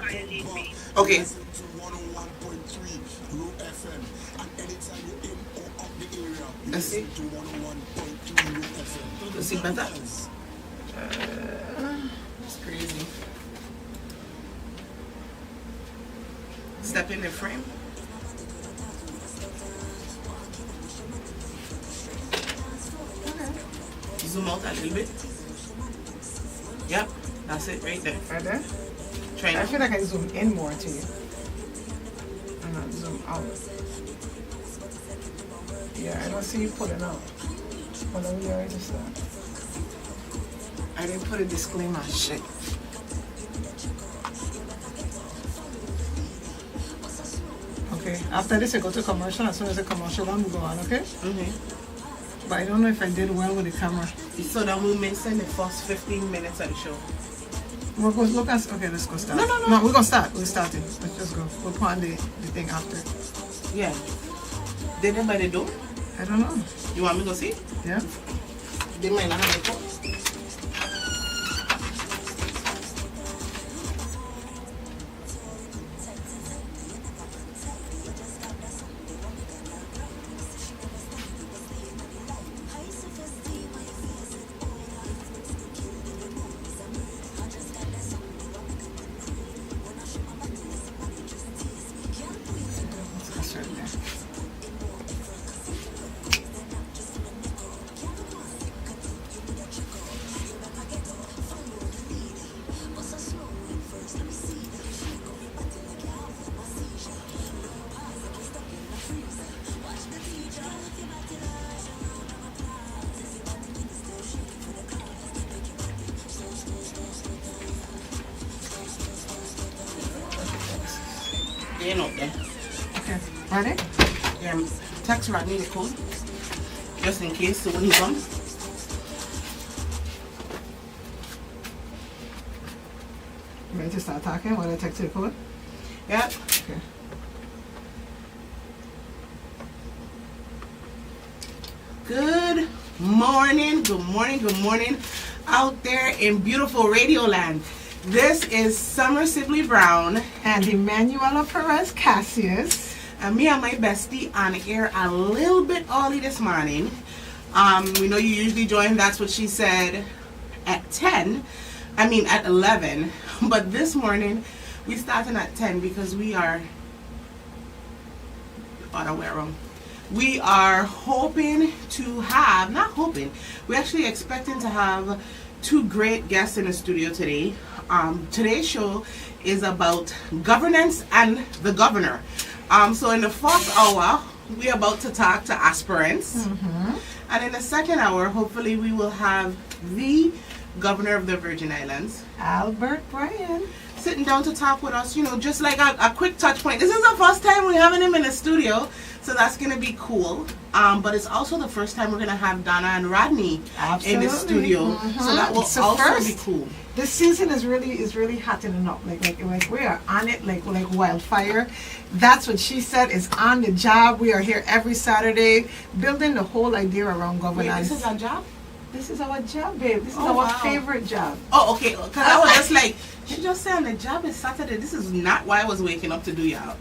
Okay. Let's see. Let's see better. It's crazy. Step in the frame. Okay. Zoom out a little bit. Yep, that's it right there. Right there? Try now. I feel like I zoom in more to you. And not zoom out. Yeah, I don't see you pulling out. But let me already start. I didn't put a disclaimer. Shit. Okay, after this I go to commercial. As soon as the commercial one, we go on, okay? Mm-hmm. But I don't know if I did well with the camera. So that we mention the first 15 minutes of the show. We'll go look at, okay, let's go start. No, we're gonna start. We're starting. Let's just go. We'll put on the thing after. Yeah. Did they by the door? I don't know. You want me to go see? Yeah. They might not have the phone. That's right there. They ain't out there. Okay. Ready? Yeah, text Rodney the code. Just in case, so when he comes. Ready to start talking while I text you the code? Yeah. Okay. Good morning, good morning, good morning out there in beautiful Radio Land. This is Sommer Sibley Brown And Emmanuella Perez Cassius. and me and my bestie on air a little bit early this morning. We know you usually join That's What She Said at 10. I mean at 11. But this morning we starting at 10 because we are unaware. We are hoping to have, not hoping, we're actually expecting to have two great guests in the studio today. Today's show is about governance and the governor. So in the first hour, we're about to talk to aspirants. And in the second hour, hopefully we will have the governor of the Virgin Islands, Albert Bryan. sitting down to talk with us, you know, just like a quick touch point. This is the first time we're having him in the studio, so that's going to be cool. But it's also the first time we're going to have Donna and Rodney in the studio, so that will also be cool. This season is really hottening up. Like we are on it like wildfire. That's What She Said is on the job. We are here every Saturday, building the whole idea around governance. Wait, this is our job? This is our job, babe. This is Oh, our wow. favorite job. Oh, okay. Because I was just like, she just said the job is Saturday. This is not why I was waking up to do y'all.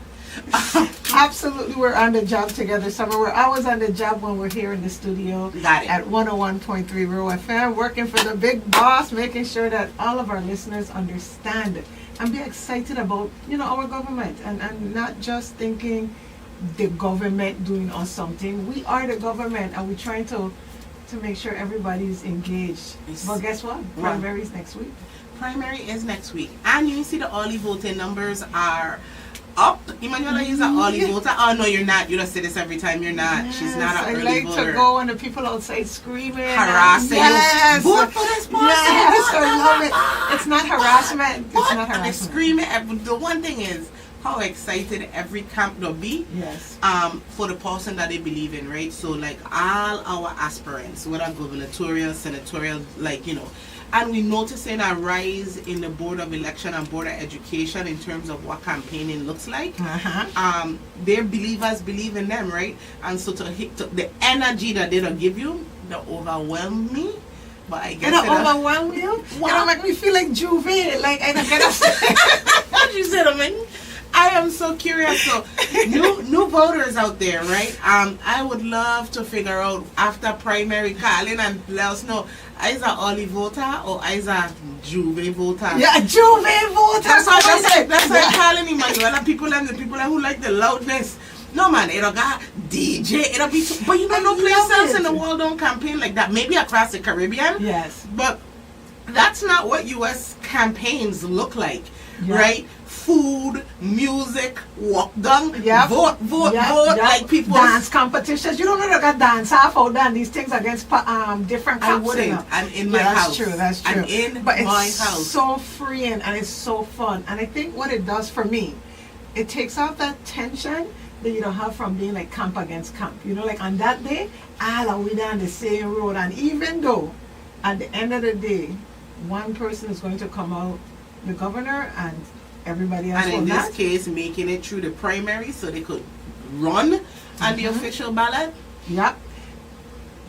Absolutely, we're on the job together, Summer. We're always on the job when we're here in the studio. Got it. At 101.3 Real FM, working for the big boss, making sure that all of our listeners understand and be excited about, our government and not just thinking the government doing us something. We are the government, and we're trying to make sure everybody's engaged. Yes. But guess what? What? Primary's next week. Primary is next week. And you see the early voting numbers are up. Emmanuella is an early voter. Oh, no, you're not. You don't say this every time. You're not. Yes, She's not an I early like voter. to go and the people outside screaming, Harassing you. Yes, Vote for this person. Yes, I love it. It's not harassment. It's What? not And they harassment. screaming. The one thing is how excited every camp will be. Yes. For the person that they believe in, right? So like all our aspirants, whether gubernatorial, senatorial, and we noticing a rise in the Board of Election and Board of Education in terms of what campaigning looks like. Their believers believe in them, right? And so to the energy that they don't give you, they overwhelm me. But I guess It'll overwhelm you. Wow. It'll make me feel like Juve. Like I don't get upset. She said, I am so curious. So, new voters out there, right? I would love to figure out after primary calling and let us know. Is a Oli voter or is a Juve voter? Yeah, Juve voter. That's why calling Emmanuella. People and the people who like the loudness. No man, it'll got DJ. It'll be, but you know, no place else in the world don't campaign like that. Maybe across the Caribbean. Yes. But that's not what U.S. campaigns look like, right? Food, music, walk down, vote, like people dance competitions. You don't know they got dance half out there and these things against different I wouldn't. I'm in my house. That's true. I'm in but my it's house. So freeing and it's so fun. And I think what it does for me, it takes off that tension that you don't have from being like camp against camp. You know, like on that day, all are we down the same road. And even though at the end of the day, one person is going to come out, the governor, and everybody else and will in not. this case, making it through the primary so they could run on the official ballot. Yep.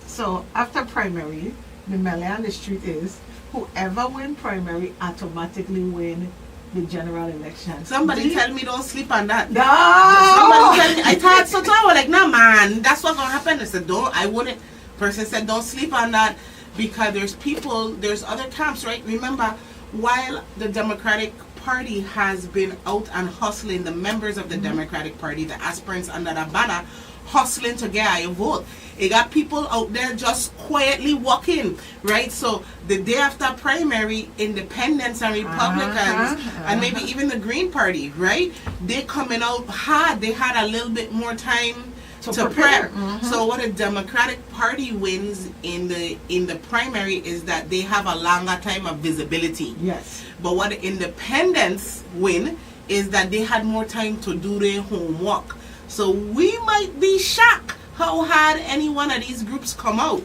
So after primary, the melee on the street is whoever win primary automatically win the general election. Somebody tell me don't sleep on that. No. Somebody tell me. I thought so too. I was like, no man, that's what's gonna happen. I said, don't. I wouldn't. Person said, don't sleep on that because there's other camps, right? Remember, while the Democratic Party has been out and hustling, the members of the Democratic Party, the aspirants under the banner, hustling to get a vote. It got people out there just quietly walking, right? So the day after primary, independents and Republicans, and maybe even the Green Party, right? They coming out hard. They had a little bit more time to prep. So what a Democratic Party wins in the primary is that they have a longer time of visibility. Yes. But what the independents win is that they had more time to do their homework. So we might be shocked how hard any one of these groups come out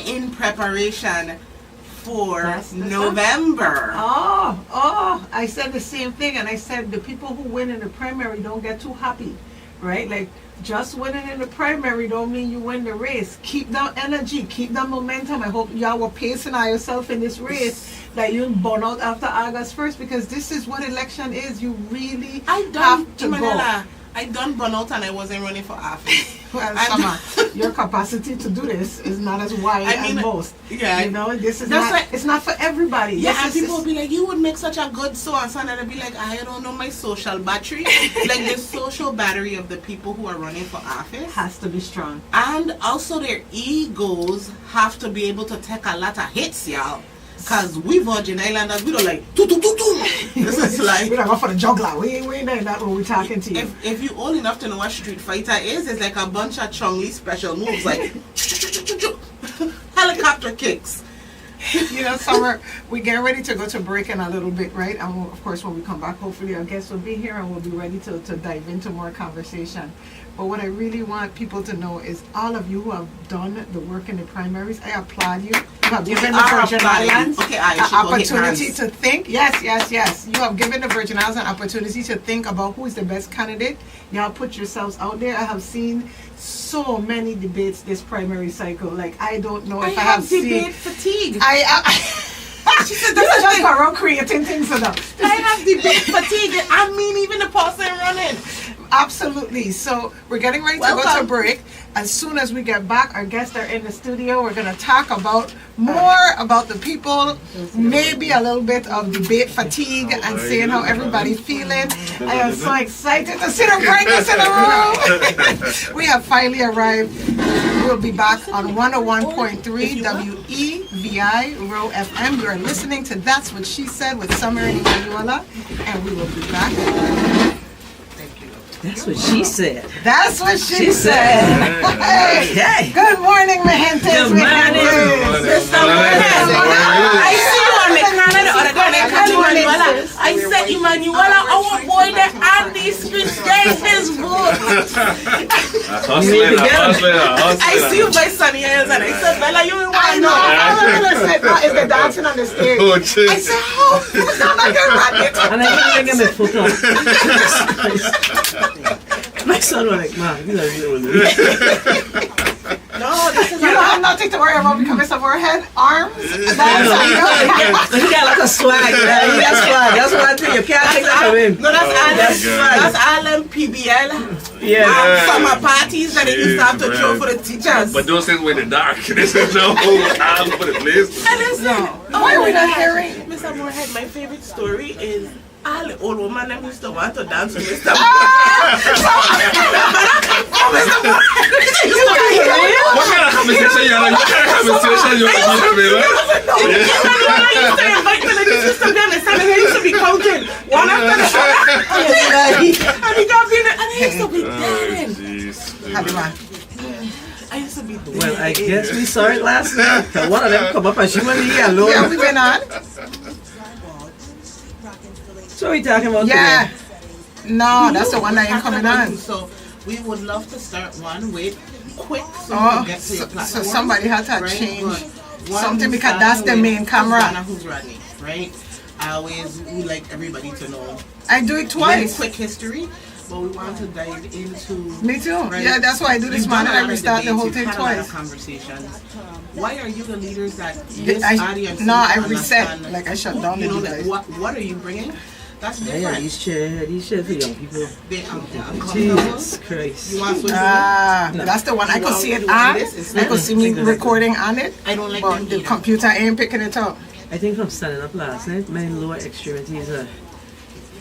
in preparation for November. I said the same thing, and I said the people who win in the primary don't get too happy, right? Like, just winning in the primary don't mean you win the race. Keep that energy, keep that momentum. I hope y'all were pacing yourself in this race that you didn't burn out after August 1st, because this is what election is. You really have to go. I done burn out and I wasn't running for office. Well, Sommer, your capacity to do this is not as wide as most. Yeah. You know, this is not, it's not for everybody. Yeah, and people will be like, you would make such a good so-and-so, and I'll be like, I don't know my social battery. Like, the social battery of the people who are running for office has to be strong. And also their egos have to be able to take a lot of hits, y'all. Because we Virgin Islanders, we don't like, This is like, we don't go for the juggler. We ain't doing that when we're talking to you. If you're old enough to know what Street Fighter is, it's like a bunch of Chong-Li special moves, like helicopter kicks. You know, Sommer, we get ready to go to break in a little bit, right? And of course, when we come back, hopefully our guests will be here and we'll be ready to dive into more conversation. But what I really want people to know is all of you who have done the work in the primaries, I applaud you. You have given the Virgin Islands an opportunity to think. Yes. You have given the Virgin Islands an opportunity to think about who is the best candidate. Y'all put yourselves out there. I have seen so many debates this primary cycle. Like, I don't know if I have seen debate fatigue. She said, this is just for creating things for them. I have debate fatigue. I mean, even the person running. Absolutely. So we're getting ready to go to break. As soon as we get back, our guests are in the studio. We're going to talk about more about the people, maybe a little bit of debate fatigue, and seeing how everybody's feeling. I am so excited to see the brightness in the room. We have finally arrived. We'll be back on 101.3 WEVI Row FM. You are listening to That's What She Said with Sommer and Emmanuella, and we will be back. That's what she said. That's what she said. Hey. Good morning, my gente. Good morning. I see you on the corner the other day. I call Emmanuella. I said, Emmanuella, our boy that on these streets getting his vote. I see you by Sunny Hills and I said, Bella, you in one? No, I said, no, it's the dancing on the stage. I said, oh, no, you're right. And I didn't get my photo. My son was like, Mom, you know what No, this is you don't have nothing to worry about because of our head, arms. He got like a swag. He got swag. That's what I think. You can't take that from him. No, that's all. That's swag. That's all them PBL. Yeah. Summer parties that they used to have to throw for the teachers. But those things were in the dark. This is no all over the place. And it's Why are we not hearing? Mr. Moorhead, my favorite story is all the old woman that used to want to dance with Mr. Moorhead. Mr. Moorhead. What kind of conversation you have? What kind of conversation you have with me? Emmanuella used to invite me to the system there and I used to be counting one after the other. And he got me and I used to be daring. Happy man. I used to be daring. Well, I guess we saw it last night. One of them come up and she went here alone. Yeah, we've been on. So we talking about Yeah. No, that's the one that ain't coming on. So we would love to start one with quick so we Oh, can get to your so platform. somebody had to right? change But one something who's because that's the starting main with camera. Donna, who's Rodney, right? We like everybody to know I do it very twice. quick history, but we want to dive into. Me too. Right? Yeah, that's why I do this You've done morning. a I lot of restart the debates, whole you've thing had a lot of twice. conversations. Why are you the leaders that this I audience? no, I don't reset. understand? Like I shut down You the know, like, device. what are you bringing? That's different. Yeah, these chairs for young people. They're uncomfortable. Jesus Christ. You want switch Ah, No. that's the one. I You could want- see it you want on. this instead? I could see me recording on it, I don't like but them the either. computer ain't picking it up. I think from standing up last night, my lower extremities are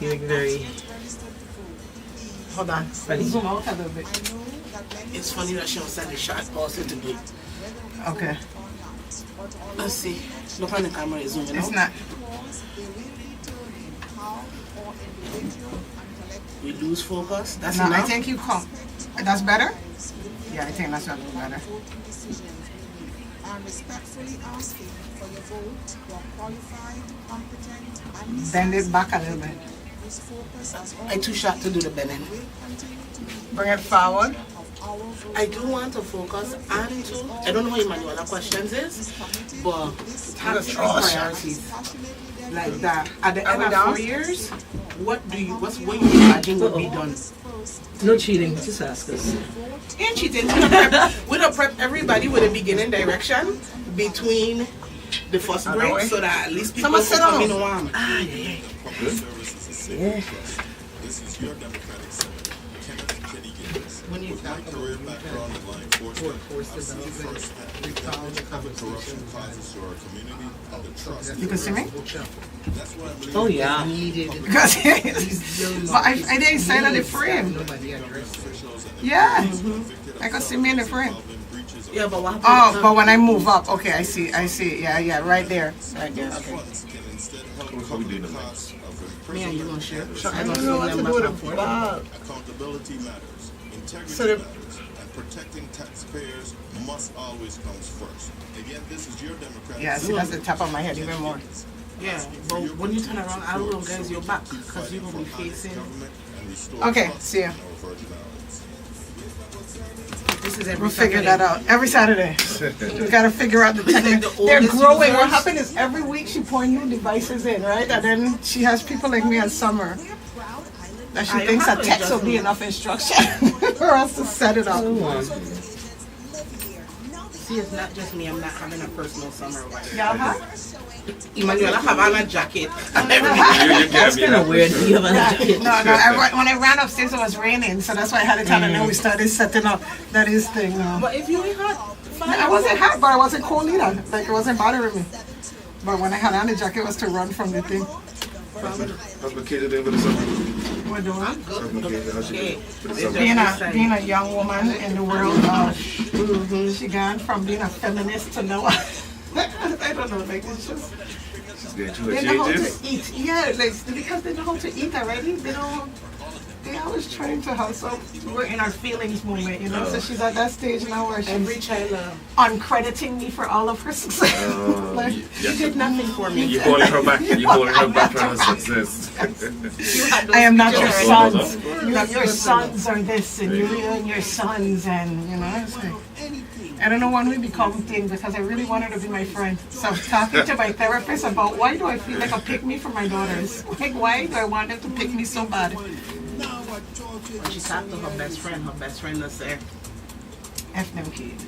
feeling very Hold on. funny. Zoom out a little bit. It's funny that she was at the shot also to do. Okay. Let's see. Look on the camera, it's zooming It's out. not. We lose focus. That's No, I enough. think you come. That's better? Yeah, I think that's a little better. Bend it back a little bit. I too short to do the bending. Bring it forward. I do want to focus on to. I don't know what Emmanuella questions is, but have three priorities like that. At the end we of down? 4 years, what you imagine would be done? No cheating, just ask us. Ain't cheating. We'll prep everybody with a beginning direction between the first break so that at least people Someone sit can come down. in warm. Yeah. When you talk about You can see me? Oh yeah. Because but I didn't sign on the frame. Yeah. I can see me in the frame. yeah, but what Oh, but when I move up, okay, I see. Yeah, right there. Right there, okay. How we doing the next? me and you gonna share? I don't know what to do with a ball. Accountability matters. Integrity So the- matters. And protecting taxpayers must always comes first. Again, this is your democratic Yeah, see, that's the top of my head even more. Yeah, but when you turn around, I will guys your back because you're gonna be facing. government and restore Okay, trust see ya. in our virgin islands. This is every We'll figure Saturday. that out every Saturday. We gotta figure out the technique. The They're oldest growing. What users. happened is every week she pouring new devices in, right? And then she has people like me and Summer that she I thinks a have text will be enough instruction for us to set it up. See, it's not just me. I'm not having a personal summer wife. Y'all have? Emmanuella have on a jacket. You can't That's be kind of that weird. person. You have a jacket. No. When I ran upstairs, it was raining, so that's why I had it on, and then we started setting up. That is thing now. But if you ain't hot, fine. I wasn't hot, but I wasn't cold either. Like it wasn't bothering me. But when I had on the jacket, it was to run from the thing. How's my kid today with the summer? We're doing. I'm good. Okay, how's she Okay. doing with the summer? Being a young woman in the world of she gone from being a feminist to now I don't know, like it's just She's getting to they her know how changes. to eat. Yeah, like because they know how to eat already, they always trying to hustle. We're in our feelings moment, you know. So she's at that stage now where Every she's child, uncrediting me for all of her success. Like, you did nothing for me. You holding her back. You holding her back for her success. You had those I am not your pictures. sons. Your sons are this, and you and your sons, and you know. It's like, I don't know when we become things because I really wanted to be my friend. So I'm talking to my therapist about why do I feel like a pick me for my daughters? Like why do I want them to pick me so bad? When she talked to her best friend will say, F them kids.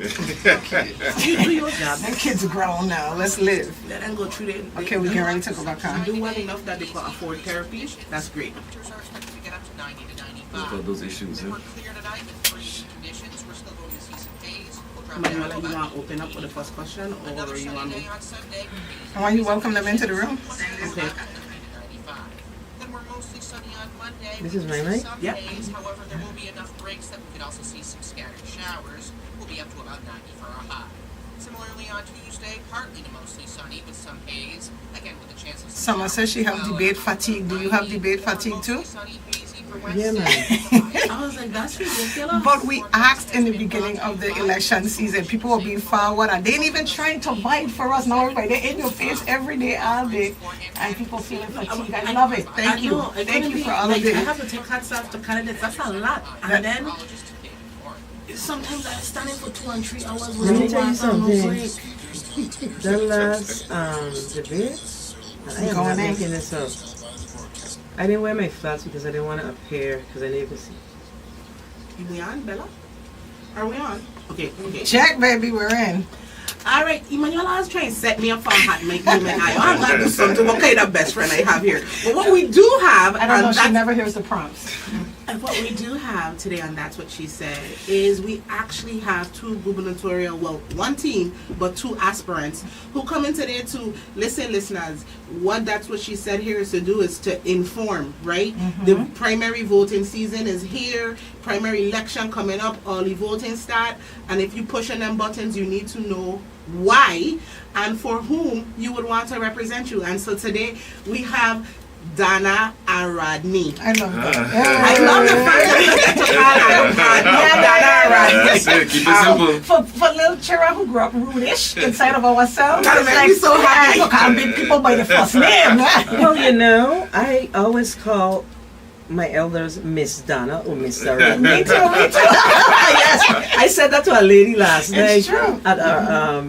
You do your job. Them kids are grown now. Let's live. Let them go through it. Okay, we get ready to go back on. Do well enough that they can afford therapy. That's great. Temperatures are expected to get up to 90 to 95. What about those issues, Then huh? we're clear tonight with breezy conditions. We're still going to see some haze. We'll drop down Emmanuella, to you about want to open up with the first question, another or you sunny want day me? on Sunday. I want you to welcome them into the room. Okay. Then we're mostly sunny on Monday. This is with my mic? some Yep. days. However, there will be enough breaks that we could also see some scattered showers. We'll be up to about 90 for a high. Similarly, on Tuesday, partly to mostly sunny with some haze. Again, with a chance of some Summer says she have debate fatigue. Do you have debate fatigue too? Yeah, man. I was like, that's ridiculous. But we asked in the beginning of the election season, people were being forward and they ain't even trying to fight for us. Now everybody, they're in your face every day, all day, and people feeling fatigued. I love it. Thank you. Thank you for all of I this. have to take hats off to candidates. That's a lot. And then sometimes I'm standing for 2 and 3 hours with Let me no tell you bath and no something. break. The last debate, I am Going not in. making this up. I didn't wear my flats because I didn't want to appear because I didn't even see. We on, Bella? Are we on? Okay, okay. Check, baby, we're in. All right, Emmanuella is trying to set me up for a hot mic moment. I'm going to do something. What kind of best friend I have here? But what we do have, I don't know, and she that's- never hears the prompts. and what we do have today, and that's what she said, is we actually have 2 gubernatorial, well, 1 team, but 2 aspirants who come in today to listen, listeners. That's what she said here is to do is to inform, right? The primary voting season is here, primary election coming up, early voting start, and if you push on them buttons, you need to know why and for whom you would want to represent you. And so today we have DONNA and RODNEY. I love that. I love the fact that we get to call her DONNA and RODNEY. That's it. Keep it simple. For little children who grew up rudish inside of ourselves, That it's makes like me so happy. I can't beat people by the first name. Well, you know, I always call my elders Miss Donna or Miss Sarah. Me too, me too. Yes, I said that to a lady last night. It's true. At our,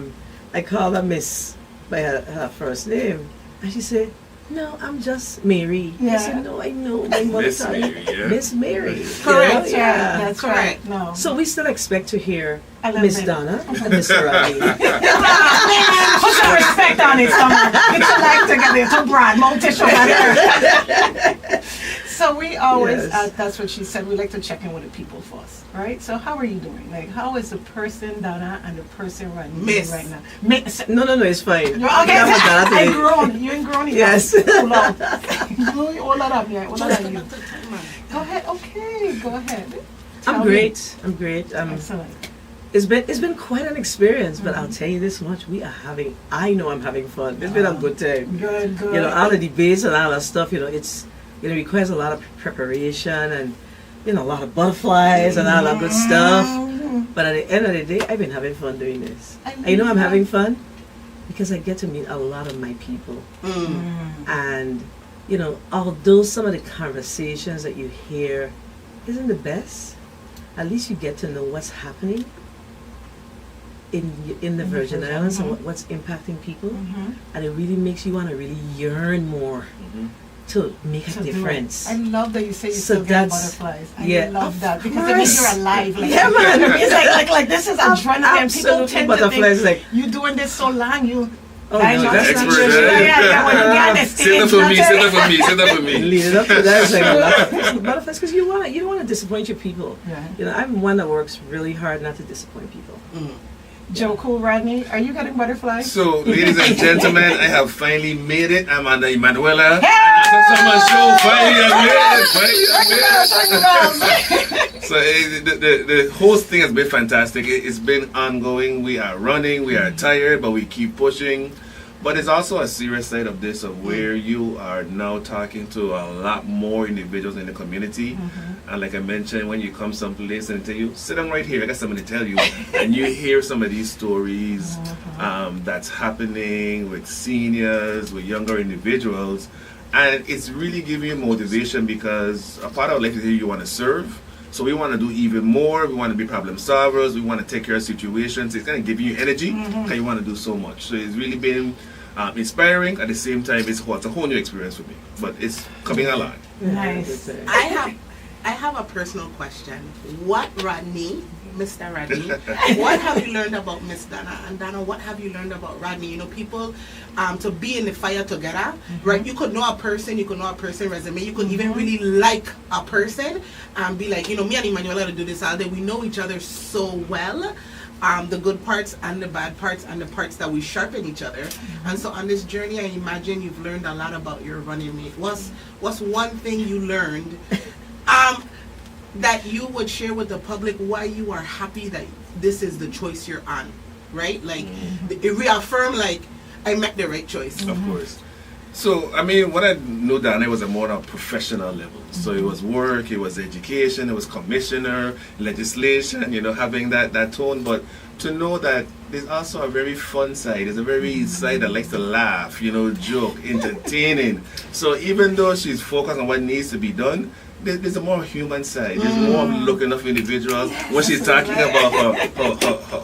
I called her Miss by her first name, and she said, "No, I'm just Mary." I Yeah. said, "No, I know my mother Miss called Mary, you yeah. Miss Mary." Correct. That's Yeah. right. That's Correct. right. No. So we still expect to hear I love Miss it. Donna and Miss Rodney. Put some respect on it, Sommer. Get your life together. To Brad, Montish over there. So we always, Yes. that's what she said, we like to check in with the people first, right? So how are you doing? Like, how is the person, Donna, and the person right Miss. right now? Miss. No, it's fine. Okay, That was Donna I today. grown. You ain't grown enough. Yes. Hold on. You all that up, yeah. All that up, you. Go ahead. Okay, go ahead. Tell I'm me. great. I'm great. Excellent. It's been quite an experience, but I'll tell you this much: I know I'm having fun. It's been a good time. Good, good. You know, all the debates and all that stuff. You know, it requires a lot of preparation and a lot of butterflies and all that good stuff. But at the end of the day, I've been having fun doing this. I know I'm having fun because I get to meet a lot of my people, and although some of the conversations that you hear isn't the best, at least you get to know what's happening in the Virgin Islands and what's impacting people, and it really makes you want to really yearn more to make a To do it. difference. I love that you say you So still get that's- butterflies. I yeah, love of that because it means course. you're alive. Like, Yeah, man. It's like this is adrenaline. People Absolutely, tend to butterflies think like, you doing this so long. You. oh I no, know, that's that's not expert, true. yeah, when you get on the Say that stage, for me. that's Say it. that for me. Say that for me. Leading up to that, it's like a lot of butterflies because you don't want to disappoint your people. Yeah. I'm one that works really hard not to disappoint people. Joe Cool Rodney, are you getting butterflies? So, ladies and gentlemen, I have finally made it. I'm on the Emmanuella. Hey! And after Sommer show, finally I made it. So the whole thing has been fantastic. It's been ongoing. We are running. We are tired, but we keep pushing. But it's also a serious side of this, of where you are now talking to a lot more individuals in the community. And like I mentioned, when you come someplace and tell you, sit down right here, I got something to tell you. And you hear some of these stories that's happening with seniors, with younger individuals. And it's really giving you motivation because a part of our life is here you want to serve. So we want to do even more. We want to be problem solvers. We want to take care of situations. It's going to give you energy because you want to do so much. So it's really been inspiring. At the same time, it's a whole new experience for me. But it's coming along. Nice. I have I have a personal question. What, Rodney, Mr. Rodney, what have you learned about Miss Donna? And Donna, what have you learned about Rodney? You know, people, to be in the fire together, right? You could know a person, resume, you could even really like a person and be like, you know, me and Emmanuella to do this all day. We know each other so well. The good parts and the bad parts and the parts that we sharpen each other. And so on this journey, I imagine you've learned a lot about your running mate. What's one thing you learned that you would share with the public why you are happy that this is the choice you're on, right? Like, it reaffirm, like, I met the right choice. Of course. So, I mean, what I know, Donna, was a more on a professional level. So it was work, it was education, it was commissioner, legislation, you know, having that tone. But to know that there's also a very fun side, there's a very side that likes to laugh, you know, joke, entertaining. So even though she's focused on what needs to be done, there's a more human side. There's more of looking of individuals. When she's talking about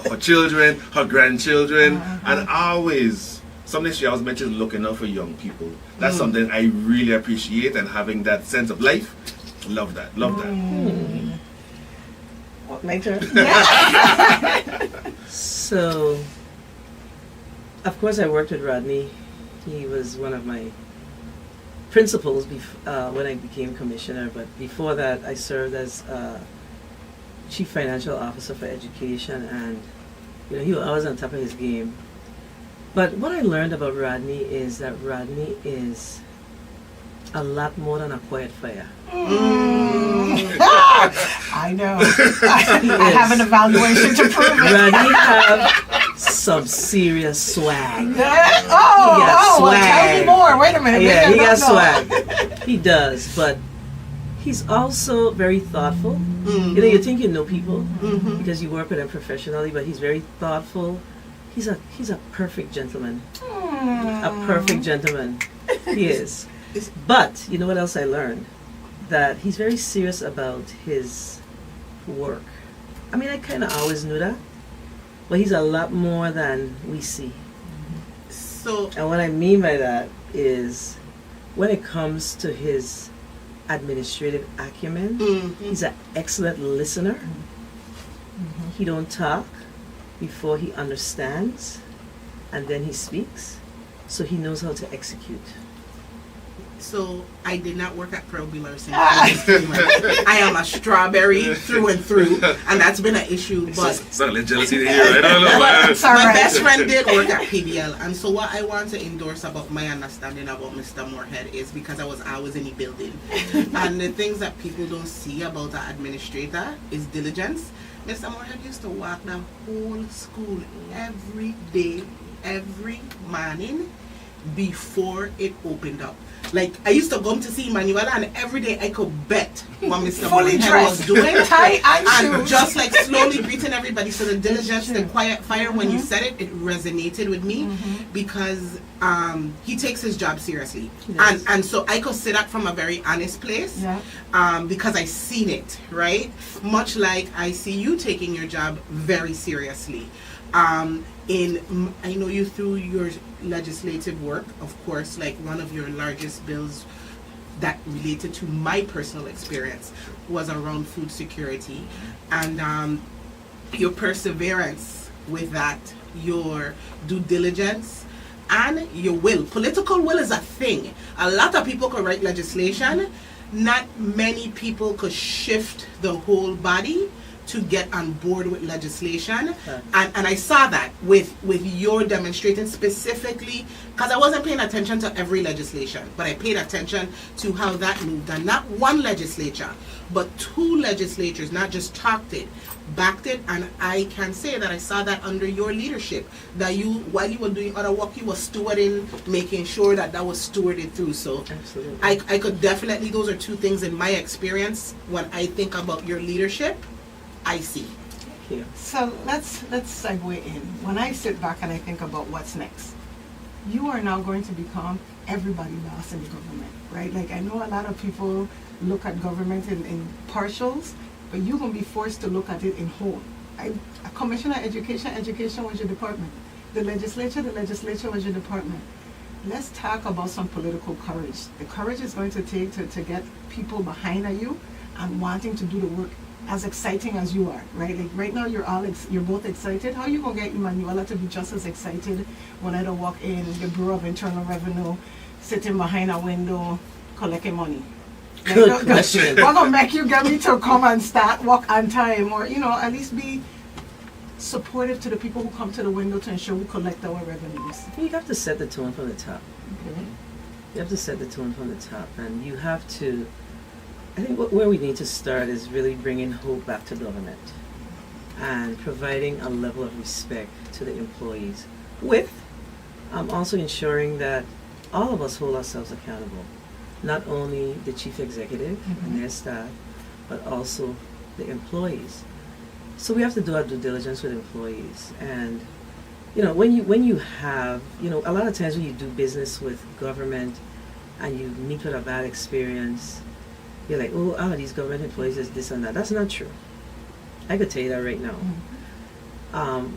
her children, her grandchildren, and always, something she always mentions looking out for young people. That's something I really appreciate, and having that sense of life. Love that. Love that. What, my turn? So, of course, I worked with Rodney. He was one of my principals when I became commissioner, but before that I served as chief financial officer for education, and you know, he was always on top of his game. But what I learned about Rodney is that Rodney is a lot more than a quiet fire. I know. I have an evaluation to prove it. Rodney have some serious swag. Well, tell me more. Wait a minute. Yeah, he got swag. He does, but he's also very thoughtful. You know, you think you know people because you work with them professionally, but he's very thoughtful. He's a perfect gentleman. A perfect gentleman. He is. But you know what else I learned? That he's very serious about his work. I mean, I kind of always knew that, but he's a lot more than we see. So, and what I mean by that is, when it comes to his administrative acumen, he's an excellent listener. He don't talk before he understands, and then he speaks, so he knows how to execute. So I did not work at Pearl St. I am a strawberry through and through, and that's been an issue. But it's not a little jealousy here. I don't know. My best friend did work at PBL, and so what I want to endorse about my understanding about Mr. Moorhead is because I was always in the building, and the things that people don't see about an administrator is diligence. Mr. Moorhead used to walk the whole school every day, every morning before it opened up. Like, I used to go to see Emmanuella, and every day I could bet what Mr. Moorhead was doing. Tie and shoes. Just like slowly greeting everybody. So the diligence, the quiet fire, when you said it, it resonated with me because he takes his job seriously. Yes. And so I could say that from a very honest place because I seen it, right? Much like I see you taking your job very seriously. I know you through your legislative work, of course, like one of your largest bills that related to my personal experience was around food security, and your perseverance with that, your due diligence, and your will. Political will is a thing. A lot of people could write legislation. Not many people could shift the whole body to get on board with legislation, and I saw that with your demonstrating specifically, because I wasn't paying attention to every legislation, but I paid attention to how that moved, and not one legislature, but two legislatures not just talked it, backed it, and I can say that I saw that under your leadership, that you, while you were doing other work, you were stewarding, making sure that was stewarded through. So absolutely. I could definitely, those are two things in my experience when I think about your leadership. I see. Yeah. So let's segue in. When I sit back and I think about what's next, you are now going to become everybody's boss in the government, right? Like, I know a lot of people look at government in partials, but you're going to be forced to look at it in whole. A commissioner education was your department. The legislature was your department. Let's talk about some political courage. The courage is going to take to get people behind you and wanting to do the work as exciting as you are, right? Like right now, you're both excited. How you gonna get Emmanuella to be just as excited when I don't walk in the Bureau of Internal Revenue, sitting behind a window, collecting money? Like, Good question. What gonna make you get me to come and start work on time, or at least be supportive to the people who come to the window to ensure we collect our revenues? You have to set the tone from the top. Okay. You have to set the tone from the top, and you have to. I think where we need to start is really bringing hope back to government and providing a level of respect to the employees, with also ensuring that all of us hold ourselves accountable, not only the chief executive and their staff, but also the employees. So we have to do our due diligence with employees, and when you have a lot of times when you do business with government and you meet with a bad experience, you're like, oh, all of these government employees is this and that. That's not true. I could tell you that right now.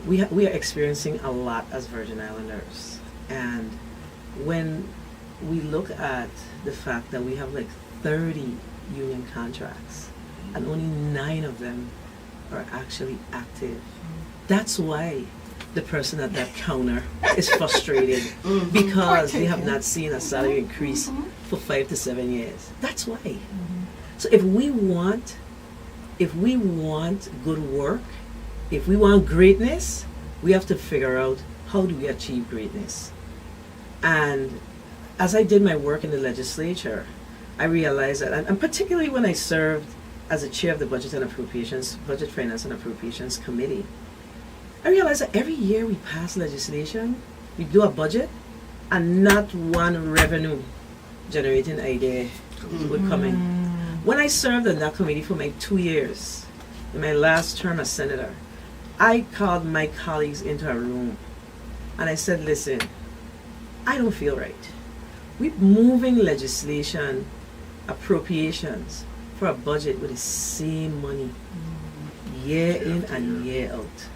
We are experiencing a lot as Virgin Islanders, and when we look at the fact that we have like 30 union contracts and only 9 of them are actually active, that's why the person at that counter is frustrated, because they have not seen a salary increase for 5 to 7 years. That's why. So if we want good work, if we want greatness, we have to figure out how do we achieve greatness. And as I did my work in the legislature, I realized that, and particularly when I served as a chair of the Budget Finance and Appropriations Committee, I realized that every year we pass legislation, we do a budget, and not one revenue generating idea would come in. When I served on that committee for my 2 years, in my last term as senator, I called my colleagues into a room and I said, listen, I don't feel right. We're moving legislation, appropriations for a budget with the same money year in and year out.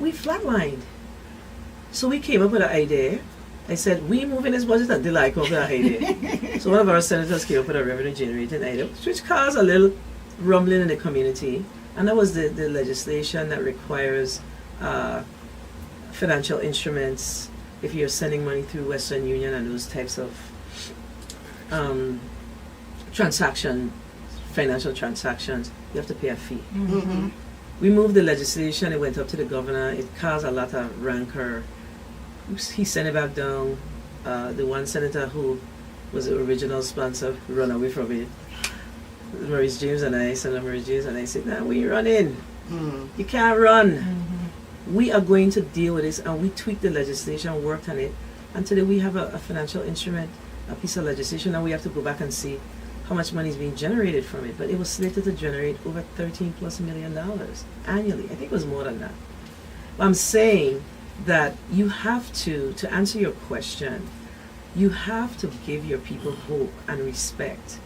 We flatlined. So we came up with an idea. I said, we moving this budget until I come up with an idea. So one of our senators came up with a revenue generating item, which caused a little rumbling in the community. And that was the legislation that requires financial instruments. If you're sending money through Western Union and those types of financial transactions, you have to pay a fee. We moved the legislation, it went up to the governor, it caused a lot of rancor. He sent it back down. The one senator who was the original sponsor ran away from it. Senator Maurice James and I said, nah, we running. You can't run. We are going to deal with this, and we tweaked the legislation, worked on it, and today we have a financial instrument, a piece of legislation, and we have to go back and see how much money is being generated from it. But it was slated to generate over $13+ million annually. I think it was more than that. But I'm saying that you have to answer your question, you have to give your people hope and respect.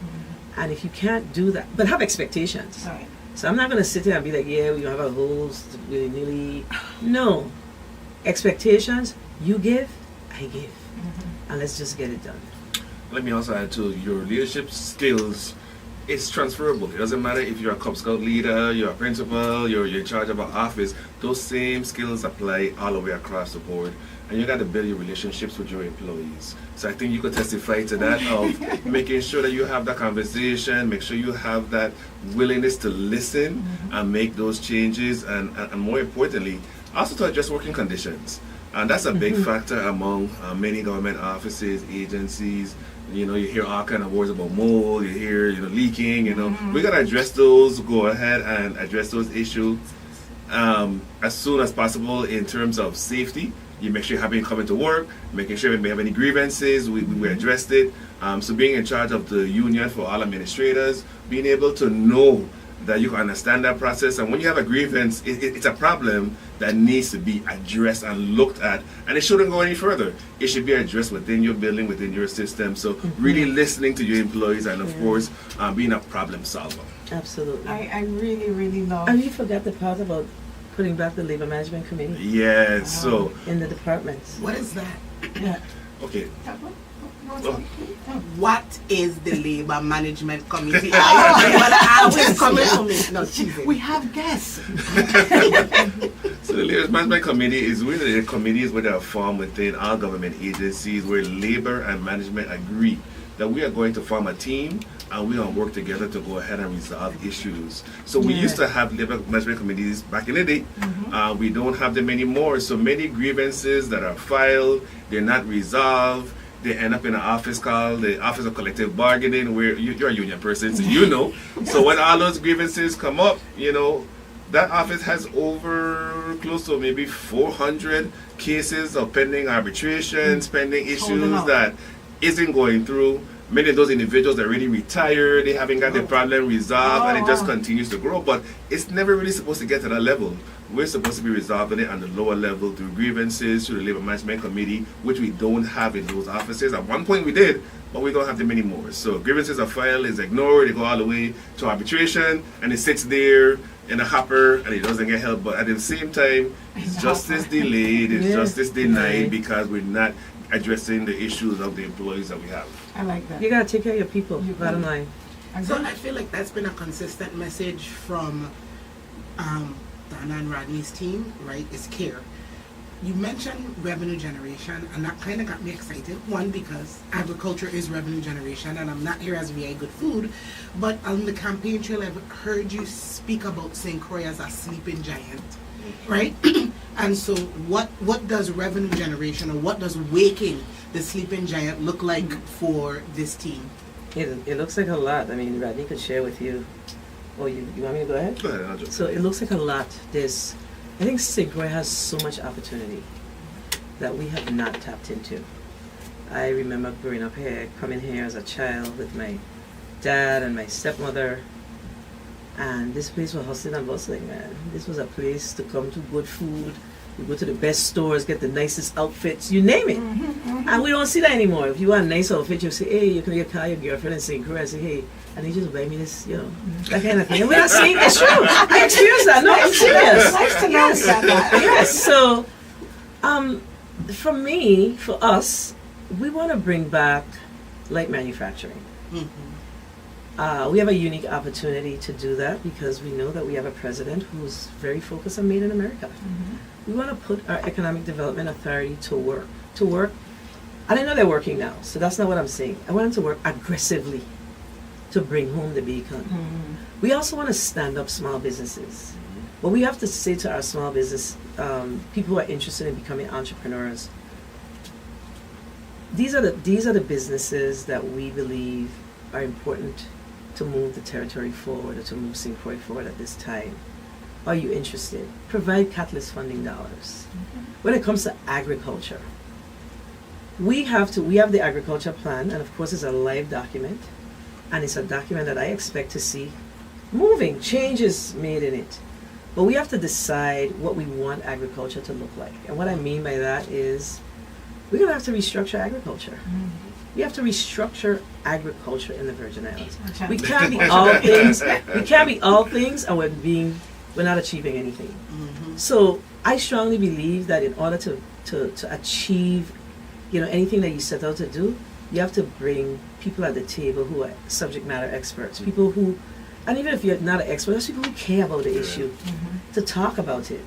And if you can't do that, but have expectations. Right. So I'm not going to sit here and be like, yeah, we have a host, willy-nilly. No. Expectations, you give, I give. And let's just get it done. Let me also add to your leadership skills. It's transferable. It doesn't matter if you're a Cub Scout leader, you're a principal, you're in charge of an office. Those same skills apply all the way across the board. And you got to build your relationships with your employees. So I think you could testify to that of making sure that you have that conversation, make sure you have that willingness to listen and make those changes, and more importantly, also to address working conditions. And that's a big factor among many government offices, agencies. You know, you hear all kind of words about mold, you hear, leaking, We got to address those, go ahead and address those issues as soon as possible in terms of safety. You make sure you're happy coming to work, making sure if we have any grievances, we addressed it. So being in charge of the union for all administrators, being able to know that you can understand that process, and when you have a grievance, it's a problem that needs to be addressed and looked at, and it shouldn't go any further. It should be addressed within your building, within your system. So really listening to your employees, and of course being a problem solver. Absolutely. I really, really love. And you forgot the part about putting back the labor management committee. Yes. So in the departments. What is that? Yeah. okay. What is the Labor Management Committee? I always coming to me. No, cheesy. We have guests. So the Labor Management Committee is really the committees that are formed within our government agencies where labor and management agree that we are going to form a team and we're going to work together to go ahead and resolve issues. So we used to have labor management committees back in the day. We don't have them anymore. So many grievances that are filed, they're not resolved. They end up in an office called the Office of Collective Bargaining, where you're a union person, so you know. So when all those grievances come up, you know, that office has over close to maybe 400 cases of pending arbitrations, pending issues that isn't going through. Many of those individuals that already retired, they haven't got the problem resolved, and it just continues to grow. But it's never really supposed to get to that level. We're supposed to be resolving it on the lower level through grievances, through the Labor Management Committee, which we don't have in those offices. At one point we did, but we don't have them anymore. So grievances are filed, is ignored, they go all the way to arbitration, and it sits there in a hopper, and it doesn't get help. But at the same time, it's justice delayed, it's justice denied, because we're not addressing the issues of the employees that we have. I like that. You gotta take care of your people, bottom line. So I feel like that's been a consistent message from Donna and Rodney's team, right? Is care. You mentioned revenue generation, and that kind of got me excited. One, because agriculture is revenue generation, and I'm not here as VI Good Food, but on the campaign trail, I've heard you speak about St. Croix as a sleeping giant, right? And so what does revenue generation, or what does waking the sleeping giant look like for this team? It looks like a lot. I mean, Rodney could share with you. Oh, you want me to go ahead? Go ahead, I'll jump So it looks like a lot. I think St. Croix has so much opportunity that we have not tapped into. I remember growing up here, coming here as a child with my dad and my stepmother, and this place was hustling and bustling, man. This was a place to come to good food. You go to the best stores, get the nicest outfits, you name it. And we don't see that anymore. If you want a nice outfit, you say, hey, you can call your girlfriend in St. Croix and say, hey, I need you to buy me this, you know, that kind of thing. And we're not saying it's true. I experienced that. No, I'm serious. Nice to know that. Yes. So, for us, we want to bring back light manufacturing. We have a unique opportunity to do that because we know that we have a president who's very focused on Made in America. We want to put our Economic Development Authority to work. And I know they're working now, so that's not what I'm saying. I want them to work aggressively to bring home the beacon. We also want to stand up small businesses. But we have to say to our small business people who are interested in becoming entrepreneurs, these are the businesses that we believe are important to move the territory forward, or to move St. Croix forward at this time. Are you interested? Provide catalyst funding dollars. When it comes to agriculture, we have the agriculture plan, and of course it's a live document, and it's a document that I expect to see moving, changes made in it. But we have to decide what we want agriculture to look like. And what I mean by that is we're going to have to restructure agriculture. We have to restructure agriculture in the Virgin Islands. We can't be all things. We can't be all things, and we're not achieving anything. So I strongly believe that in order to achieve, anything that you set out to do, you have to bring people at the table who are subject matter experts, people who, and even if you're not an expert, there's people who care about the issue, to talk about it,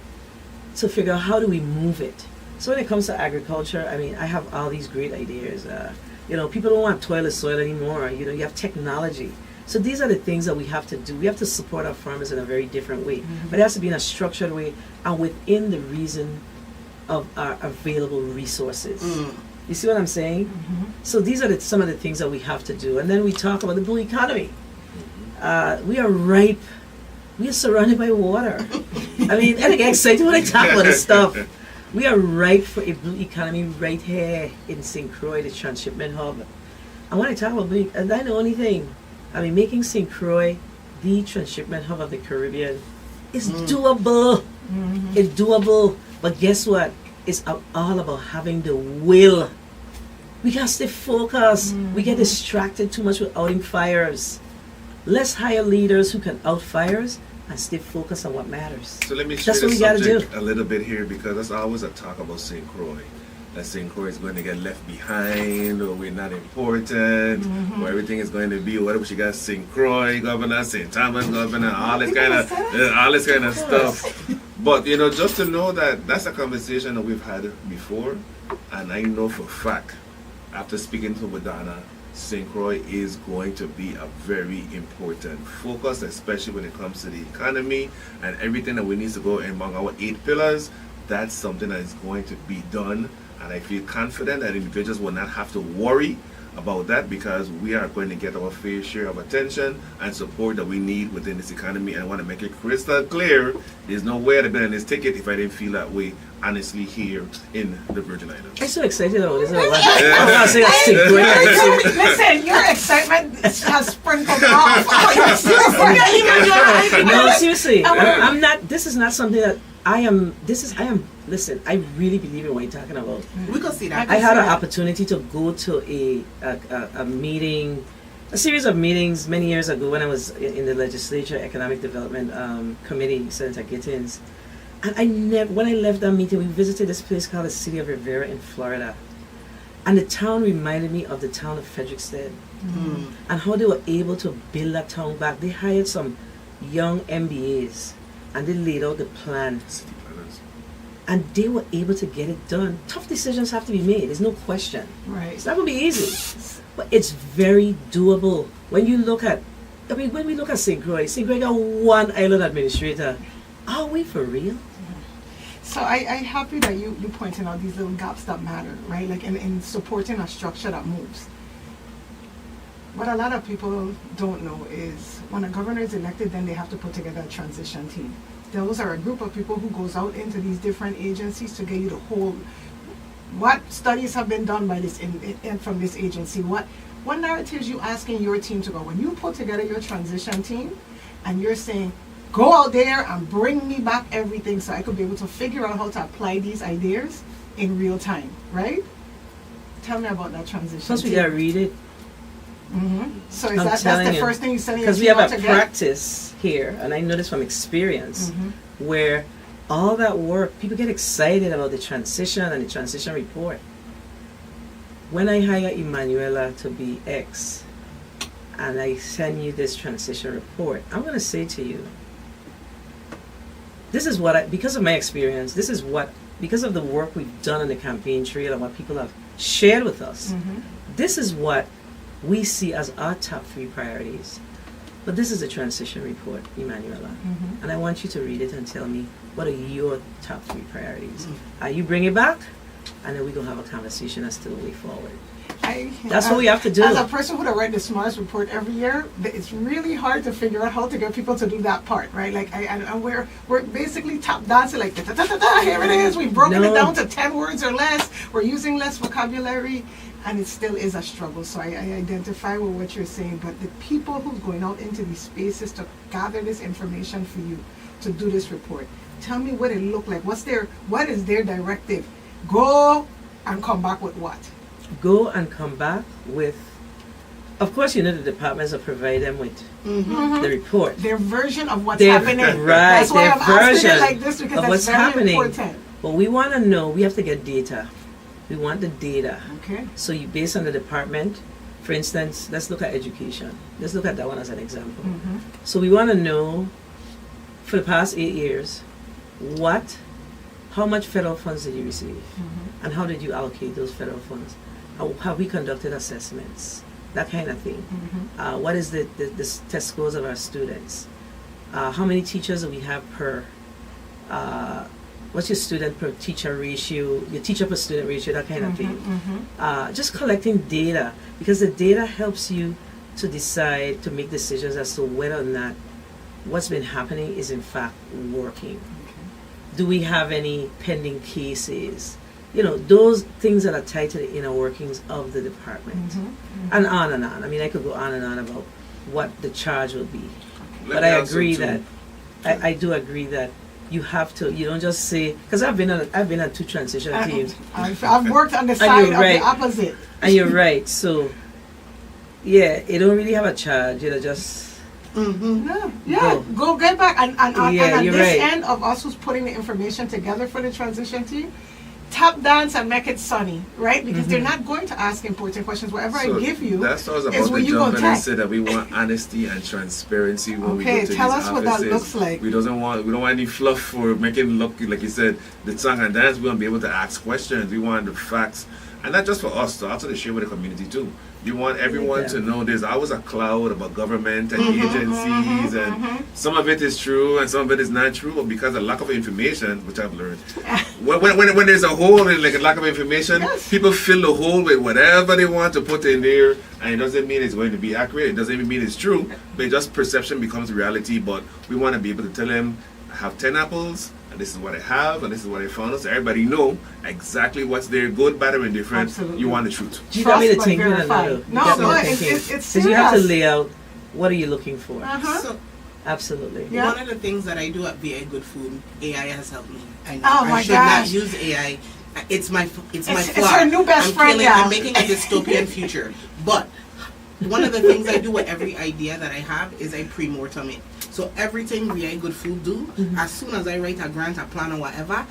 to figure out how do we move it. So when it comes to agriculture, I mean, I have all these great ideas. People don't want toilet soil anymore. You have technology. So these are the things that we have to do. We have to support our farmers in a very different way. But it has to be in a structured way and within the reason of our available resources. You see what I'm saying? So these are some of the things that we have to do. And then we talk about the blue economy. We are ripe. We are surrounded by water. I mean, I get excited when I talk about this stuff. We are ripe for a blue economy right here in St. Croix, the transshipment hub. And when I talk about blue, and that's the only thing. I mean, making St. Croix the transshipment hub of the Caribbean is doable. It's doable. But guess what? It's all about having the will. We gotta stay focused. We get distracted too much with outing fires. Let's hire leaders who can out fires and stay focused on what matters. So let me share the subject a little bit here, because that's always a talk about St. Croix. that St. Croix is going to get left behind, or we're not important, or everything is going to be whatever. She got St. Croix governor, St. Thomas governor, all this kind of stuff. But you know, just to know that that's a conversation that we've had before, and I know for a fact, after speaking to DONNA, St. Croix is going to be a very important focus, especially when it comes to the economy and everything that we need to go among our 8 pillars. That's something that is going to be done, and I feel confident that individuals will not have to worry about that, because we are going to get our fair share of attention and support that we need within this economy. And I want to make it crystal clear, there's no way I'd have been on this ticket if I didn't feel that way honestly here in the Virgin Islands. I'm so excited about this. I want to say that St. Croix. Listen, your excitement has sprinkled off. No, seriously, I'm not. This is not something that I am. Listen, I really believe in what you're talking about. We can see that. I had an opportunity to go to a meeting, a series of meetings many years ago when I was in the legislature, Economic Development Committee, Senator Gittins. And when I left that meeting, we visited this place called the City of Rivera in Florida. And the town reminded me of the town of Frederiksted. And how they were able to build that town back. They hired some young MBAs and they laid out the plan. City planners. And they were able to get it done. Tough decisions have to be made, there's no question. Right. It's not going to be easy. But it's very doable. When you look at, when we look at St. Croix got one island administrator. Are we for real? So I'm happy that you pointed out these little gaps that matter, right? Like in supporting a structure that moves. What a lot of people don't know is when a governor is elected, then they have to put together a transition team. Those are a group of people who goes out into these different agencies to get you the whole, what studies have been done by this and from this agency, what narratives you asking your team to go. When you put together your transition team and you're saying, go out there and bring me back everything so I could be able to figure out how to apply these ideas in real time, right? Tell me about that transition. Plus, we got to read it. So that's the first thing you said? Because we have a practice here, and I know this from experience, where all that work, people get excited about the transition and the transition report. When I hire Emmanuella to be X, and I send you this transition report, I'm going to say to you, this is what because of my experience, because of the work we've done on the campaign trail and what people have shared with us, this is what we see as our top 3 priorities. But this is a transition report, Emmanuella, and I want you to read it and tell me what are your top 3 priorities. You bring it back, and then we're going to have a conversation as to the way forward. That's what we have to do. As a person who writes the smartest report every year, it's really hard to figure out how to get people to do that part, right? Like, and we're basically top dancing, like, here it is. We've broken it down to 10 words or less. We're using less vocabulary, and it still is a struggle. So I identify with what you're saying, but the people who's going out into these spaces to gather this information for you, to do this report, tell me what it looked like. What is their directive? Go and come back with what? Go and come back with, of course, the departments will provide them with the report. Their version of what's happening. Right, that's why their I'm asking version it like this, because of that's what's very happening. important. But we want to know, we have to get data. We want the data. Okay. So you based on the department, for instance, let's look at education. Let's look at that one as an example. So we want to know, for the past 8 years, how much federal funds did you receive? And how did you allocate those federal funds? How have we conducted assessments? That kind of thing. What is the test scores of our students? How many teachers do we have per, what's your student per teacher ratio, your teacher per student ratio, that kind of thing. Just collecting data, because the data helps you to decide, to make decisions as to whether or not what's been happening is in fact working. Do we have any pending cases? Those things that are tied to the inner workings of the department. And on and on. I mean, I could go on and on about what the charge will be. But I agree that, I do agree that you have to, you don't just say, because I've been on 2 transition teams. I've worked on the side of the opposite. And you're right. So, yeah, it don't really have a charge. Just... Go get back. And at this right. end of us who's putting the information together for the transition team, tap dance and make it sunny, right? Because they're not going to ask important questions. Whatever I give you that's what I was is about where to you jump go in and tech. say that we want honesty and transparency when we go Okay, to tell these us what that offices. looks like. We don't want any fluff for making it look like you said the song and dance. We want to be able to ask questions. We want the facts, and not just for us, so also to share with the community too. You want everyone to know there's always a cloud about government and agencies, and some of it is true and some of it is not true, but because of lack of information, which I've learned, when there's a hole in like a lack of information, people fill the hole with whatever they want to put in there, and it doesn't mean it's going to be accurate. It doesn't even mean it's true, but just perception becomes reality. But we want to be able to tell them, I have 10 apples, and this is what I have, and this is what I found. So everybody know exactly what's there, good, bad, or indifferent. Absolutely. You want the truth. You got me to Trust but thinking verify. another. No, but it's Because you have to serious. lay out what are you looking for. So Absolutely. Yeah. one of the things that I do at VA Good Food, AI has helped me. I know Oh I my should gosh. not use AI. It's my It's flaw. her new best I'm friend, killing- yeah. I'm making a dystopian future. But one of the things I do with every idea that I have is I pre-mortem it. So everything VA Good Food do, as soon as I write a grant, a plan, or whatever,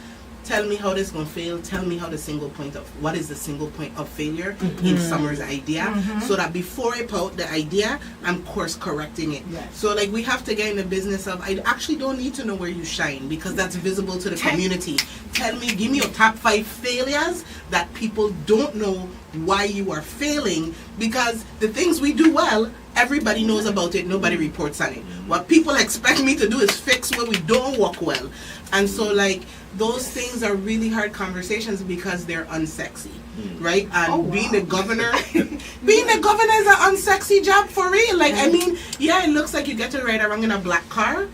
tell me how this gonna fail. Tell me how what is the single point of failure in Sommer's idea, so that before I put out the idea, I'm course correcting it. Yes. So like we have to get in the business of I actually don't need to know where you shine because that's visible to the community. Give me your top 5 failures that people don't know why you are failing, because the things we do well, everybody knows about it, nobody reports on it. What people expect me to do is fix where we don't work well. And so like those things are really hard conversations because they're unsexy, right? And being the governor is an unsexy job for real. Like I mean, yeah, it looks like you get to ride around in a black car,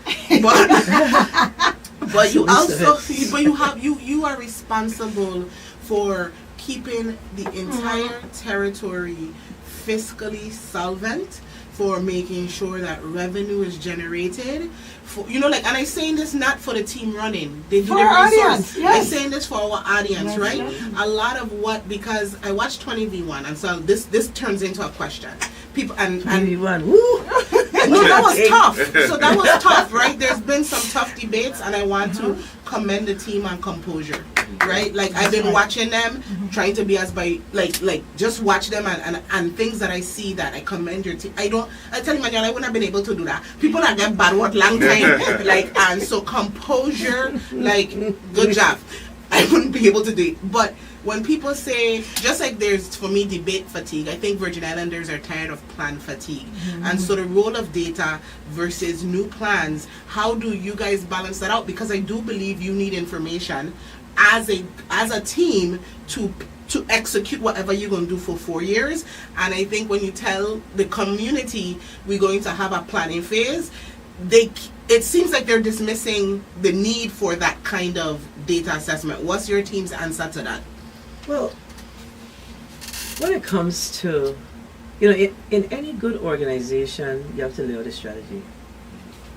but you also you are responsible for keeping the entire territory fiscally solvent, for making sure that revenue is generated. For, and I'm saying this not for the team running. They do For the our resource. audience, yes. I'm saying this for our audience, Yes, right? yes. A lot of because I watched 20v1, and so this turns into a question. People and Everyone, woo! no, that was tough. So that was tough, right? There's been some tough debates, and I want to commend the team on composure, right? Like I've been watching them, trying to be as by like just watch them and things that I see that I commend your team. I tell you, Emmanuella, I wouldn't have been able to do that. People that get bad word long time, and so composure, good job. I wouldn't be able to do it, but. When people say, just like there's, for me, debate fatigue, I think Virgin Islanders are tired of plan fatigue. And so the role of data versus new plans, how do you guys balance that out? Because I do believe you need information as a team to execute whatever you're going to do for 4 years. And I think when you tell the community we're going to have a planning phase, it seems like they're dismissing the need for that kind of data assessment. What's your team's answer to that? Well, when it comes to, in any good organization, you have to lay out a strategy.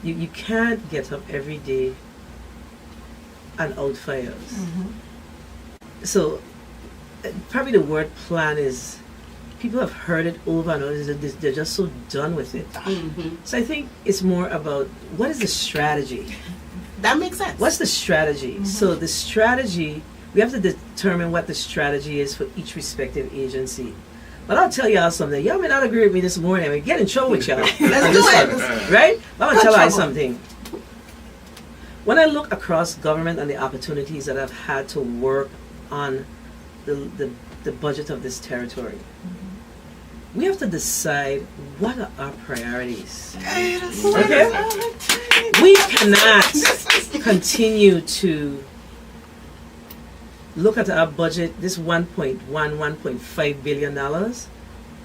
You can't get up every day and outfires. So, probably the word plan is, people have heard it over and over, they're just so done with it. So I think it's more about, what is the strategy? That makes sense. What's the strategy? So the strategy, we have to determine what the strategy is for each respective agency. But I'll tell y'all something. Y'all may not agree with me this morning. I may get in trouble with y'all. Let's do it. Right? But I'm going to tell you something. When I look across government and the opportunities that I've had to work on the budget of this territory, we have to decide what are our priorities. Okay? We cannot continue to look at our budget, this $1.5 billion,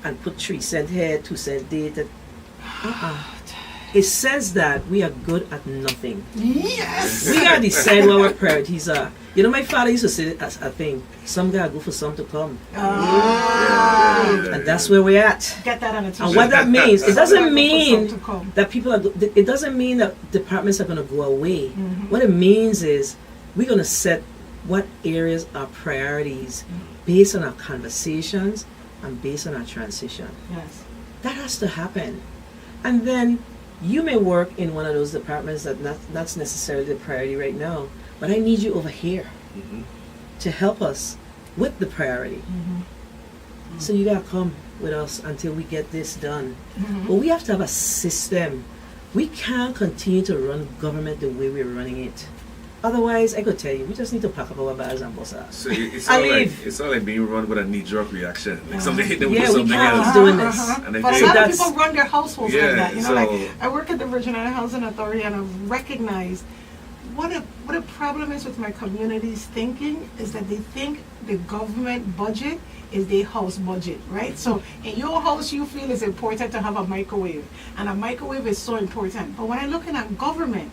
and put 3 cents here, 2 cents there. It says that we are good at nothing. Yes. We gotta decide what our priorities are. My father used to say a thing, some gotta go for some to come. And that's where we're at. Get that on a t-shirt. And what that means, it doesn't mean to come. that it doesn't mean that departments are gonna go away. What it means is we're gonna set what areas are priorities based on our conversations and based on our transition. Yes. That has to happen. And then you may work in one of those departments that's necessarily the priority right now, but I need you over here. to help us with the priority. So you gotta come with us until we get this done. But we have to have a system. We can't continue to run government the way we're running it. Otherwise, I could tell you, we just need to pack up our bags and bust out. So it's all like being run with a knee-jerk reaction. Like something hit them with Yeah, we something can't else. keep doing this. And I But a think lot of that's- people run their households Yeah, like that. You know, so- like I work at the Virginia Housing Authority, and I've recognized what a problem is with my community's thinking is that they think the government budget is their house budget, right? So in your house, you feel it's important to have a microwave, and a microwave is so important. But when I'm looking at government,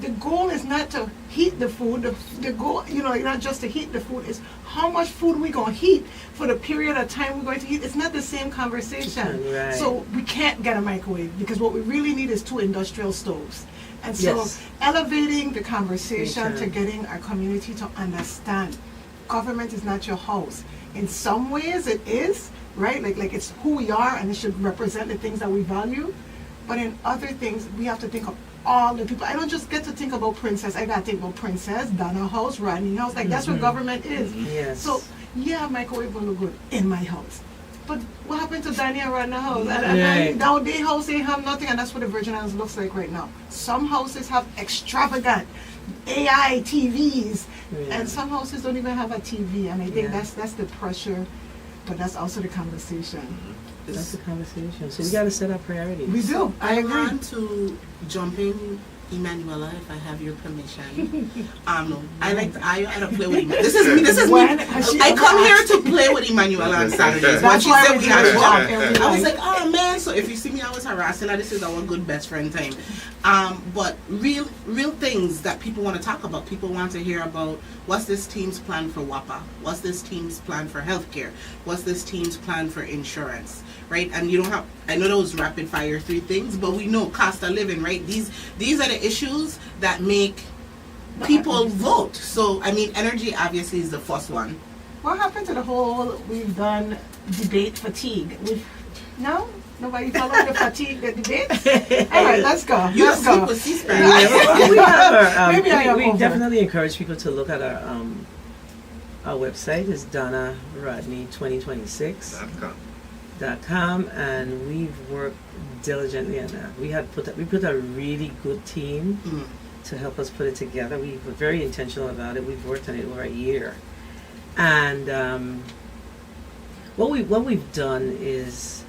the goal is not to heat the food. The goal, you know, not just to heat the food, is how much food we gonna heat for the period of time we're going to heat. It's not the same conversation. Right. So we can't get a microwave because what we really need is 2 industrial stoves. And so Yes. elevating the conversation We to can. getting our community to understand government is not your house. In some ways it is, right? Like it's who we are and it should represent the things that we value. But in other things, we have to think of all the people. I don't just get to think about Princess. I gotta think about Princess, Donna House, Rodney House. Like that's what government is. Yes. So yeah, microwave will look good in my house. But what happened to Danny and Rodney House? And Right. now their house, they have nothing, and that's what the Virgin Islands looks like right now. Some houses have extravagant AI TVs, Yeah. and some houses don't even have a TV. And I think Yeah. that's the pressure, but that's also the conversation. That's the conversation. So we gotta set our priorities. We do. I I agree. want to jump in, Emmanuella, if I have your permission. No, I like to, I had to play with Emmanuella. This is me. This is When me. has she I ever come here asked? to play with Emmanuella on Saturdays. When That's she why said we we had to do it jump, every I was night. like, oh man. So if you see me always harassing her, this is our good best friend time. But real things that people want to talk about. People want to hear about what's this team's plan for WAPA? What's this team's plan for healthcare? What's this team's plan for insurance? Right? And you don't have, I know those rapid fire 3 things, but we know cost of living, right? These are the issues that make people vote. So, I mean, energy obviously is the first one. What happened to the whole we've done debate fatigue? No? Nobody followed the fatigue, the debate? All right, let's go. You Let's sleep go. with C-SPAN. We have our, Maybe I am we over. definitely encourage people to look at our website. It's Donna Rodney 2026.com, and we've worked diligently on that. We put a really good team Mm. to help us put it together. We were very intentional about it. We've worked on it over a year, and what we've done is,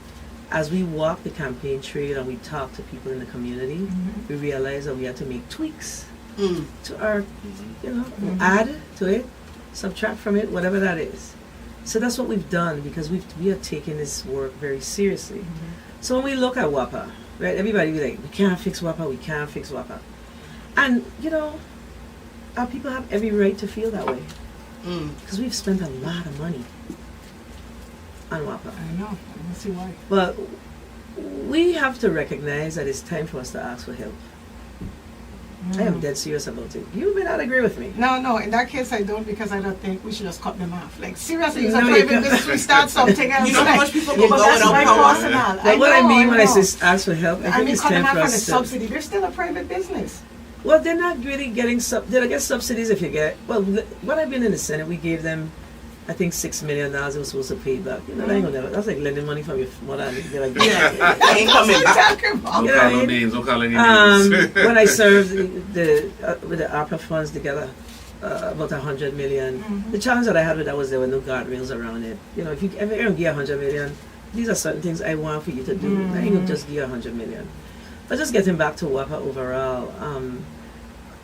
as we walk the campaign trail and we talk to people in the community, we realize that we have to make tweaks Mm. to our, add to it, subtract from it, whatever that is. So that's what we've done, because we are taking this work very seriously. So when we look at WAPA, right, everybody be like, we can't fix WAPA, we can't fix WAPA. And, our people have every right to feel that way, Mm. because we've spent a lot of money on WAPA. I know. I don't see why. But we have to recognize that it's time for us to ask for help. I am dead serious about it. You may not agree with me. No, in that case I don't, because I don't think we should just cut them off. Like seriously, it's No, a you private can't. business, we start something else. You know how like, much people but go that's without my power? personal. But what I mean when I know. say ask for help, I I think mean, it's cut them time off for on the us to... subsidy. They're still a private business. Well, they're not really getting they'll get subsidies if you get... Well, when I've been in the Senate, we gave them, I think, $6 million they were supposed to pay back. That ain't gonna... That's like lending money from your mother and you're like... Yeah, I ain't coming back. Talking about. Don't You know call what I no mean? names. Don't call any names. When I served with the ARPA funds together, about 100 million. The challenge that I had with that was there were no guardrails around it. If you ever give 100 million, these are certain things I want for you to do. I ain't gonna just give 100 million. But just getting back to WAPA overall,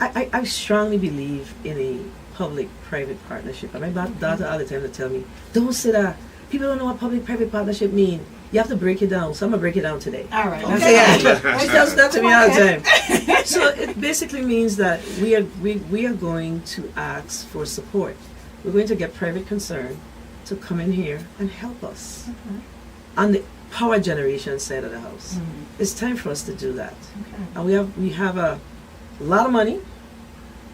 I strongly believe in a public-private partnership. And my daughter all the time to tell me, don't say that. People don't know what public-private partnership mean. You have to break it down. So I'm gonna break it down today. All right. I Okay. say, yeah. She tells that to me all the time. So it basically means that we are going to ask for support. We're going to get private concern to come in here and help us on the power generation side of the house. It's time for us to do that. And we have a lot of money,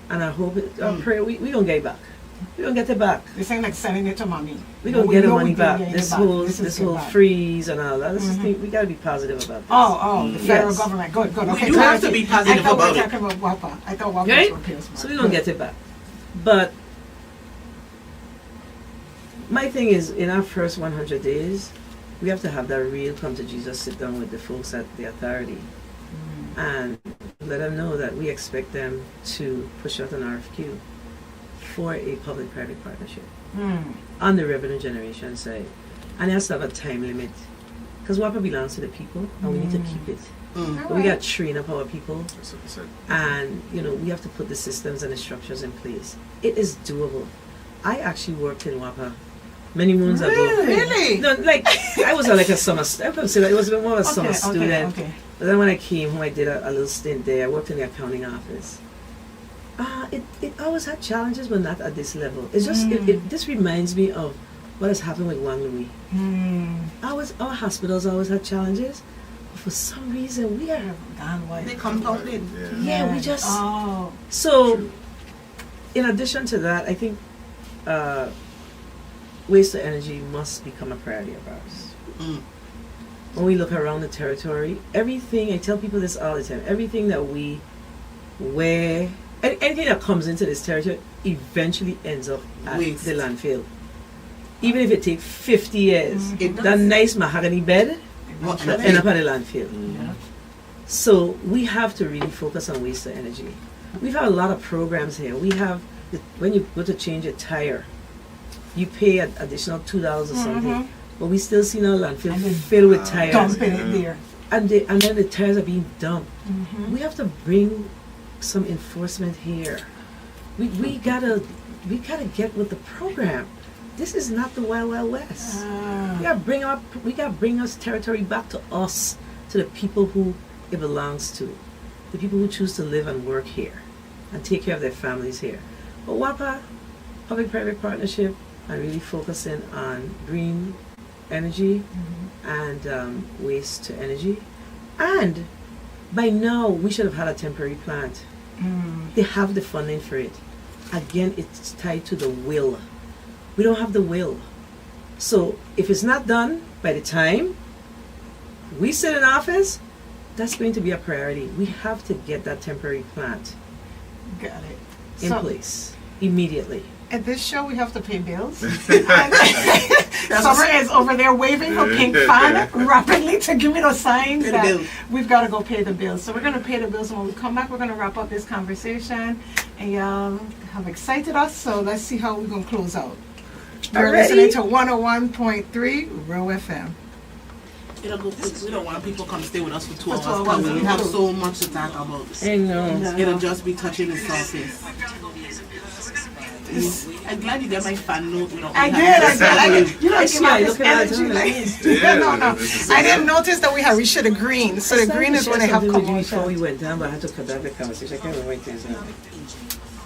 and I hope our prayer we gonna get it back. We're gonna get it back. This ain't like sending it to mommy. We're gonna get the know money we can back. get it This back. whole This is get back. freeze and all that. We gotta be positive about this. Oh, the federal Yes. government. Good. We Okay, do have to clarity. be positive I thought about we it. were talking about WAPA. I thought WAPA Right? was for PS. So we're gonna get it back. But my thing is, in our first 100 days, we have to have that real come to Jesus, sit down with the folks at the authority and let them know that we expect them to push out an RFQ for a public-private partnership on the revenue generation side. And it has to have a time limit because WAPA belongs to the people and we need to keep it. But we got to train up our people and, you know, we have to put the systems and the structures in place. It is doable. I actually worked in WAPA many moons ago. Really? No, like I was like a summer. I consider it was more of a summer student. Okay. But then when I came home, I did a little stint there. I worked in the accounting office. It always had challenges, but not at this level. It's just this reminds me of what has happened with Juan Louis. Our hospitals always had challenges, but for some reason we are They compounded. yeah we just Oh. so. In addition to that, I think waste to energy must become a priority of ours. When we look around the territory, everything, I tell people this all the time, everything that we wear, anything that comes into this territory eventually ends up at Waste. the landfill. Even if it takes 50 years, It that does. nice mahogany bed will end up at the landfill. Yeah. So we have to really focus on waste to energy. We've had a lot of programs here. We have, when you go to change a tire, you pay an additional $2 or something. But we still see our landfill And then filled with tires. Dumping it there. And then the tires are being dumped. We have to bring some enforcement here. We gotta get with the program. This is not the Wild Wild West. We gotta bring us territory back to us, to the people who it belongs to, the people who choose to live and work here, and take care of their families here. But WAPA, public-private partnership, and really focusing on green energy and waste to energy. And by now, we should have had a temporary plant. They have the funding for it. Again, it's tied to the will. We don't have the will. So if it's not done by the time we sit in office, that's going to be a priority. We have to get that temporary plant Got it. in So, place immediately. at this show, we have to pay bills. Summer is over there waving her pink fan rapidly to give me those signs Pay the that bills. we've got to go pay the bills. So we're going to pay the bills, and when we come back, we're going to wrap up this conversation. And y'all have excited us, so let's see how we're going to close out. You're listening to 101.3 Row FM. It'll go quick. We don't want people to come stay with us for 2 For hours. 2 hours. Because we have so much to talk about. I know. It'll just be touching the surface. I'm glad you got my fan note. I did. You know, I she see, got I this look at energy. that. Like, no. I didn't notice that we had reached the green. So the green is when they have something with you before commotion. we went down, but I had to cut out the conversation. I can't remember what it is now.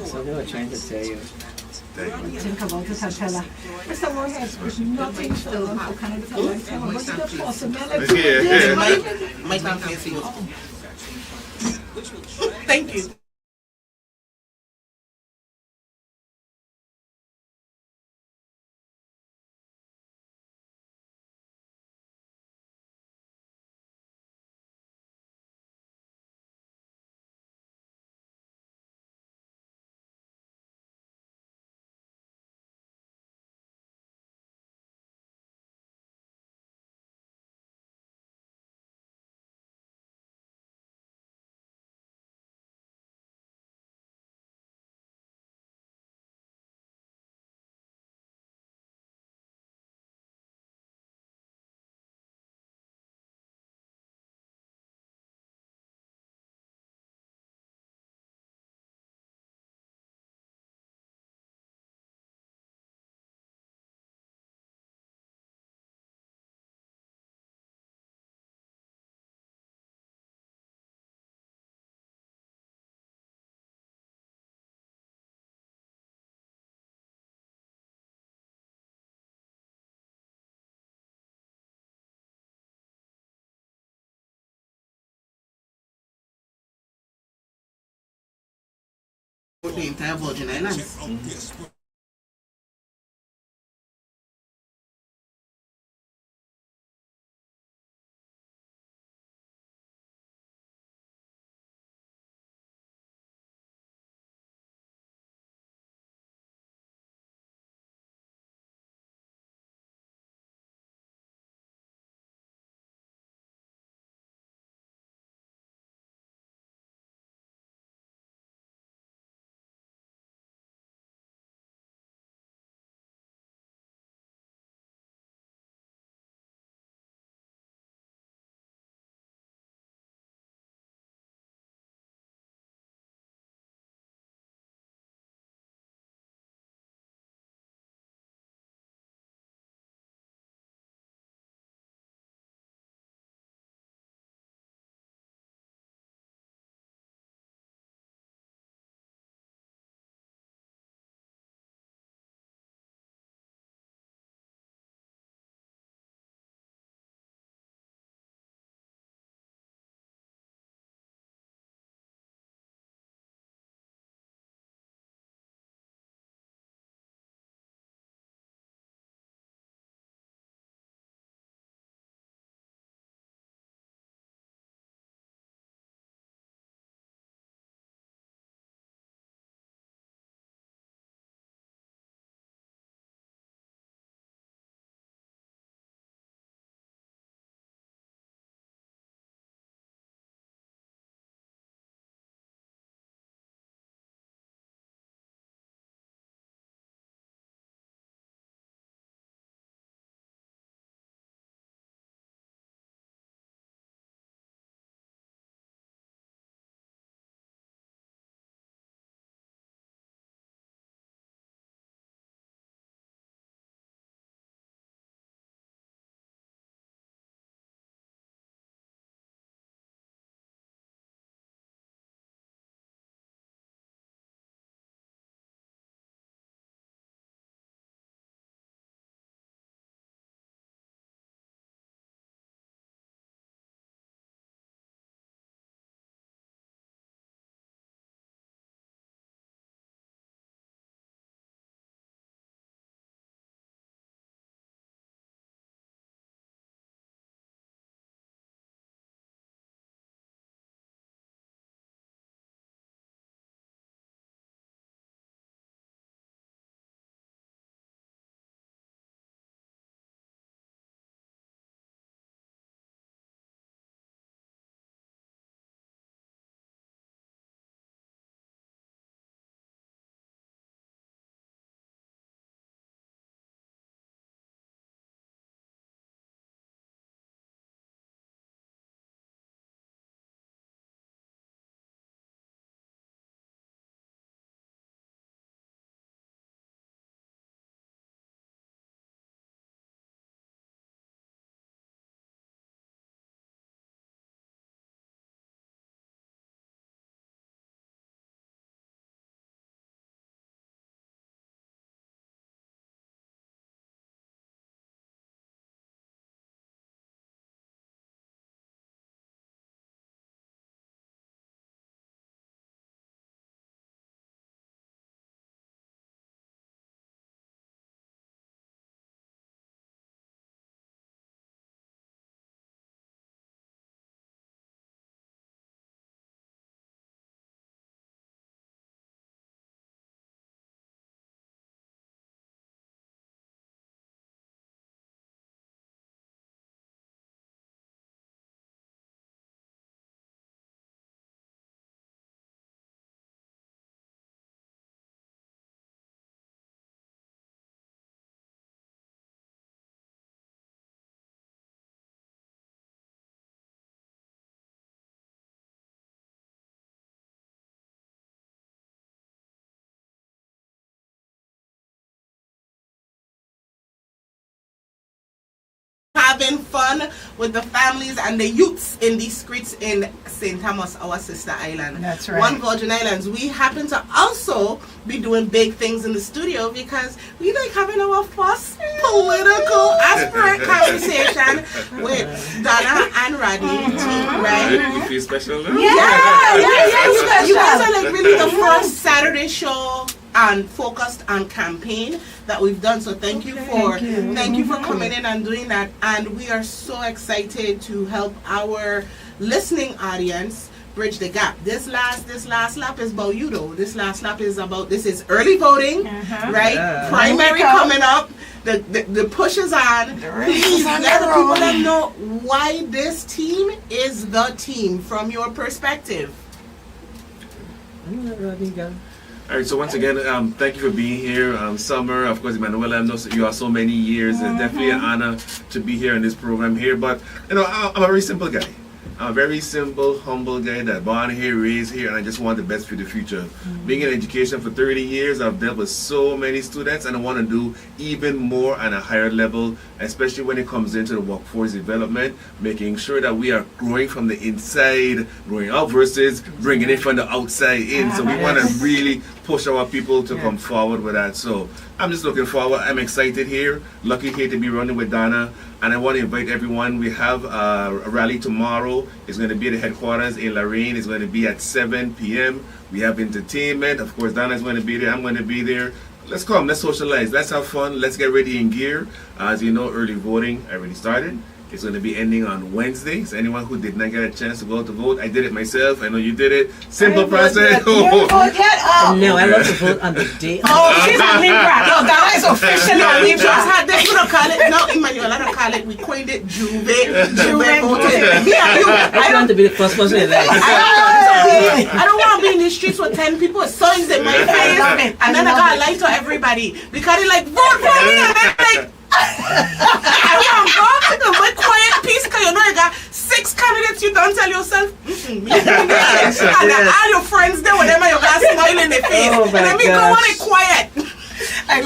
Something I was trying to tell you. Think about it and tell her. Mr. Moorhead, there's nothing still on for Canada. What's the possibility? Yeah. My time fancy. Thank you. The entire Virgin Islands. having fun with the families and the youths in these streets in St. Thomas, our sister island. That's right. One Virgin Islands. We happen to also be doing big things in the studio because we like having our first political aspirant conversation with Donna and Rodney, right? You feel special now? Yeah. You guys are like really the first Saturday show and focused on campaign that we've done. So thank you for coming in and doing that. And we are so excited to help our listening audience bridge the gap. This last lap is about you though. This is early voting, right? Yeah. Primary coming up. The push is on. Please let the people know why this team is the team from your perspective. I'm not Rodney go. All right, so once again, thank you for being here. Sommer, of course, Emmanuella, I know you are so many years. It's definitely an honor to be here in this program here. But, I'm a very simple guy. I'm a very simple, humble guy that born here, raised here, and I just want the best for the future. Being in education for 30 years, I've dealt with so many students, and I want to do even more on a higher level, especially when it comes into the workforce development, making sure that we are growing from the inside, growing out versus bringing it from the outside in. So we want to really push our people to come forward with that. So I'm just looking forward. I'm excited here. Lucky here to be running with Donna. And I want to invite everyone. We have a rally tomorrow. It's going to be at the headquarters in Lorraine. It's going to be at 7 p.m. We have entertainment. Of course, Donna's going to be there. I'm going to be there. Let's come. Let's socialize. Let's have fun. Let's get ready in gear. As you know, early voting already started. It's going to be ending on Wednesday. So anyone who did not get a chance to go to vote, I did it myself. I know you did it. Simple process. No, I love to vote on the day. she's on him rap. No, that is officially on We him just rap. had this. We don't call it. No, Emmanuella don't call it. We coined it Juve voting. I want to be the first person in that. I don't want to be in the streets with 10 people with signs in my face, and then I gotta lie to everybody because they like vote for me, and then like. I want to go with quiet peace because you know you got 6 candidates. You don't tell yourself, and all your friends there with them and you got a smile in their face, and then we go on it quiet. I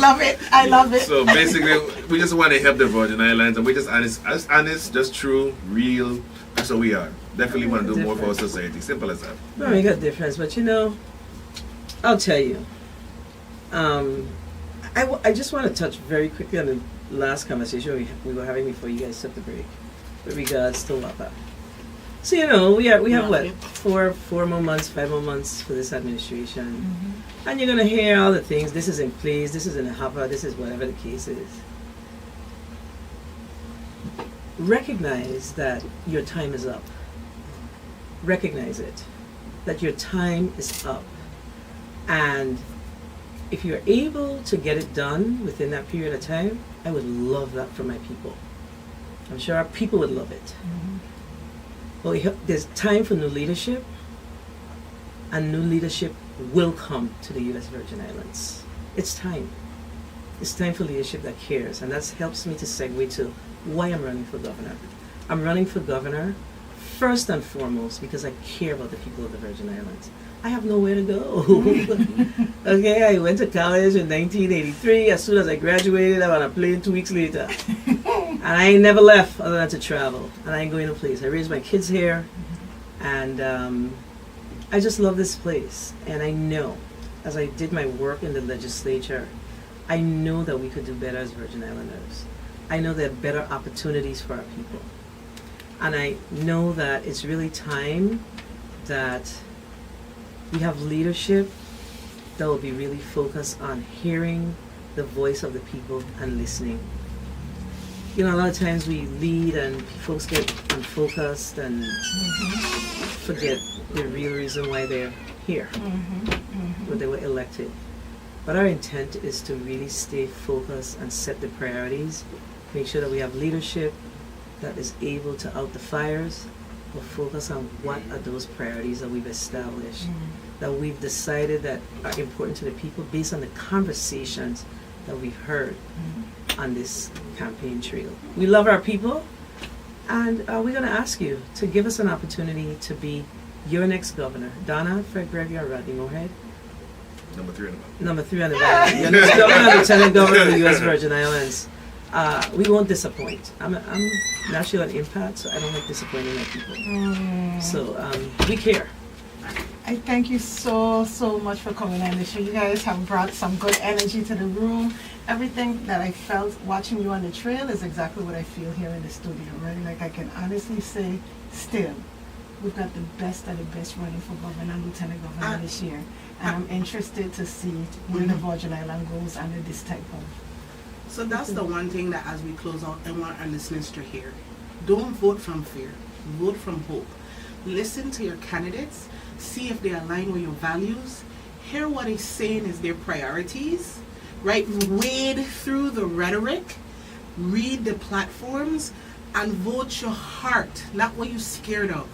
love it. So basically, we just want to help the Virgin Islands, and we're just honest, just true, real. That's what we are. Definitely want to do more for our society. Simple as that. No, make a difference, but I'll tell you. I just want to touch very quickly on the last conversation we were having before you guys took the break, with regards to WAPA. So we have what 4 more months, 5 more months for this administration, and you're gonna hear all the things. This is in place. This is in the hopper. This is whatever the case is. Recognize that your time is up. Recognize it, that your time is up, and if you're able to get it done within that period of time, I would love that for my people. I'm sure our people would love it. Well, there's time for new leadership, and new leadership will come to the U.S. Virgin Islands. It's time. It's time for leadership that cares, and that helps me to segue to why I'm running for governor. I'm running for governor first and foremost because I care about the people of the Virgin Islands. I have nowhere to go. Okay, I went to college in 1983. As soon as I graduated, I'm on a plane 2 weeks later. And I ain't never left other than to travel. And I ain't going to place. I raised my kids here. And I just love this place. And I know, as I did my work in the legislature, I know that we could do better as Virgin Islanders. I know there are better opportunities for our people. And I know that it's really time that we have leadership that will be really focused on hearing the voice of the people and listening. A lot of times we lead and folks get unfocused and forget the real reason why they're here, when they were elected. But our intent is to really stay focused and set the priorities, make sure that we have leadership that is able to out the fires, but focus on what are those priorities that we've established, that we've decided that are important to the people based on the conversations that we've heard on this campaign trail. We love our people, and we're going to ask you to give us an opportunity to be your next governor. Donna, Fred Gregory, or Rodney Moorhead? Number 3 on the ballot. Number 3 on the ballot. Your next governor, lieutenant governor of the U.S. Virgin Islands. we won't disappoint. I'm naturally an empath, so I don't like disappointing my people. So we care. I thank you so much for coming on the show. You guys have brought some good energy to the room. Everything that I felt watching you on the trail is exactly what I feel here in the studio, right? Like I can honestly say, still, we've got the best of the best running for governor and lieutenant governor this year. And I'm interested to see where the Virgin Island goes under this type of... So that's the one thing that as we close out, I want our listeners to hear. Don't vote from fear. Vote from hope. Listen to your candidates. See if they align with your values. Hear what he's saying is their priorities. Right? Wade through the rhetoric. Read the platforms. And vote your heart. Not what you're scared of,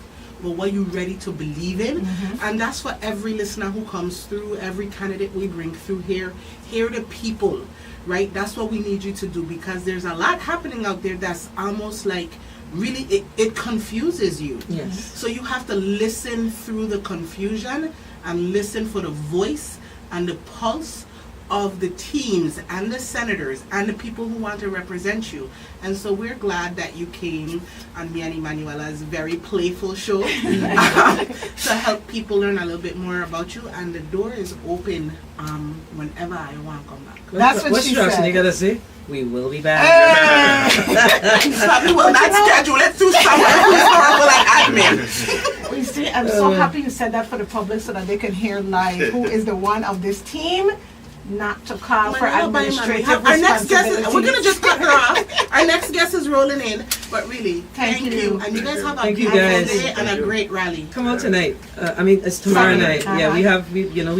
but what you're ready to believe in. And that's for every listener who comes through, every candidate we bring through here. Hear the people. Right? That's what we need you to do, because there's a lot happening out there that's almost like really it confuses you. Yes. So you have to listen through the confusion and listen for the voice and the pulse of the teams and the senators and the people who want to represent you. And so we're glad that you came on me and Emmanuella's very playful show to help people learn a little bit more about you. And the door is open whenever I want to come back. That's what she said. You gotta say, we will be back. Probably will not schedule it through someone who's horrible like admin. You see, I'm so happy you said that for the public so that they can hear live who is the one of this team not to call for administrative our next guest is, responsibility. we're going to just cut her off. Our next guest is rolling in. But really, thank you. And you guys have a beautiful day and a great rally. Come on tonight. It's tomorrow night. Yeah, we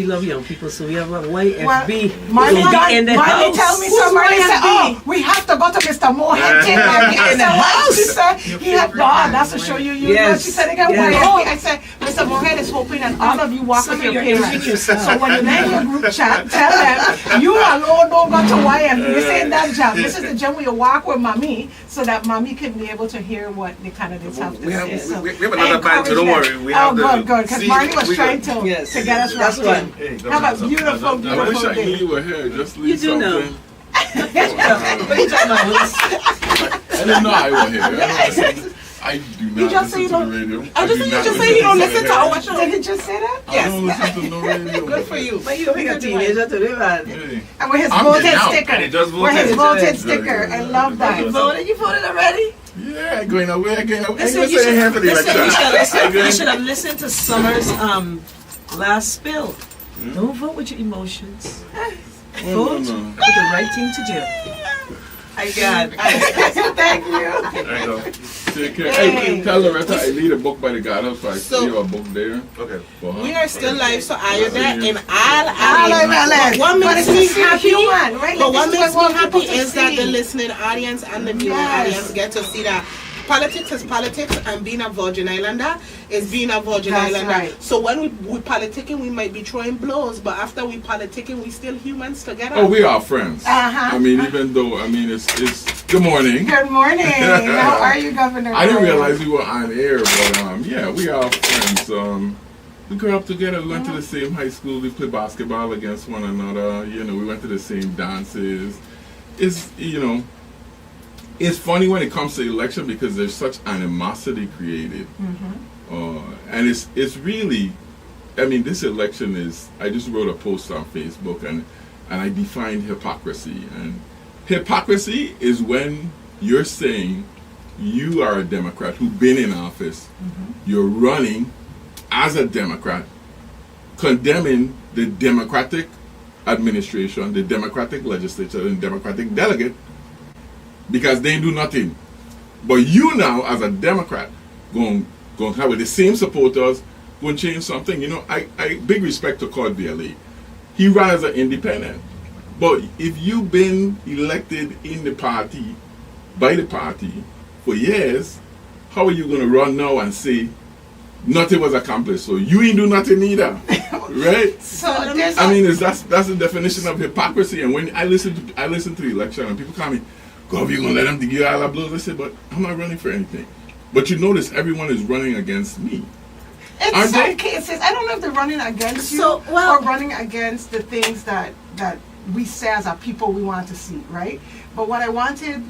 love young people, so we have a YFB. Marley in the Marley house. tell me so. Marley said, "Oh, we have to go to Mr. Mohead in the house." She said, "He had that's to show you." Yes. She said, "Again, YFB." I said, "Mr. Mohead is hoping that all of you walk with your parents. So when you make your group chat, tell them you alone don't go to YFB. This ain't that job. This is the job where you walk with mommy, so that mommy can be able to hear what the candidates have to say." We have another band, so don't worry. We have good. Because Marley was trying to get us That's right. right. Have a beautiful I wish I knew day. you were here. Just You leave do something. know. What are you talking about? I didn't know I was here. I do not just say listen you to don't- the radio. I just do think not you just say you don't listen to our our show. Did he just say that? I don't listen to no radio. Good for you. But you're a teenager today, man. Hey. And with his I'm voted getting out. sticker. And he just With his voted. voted sticker. I love that. You voted already? Yeah, going away again. I ain't Listen, gonna you say should, here for the election. you should have listened to Sommer's last spill. Don't vote with your emotions. Vote no. with the right thing to do. I got. Thank you. There you go. Take care. Hey, tell Loretta I need a book by the garden, so I So- see a book there. Okay. For her. We are still live, so I am there in What what makes me happy, human, right? but Like, what this makes is what me we want people happy to is that the see. listening audience and the viewing Yes. audience get to see that politics is politics, and being a Virgin Islander is being a Virgin That's Islander. right. So when we politicking, we might be throwing blows, but after we politicking, we still humans together. Oh, we are friends. Uh-huh. I mean, even though, it's good morning. Good morning. How are you, Governor? I didn't realize we were on air, but yeah, we are friends. We grew up together. We went to the same high school. We played basketball against one another. We went to the same dances. It's funny when it comes to election because there's such animosity created, and it's really, this election is. I just wrote a post on Facebook and I defined hypocrisy, and hypocrisy is when you're saying you are a Democrat who's been in office, you're running as a Democrat, condemning the Democratic administration, the Democratic legislature, and Democratic delegate because they do nothing. But you now, as a Democrat, going to have with the same supporters, going to change something. I big respect to Claude VLA. He ran as an independent. But if you've been elected in the party, by the party, for years, how are you going to run now and say nothing was accomplished? So you ain't do nothing either, right? So there's That's the definition of hypocrisy. And when I listen to the election and people call me, "Gov, you gonna let them give you all the blows?" I said, "But I'm not running for anything." But you notice everyone is running against me. in Aren't some they? cases, I don't know if they're running against you So, well- or running against the things that we say as a people we want to see, right? But what I want to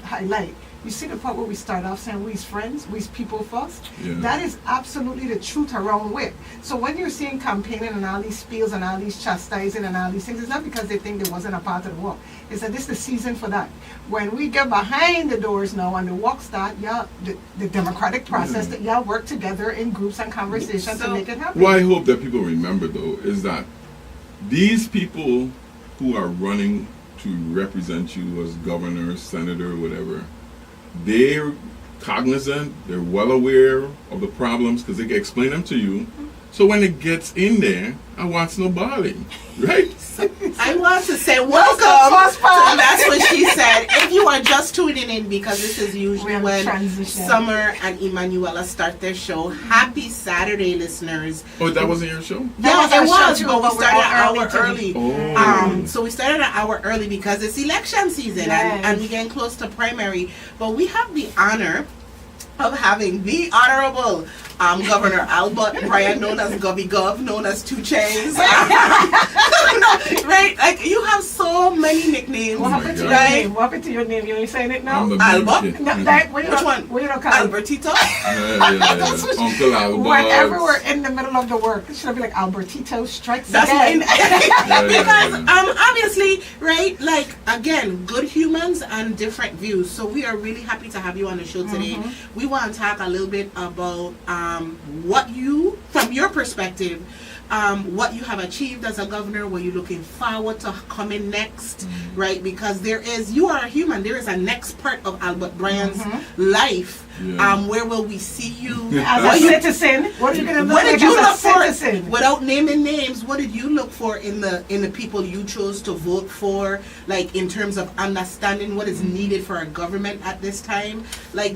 highlight, you see the part where we start off saying we's friends, we's people first? Yeah. That is absolutely the truth around WIP. So when you're seeing campaigning and all these spiels and all these chastising and all these things, it's not because they think they wasn't a part of the work. It's that this is the season for that. When we get behind the doors now and the work start, y'all, the democratic process, that y'all work together in groups and conversations to make it happen. What I hope that people remember, though, is that these people who are running to represent you as governor, senator, whatever, they're cognizant, they're well aware of the problems because they can explain them to you. So when it gets in there, I want nobody, right? I want to say welcome. That's what she said. If you are just tuning in, because this is usually when Sommer and Emmanuella start their show. Happy Saturday, listeners. Oh, that wasn't your show? Yeah, it was, but we started an hour early. Oh. So we started an hour early because it's election season and we're getting close to primary. But we have the honor of having the Honorable Governor Albert Bryan, known as Govy Gov, known as Two Chains. Right? Like, you have so many nicknames. What happened to your name? What happened to your name? You ain't saying it now? Albert? No, Which one? What you don't call Albertito? Uncle Albert. Whenever we're in the middle of the work, it should be like Albertito strikes That's again. because obviously, right, like, again, good humans and different views. So we are really happy to have you on the show today. We want to talk a little bit about what you, from your perspective, what you have achieved as a governor, what you're looking forward to coming next, right? Because you are a human. There is a next part of Albert Bryan's life. Where will we see you as a citizen? What are you going to look what did like you as look a for, citizen? Without without naming names, what did you look for in the people you chose to vote for, like in terms of understanding what is needed for a government at this time? Like,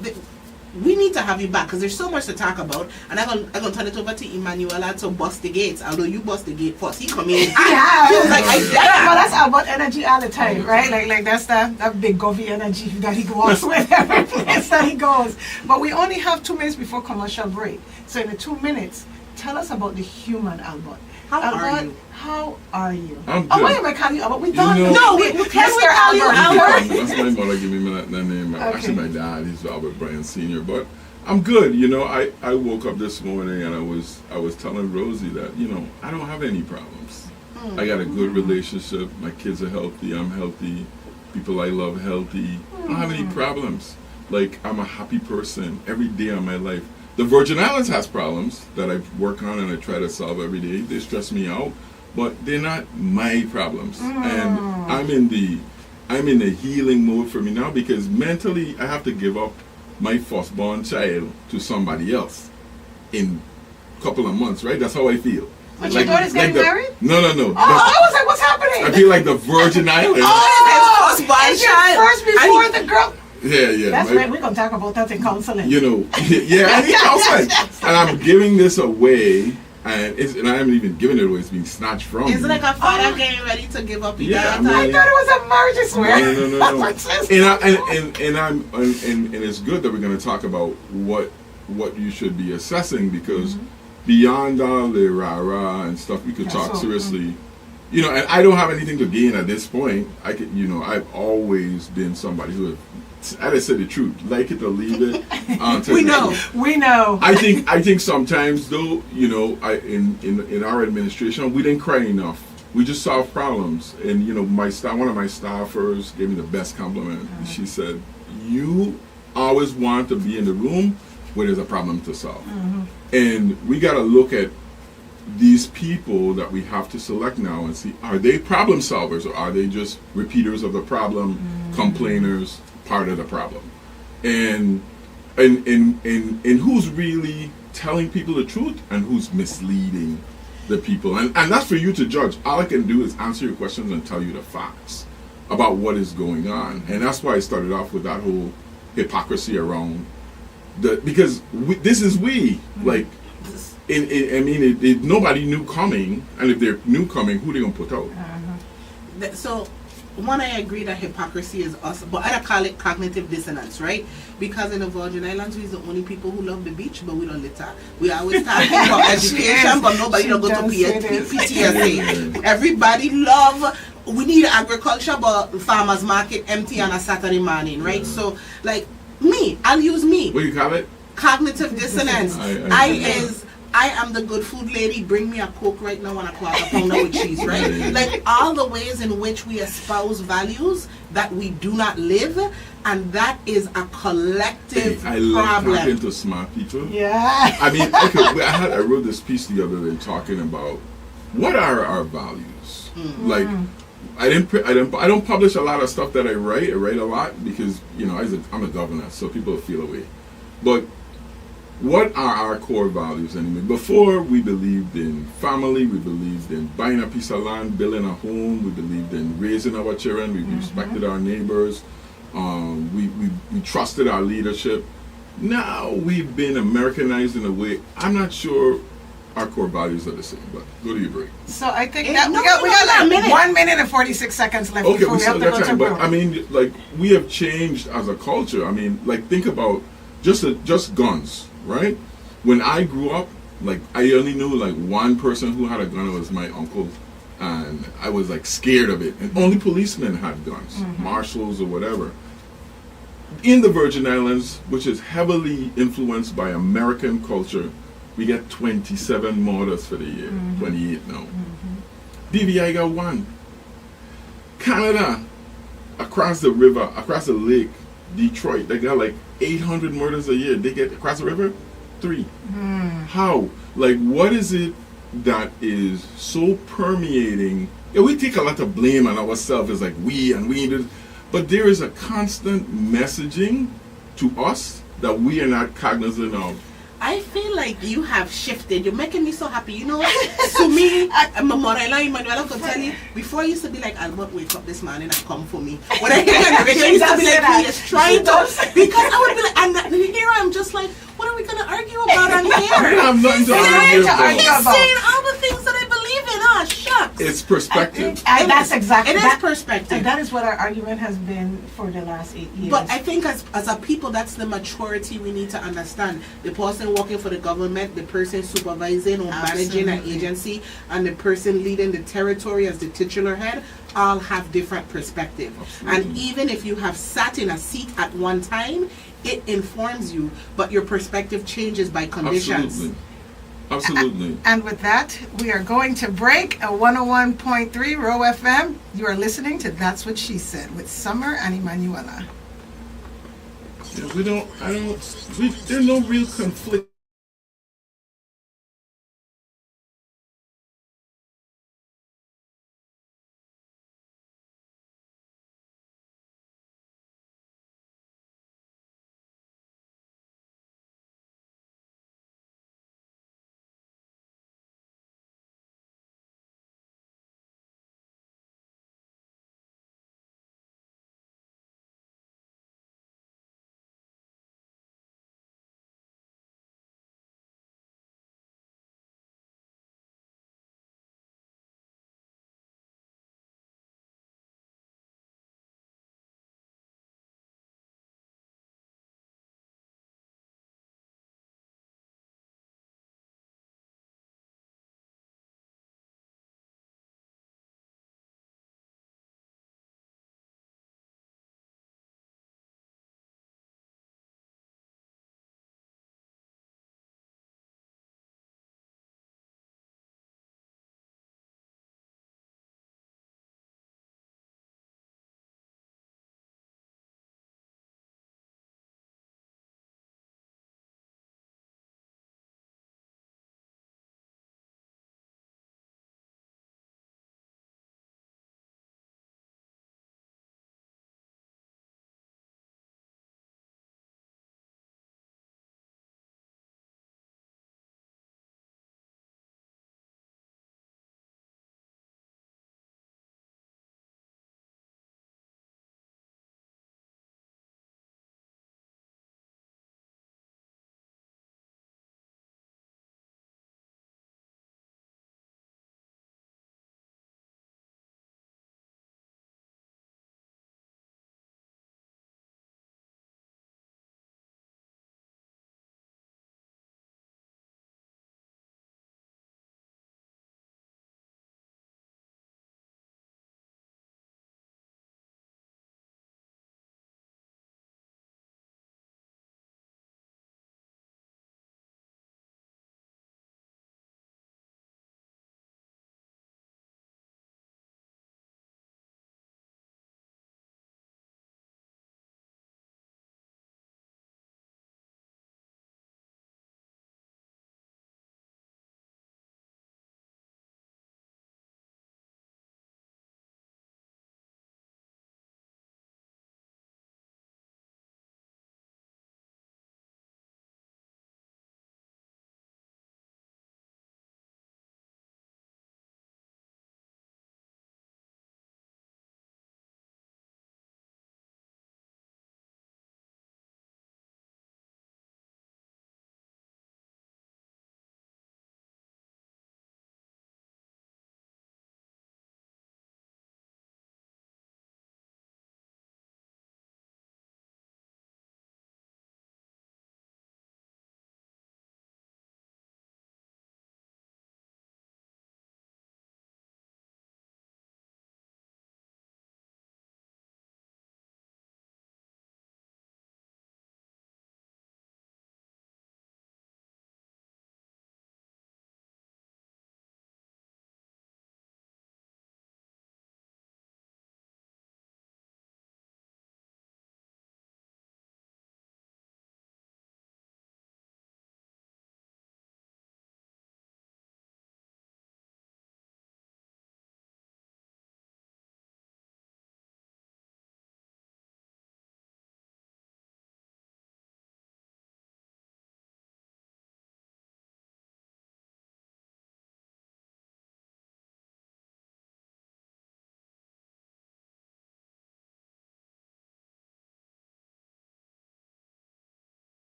we need to have you back because there's so much to talk about, and I'm gonna turn it over to Emmanuella to bust the gates. Although you bust the gate first, he come in. Yeah, He was like, well, that's Albert energy all the time, right? Like that's that big Govy energy that he walks with every place that he goes. But we only have 2 minutes before commercial break, so in the 2 minutes, tell us about the human Albert. How Albert, are you? How are you? I'm Oh, good. why am I calling you Albert? We don't know- know. we can't Mr. call you Albert. That's my mother giving me that name. Okay. Actually, my dad, he's Albert Bryan Sr. But I'm good. You know, I woke up this morning and I was telling Rosie that, you know, I don't have any problems. I got a good relationship. My kids are healthy. I'm healthy. People I love healthy. I don't have any problems. Like, I'm a happy person every day of my life. The Virgin Islands has problems that I work on and I try to solve every day. They stress me out, but they're not my problems. And I'm in the healing mode for me now because mentally I have to give up my firstborn child to somebody else in a couple of months, right? That's how I feel. But your daughter's getting married? No. Oh, I was like, what's happening? I feel like the Virgin Islands. Oh, His firstborn it's your child. first before the girl. Yeah. That's right. We're gonna talk about that in counseling. You know, I need counseling, and I'm giving this away, and I haven't even given it away. It's being snatched from me. It's like a father getting ready to give up his daughter. I thought it was a marriage, I swear. And it's good that we're going to talk about what you should be assessing because beyond all the rah-rah and stuff, we could talk seriously. You know, and I don't have anything to gain at this point. I've always been somebody who, I just said the truth, like it or leave it. We know. I think sometimes though, you know, in our administration, we didn't cry enough. We just solved problems. And you know, one of my staffers gave me the best compliment. She said, "You always want to be in the room where there's a problem to solve." And we got to look at these people that we have to select now and see, are they problem solvers or are they just repeaters of the problem, complainers, part of the problem? And who's really telling people the truth and who's misleading the people? And that's for you to judge. All I can do is answer your questions and tell you the facts about what is going on. And that's why I started off with that whole hypocrisy around because this is like, nobody knew coming, and if they're new coming, who they gonna put out? So, one, I agree that hypocrisy is us, but I call it cognitive dissonance, right? Because in the Virgin Islands, we're the only people who love the beach, but we don't litter. We always talk about education, but nobody don't go to PTSA. Everybody love we need agriculture, but farmers market empty on a Saturday morning, right? So, like me, I'll use me. What do you call it? Cognitive dissonance. I am the good food lady. Bring me a Coke right now and a quarter pounder with cheese, right? Like all the ways in which we espouse values that we do not live, and that is a collective I love problem. talking to smart people. Yeah. I mean, okay, I wrote this piece the other day talking about what are our values. Like, I don't publish a lot of stuff that I write. I write a lot because I'm a governor, so people feel away. But what are our core values anyway? Before, we believed in family, we believed in buying a piece of land, building a home, we believed in raising our children, we respected our neighbors, we trusted our leadership. Now we've been Americanized in a way, I'm not sure our core values are the same, but go to your break. So I think that we got like 1 minute and 46 seconds left Okay, before we we have still to got go to time, but break. I mean, like, we have changed as a culture. I mean, like, think about just guns, right? When I grew up, like, I only knew like one person who had a gun. It was my uncle, and I was like scared of it. And only policemen had guns, marshals or whatever. In the Virgin Islands, which is heavily influenced by American culture, we get 27 murders for the year, 28 now. DVI got 1. Canada, across the river, across the lake, Detroit, they got like 800 murders a year. They get across the river, 3. How? Like, what is it that is so permeating? Yeah, we take a lot of blame on ourselves as like we did, but there is a constant messaging to us that we are not cognizant of. I feel like you have shifted. You're making me so happy. You know, to me, Emmanuella could tell you, before I used to be like, Albert, wake up this morning and come for me. When I hear that, I used to be like, he is trying to, because I would be like, and here I'm just like, what are we going to argue about on here? I have nothing to argue about. He's saying all the things that I believe in. Ah, shucks. It's perspective. And that's exactly it that. Is perspective. And that is what our argument has been for the last 8 years. But I think as a people, that's the maturity we need to understand. The person working for the government, the person supervising or managing an agency, and the person leading the territory as the titular head, all have different perspective. And even if you have sat in a seat at one time, it informs you, but your perspective changes by conditions. Absolutely. And with that, we are going to break at 101.3 Row FM. You are listening to That's What She Said with Sommer and Emmanuella. Yeah, there's no real conflict.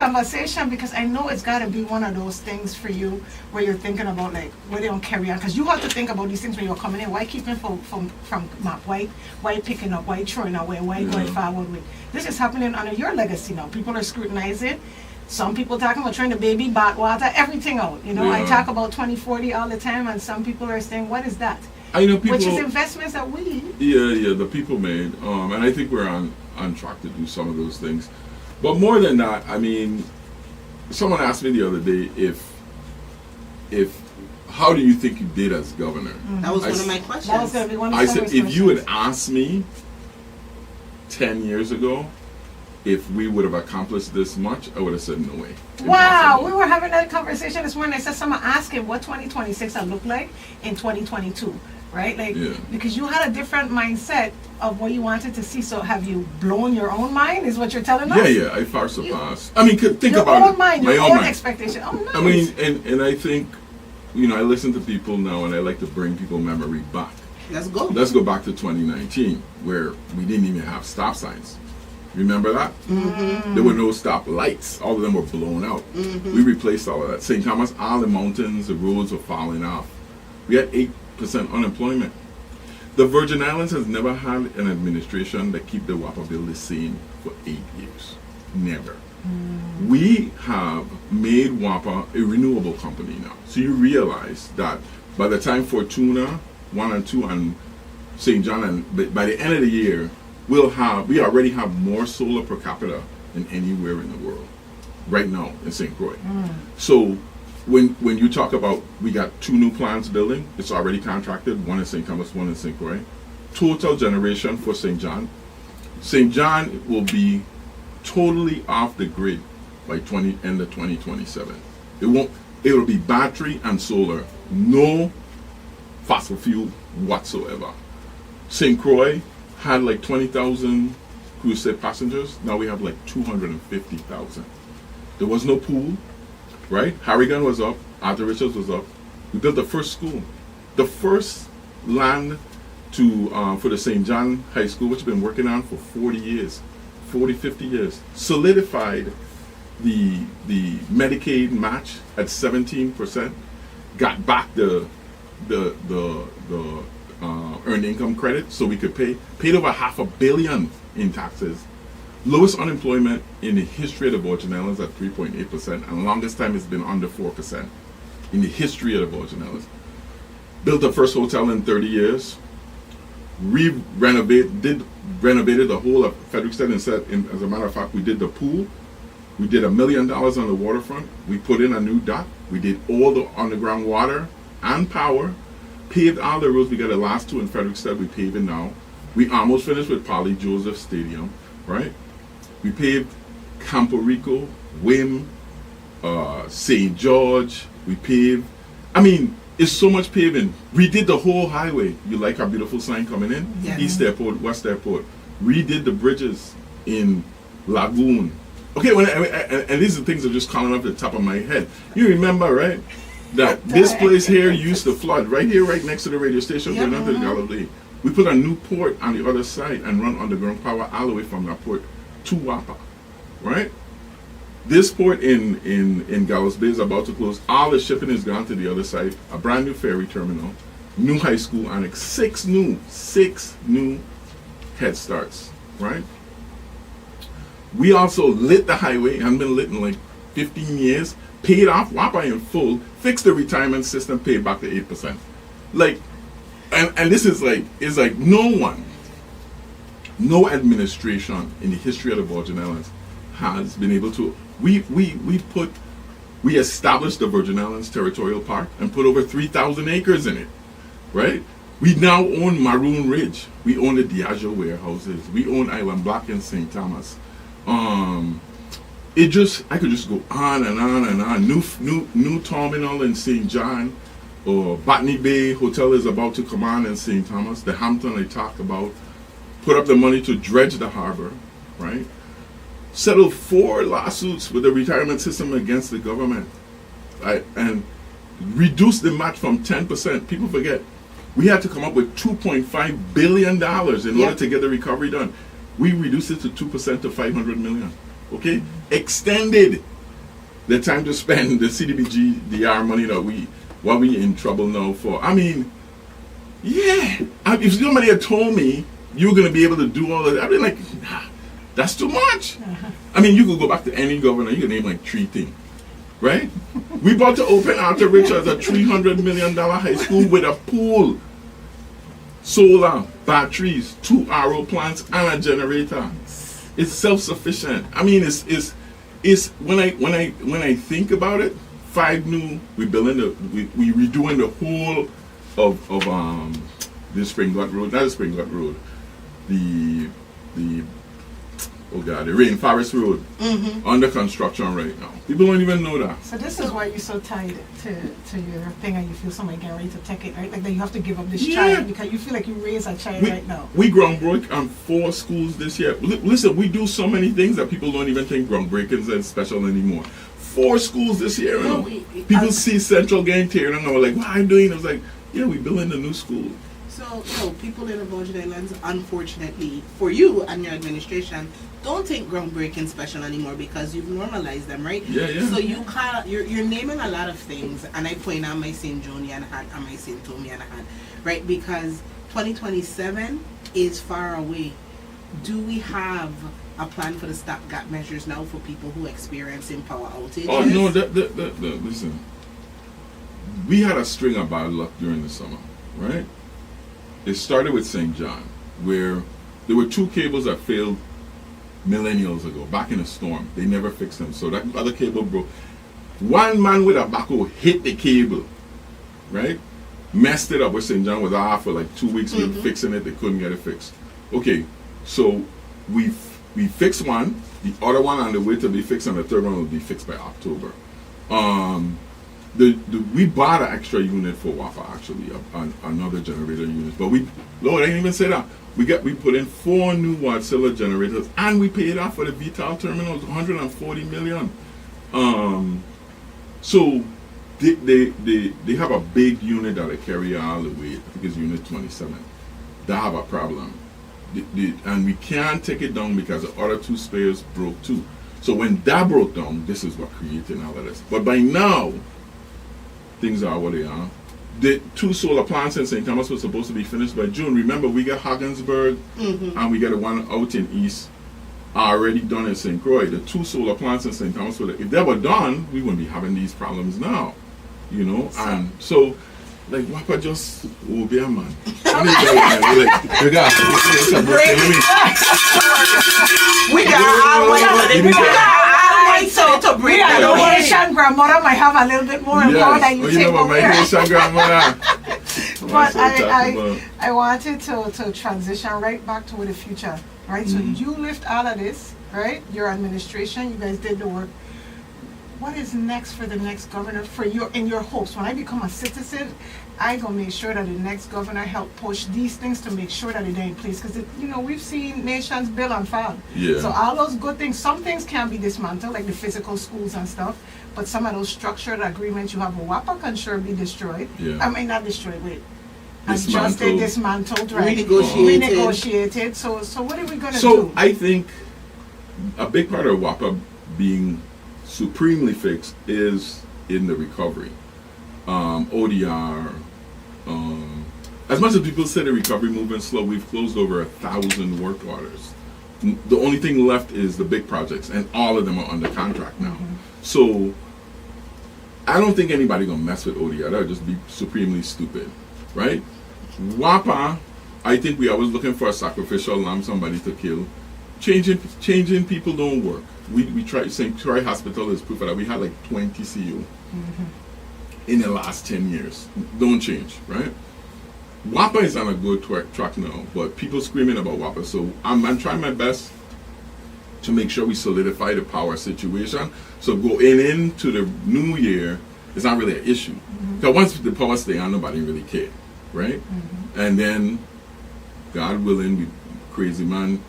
conversation, because I know it's got to be one of those things for you where you're thinking about like where they don't carry on, because you have to think about these things when you're coming in. Why keeping from map? Why picking up? Why throwing away? Why going forward with? This is happening under your legacy now. People are scrutinizing. Some people talking about trying to baby bath water everything out. You know, I talk about 2040 all the time, and some people are saying, what is that? I know people, which is investments that we the people made, and I think we're on track to do some of those things. But more than that, I mean, someone asked me the other day if how do you think you did as governor? That was one of my questions. That was going to be one of I Summer's said, if you had questions. asked me 10 years ago if we would have accomplished this much, I would have said no way. Wow, Impossible. we were having that conversation this morning. I said, someone asking what 2026 will look like in 2022, right? Like, because you had a different mindset of what you wanted to see. So have you blown your own mind, is what you're telling us? Yeah, I far surpassed. I mean, think your about own it. mind, My your own own mind. expectation. Oh, nice. I mean, and I think, I listen to people now, and I like to bring people memory back. Let's go. Let's go back to 2019, where we didn't even have stop signs. Remember that? Mm-hmm. There were no stop lights. All of them were blown out. Mm-hmm. We replaced all of that. St. Thomas, all the mountains, the roads were falling off. We had 8% unemployment. The Virgin Islands has never had an administration that keep the WAPA bill the same for 8 years. Never. We have made WAPA a renewable company now. So you realize that by the time Fortuna 1 and 2 and St. John, and by the end of the year, we already have more solar per capita than anywhere in the world right now in St. Croix. So when you talk about, we got 2 new plants building, it's already contracted, one in St. Thomas, one in St. Croix. Total generation for St. John. St. John will be totally off the grid by end of 2027. It'll be battery and solar, no fossil fuel whatsoever. St. Croix had like 20,000 cruise ship passengers. Now we have like 250,000. There was no pool, right? Harrigan was up, Arthur Richards was up. We built the first school, the first land for the St. John High School, which we've been working on for 50 years, solidified the Medicaid match at 17%, got back the earned income credit so we could paid over $500 million in taxes. Lowest unemployment in the history of the Virgin Islands at 3.8%, and longest time it's been under 4% in the history of the Virgin Islands. Built the first hotel in 30 years. Renovated the whole of Frederickstead, and as a matter of fact, we did the pool. We did $1 million on the waterfront. We put in a new dock. We did all the underground water and power. Paved all the roads. We got the last 2 in Frederickstead. We paving now. We almost finished with Polly Joseph Stadium, right? We paved Campo Rico, Wim, St. George. We paved. I mean, it's so much paving. Redid the whole highway. You like our beautiful sign coming in? Yes. East Airport, West Airport. Redid the bridges in Lagoon. Okay, and these are things that are just calling up the top of my head. You remember, right? That this place here used to flood right here, right next to the radio station, going on to the Galilee. We put a new port on the other side and run underground power all the way from that port to WAPA, right? This port in Gallows Bay is about to close. All the shipping is gone to the other side. A brand new ferry terminal, new high school annex, 6 new head starts, right? We also lit the highway, hadn't been lit in like 15 years, paid off WAPA in full, fixed the retirement system, paid back the 8%. Like, and this is like, it's like no administration in the history of the Virgin Islands has been able to. We established the Virgin Islands Territorial Park and put over 3,000 acres in it, right? We now own Maroon Ridge. We own the Diageo warehouses. We own Island Block in St. Thomas. I could just go on and on and on. New terminal in St. John, or Botany Bay Hotel is about to come on in St. Thomas. The Hampton I talked about. Put up the money to dredge the harbor, right? Settled 4 lawsuits with the retirement system against the government, right? And reduced the match from 10%. People forget, we had to come up with $2.5 billion in order to get the recovery done. We reduced it to 2% to $500 million. Okay? Extended the time to spend the CDBG, DR money that what we in trouble now for. I mean, yeah. If somebody had told me you were going to be able to do all of that, I'd be like, nah, that's too much. I mean, you could go back to any governor, you could name like 3 things, right? We about to open Arthur Richards a $300 million high school with a pool, solar, batteries, 2 RO plants, and a generator. It's self-sufficient. I mean, it's when I think about it, 5 new. We redoing the whole of the Spring Gut Road, not the Spring Gut Road, the Rainforest Road, under construction right now. People don't even know that. So this is why you're so tied to your thing, and you feel somebody getting ready to take it, right? Like that you have to give up this child because you feel like you raise a child right now. We groundbreak on 4 schools this year. Listen, we do so many things that people don't even think groundbreakings are special anymore. 4 schools this year. No, people see Central getting teared and I'm like, what are you doing? I was like, yeah, we're building a new school. So people in the Virgin Islands, unfortunately, for you and your administration, don't think groundbreaking special anymore because you've normalized them, right? Yeah. So you're naming a lot of things, and I point out my St. Joni and hat and my St. Tommy and hat, right? Because 2027 is far away. Do we have a plan for the stopgap measures now for people who experiencing power outages? Oh no, listen. We had a string of bad luck during the summer, right? It started with St. John, where there were 2 cables that failed millennials ago, back in a storm. They never fixed them, so that other cable broke. One man with a backhoe hit the cable, right? Messed it up. Where St. John was off for like 2 weeks fixing it. They couldn't get it fixed. Okay, so we fixed one. The other one on the way to be fixed, and the third one will be fixed by October. We bought an extra unit for WAPA actually, another generator unit. But Lord, I didn't even say that. We put in 4 new Wärtsilä generators, and we paid off for the Vital terminals, $140 million. So they have a big unit that they carry all the way. I think it's unit 27. They have a problem, and we can't take it down because the other 2 spares broke too. So when that broke down, this is what created all of this. But by now, things are what they are. The 2 solar plants in St. Thomas were supposed to be finished by June. Remember, we got Haggensburg and we got one out in East already done in St. Croix. The 2 solar plants in St. Thomas, if they were done, we wouldn't be having these problems now. You know? And so, like, WAPA just will be a man. We got to bring the Haitian grandmother might have a little bit more power than you take over. My Haitian grandmother. But I wanted to transition right back to the future, right? So you lift all of this, right? Your administration, you guys did the work. What is next for the next governor in your hopes? When I become a citizen, I gonna make sure that the next governor help push these things to make sure that they're in place. Because we've seen nations built and fall. Yeah. So all those good things, some things can be dismantled, like the physical schools and stuff. But some of those structured agreements you have with WAPA can sure be destroyed. Yeah. I mean, not destroyed. Wait. Adjusted, dismantled, right? Renegotiated. So what are we gonna do? So I think a big part of WAPA being supremely fixed is in the recovery. ODR. As much as people say the recovery movement's slow, we've closed over 1,000 work orders. The only thing left is the big projects, and all of them are under contract now. So I don't think anybody gonna mess with ODR. That would just be supremely stupid, right? WAPA, I think we always looking for a sacrificial lamb, somebody to kill. Changing people don't work. We try. St. Croix Hospital is proof of that. We had like 20 CEO in the last 10 years. Don't change, right? WAPA is on a good track now, but people screaming about WAPA. So I'm trying my best to make sure we solidify the power situation. So going into the new year, it's not really an issue. Because once the power stay on, nobody really care, right? And then, God willing, we crazy man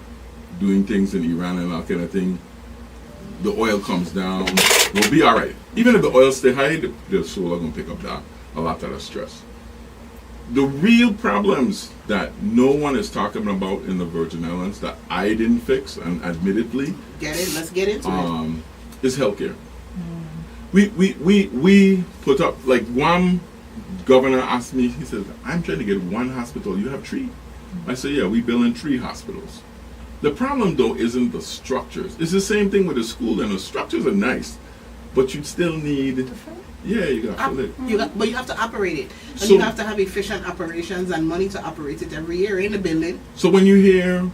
doing things in Iran and that kind of thing. The oil comes down, we'll be all right. Even if the oil stay high, the solar gonna pick up a lot of stress. The real problems that no one is talking about in the Virgin Islands that I didn't fix, and admittedly, let's get into it. Is healthcare. we put up, like, one governor asked me, he said, I'm trying to get one hospital, you have 3? I said, yeah, we build in 3 hospitals. The problem, though, isn't the structures. It's the same thing with the school, and the structures are nice, but you still need, yeah, you got to fill it. But you have to operate it. And So- you have to have efficient operations and money to operate it every year in the building. So when you hear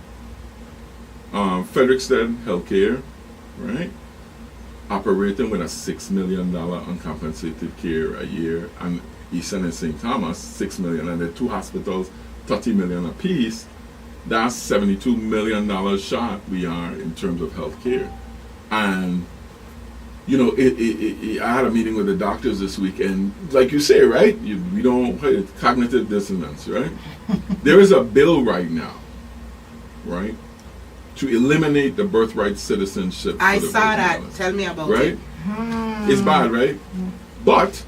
Frederickstead Healthcare, right, operating with a $6 million uncompensated care a year, and Easton and St. Thomas, $6 million, and the 2 hospitals, $30 million apiece, that's $72 million shot we are in terms of healthcare. And you know, I had a meeting with the doctors this week, and like you say, right, we don't, cognitive dissonance, right? There is a bill right now, right, to eliminate the birthright citizenship. I for the saw Virgin that. Islands, Tell me about right? it. It's bad, right? But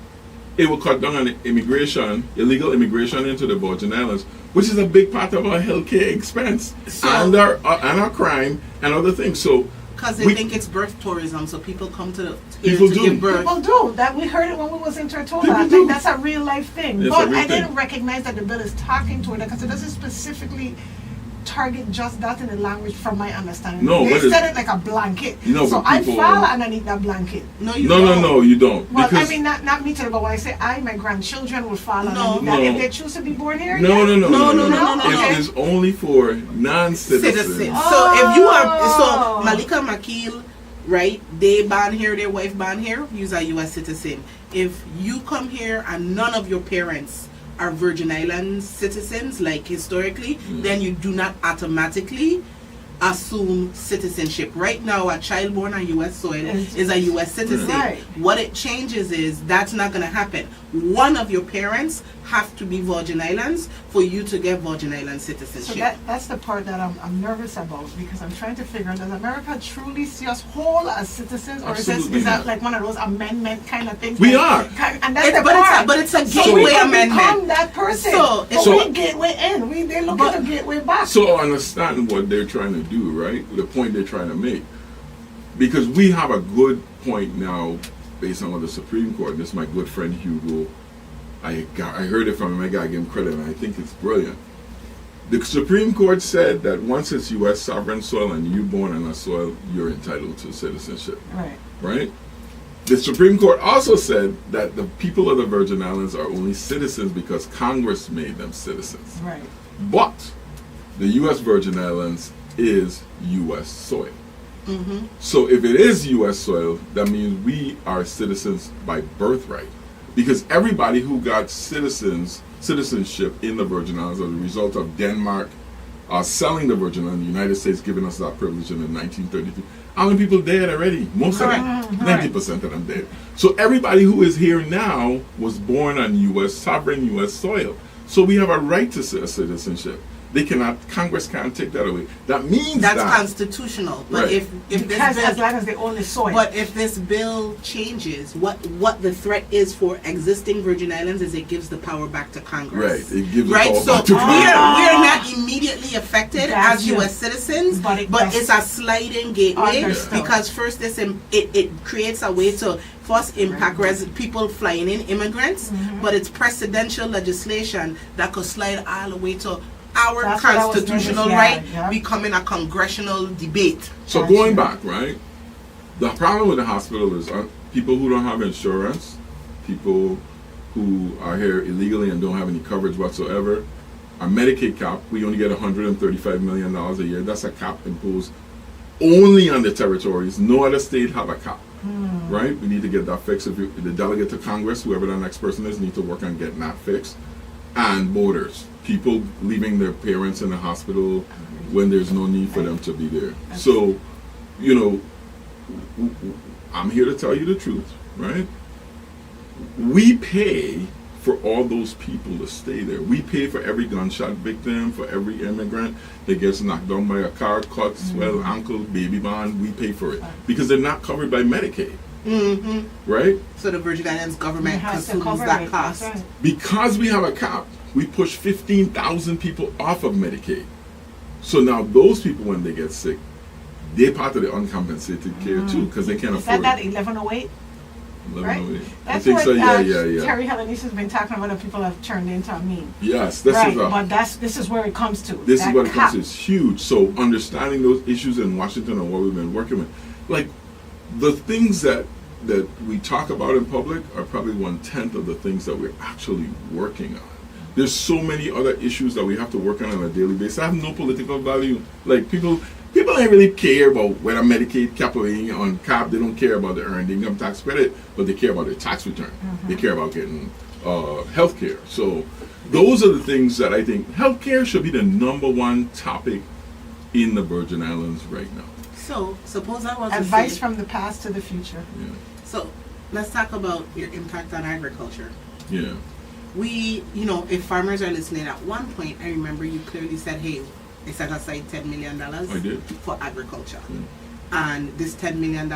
it will cut down on immigration, illegal immigration into the Virgin Islands, which is a big part of our healthcare expense, So- and our crime and other things. So Because they think it's birth tourism, so people come to here People to do. give birth. People do. That we heard it when we was in Tortola. People I do. think that's a real life thing. It's a But real I didn't thing. recognize that the bill is talking to it because it doesn't specifically target just that in the language from my understanding. No, they but it's- said it like a blanket. You know, so but I people- fall underneath that blanket. No, you no, don't. no, you don't. Well, because I mean, not me today, but when I say my grandchildren will fall No. underneath that. No. If they choose to be born here, no, yeah. No. It is only for non-citizens. Citizens. Oh. So if you are, so Malika Makil, right? They born here, their wife born here. You're a U.S. citizen. If you come here and none of your parents are Virgin Islands citizens, like historically, then you do not automatically assume citizenship. Right now, a child born on U.S. soil is a U.S. citizen. Right. What it changes is that's not going to happen. One of your parents have to be Virgin Islands for you to get Virgin Island So citizenship. that's the part that I'm nervous about because I'm trying to figure out, does America truly see us whole as citizens, or Absolutely is that not. like one of those amendment kind of things? We like- are. and that's It's- the but it's a- part. but it's a So gateway we can amendment. become that person. So- but So- we gateway in. They look But- at the gateway back. So I understand what they're trying to do, right? The point they're trying to make. Because we have a good point now based on what the Supreme Court, this is my good friend Hugo, I heard it from him, I gotta give him credit, and I think it's brilliant. The Supreme Court said that once it's U.S. sovereign soil and you're born on a soil, you're entitled to citizenship, Right. right? The Supreme Court also said that the people of the Virgin Islands are only citizens because Congress made them citizens. Right. But the U.S. Virgin Islands is U.S. soil. So if it is U.S. soil, that means we are citizens by birthright. Because everybody who got citizenship in the Virgin Islands as a result of Denmark selling the Virgin Islands, the United States giving us that privilege in 1932, how many people dead already? Most of them, 90% of them dead. So everybody who is here now was born on U.S. sovereign U.S. soil. So we have a right to citizenship. They cannot, Congress can't take that away. That means That's that. constitutional. But Right. if this Because as bill, long as they own the soil. but if this bill changes, what the threat is for existing Virgin Islands is it gives the power back to Congress. Right, it gives the right. power So back to we're Congress. not immediately affected Gotcha. as U.S. citizens, But it but does- it's a sliding gateway Understood. because first it creates a way to first impact people flying in, immigrants, but it's presidential legislation that could slide all the way to our That's what I was constitutional nervous, right yeah. becoming a congressional debate. So Gotcha. going back, right? The problem with the hospital is people who don't have insurance, people who are here illegally and don't have any coverage whatsoever. Our Medicaid cap, we only get $135 million a year. That's a cap imposed only on the territories. No other state have a cap, right? We need to get that fixed. If the delegate to Congress, whoever the next person is, need to work on getting that fixed. And borders. People leaving their parents in the hospital when there's no need for them to be there. So, you know, I'm here to tell you the truth, right? We pay for all those people to stay there. We pay for every gunshot victim, for every immigrant that gets knocked down by a car, cut, swell, ankle, baby bond. We pay for it because they're not covered by Medicaid, right? So the Virgin Islands It government has to assumes cover that it, cost. that's right. Because we have a cap, we push 15,000 people off of Medicaid. So now those people, when they get sick, they're part of the uncompensated care too, because they can't Is that afford that it. 1108? Right? 1108. I That's think what so. Yeah. Terry Helenice has been talking about. That people have turned into a meme. Yes, this Right, is a. but this is where it comes to. This is That what it comes cap. to. It's huge. So understanding those issues in Washington and what we've been working with, like the things that we talk about in public are probably 1/10 of the things that we're actually working on. There's so many other issues that we have to work on a daily basis. I have no political value. Like people don't really care about whether Medicaid capping on cap. They don't care about the earned income tax credit, but they care about their tax return. They care about getting health care. So those are the things that I think healthcare should be the number one topic in the Virgin Islands right now. So suppose I was Advice to say, from the past to the future. Yeah. so let's talk about your impact on agriculture. Yeah. We, if farmers are listening, at one point I remember you clearly said, hey, they set aside $10 million I did. for agriculture. Yeah. And this $10 million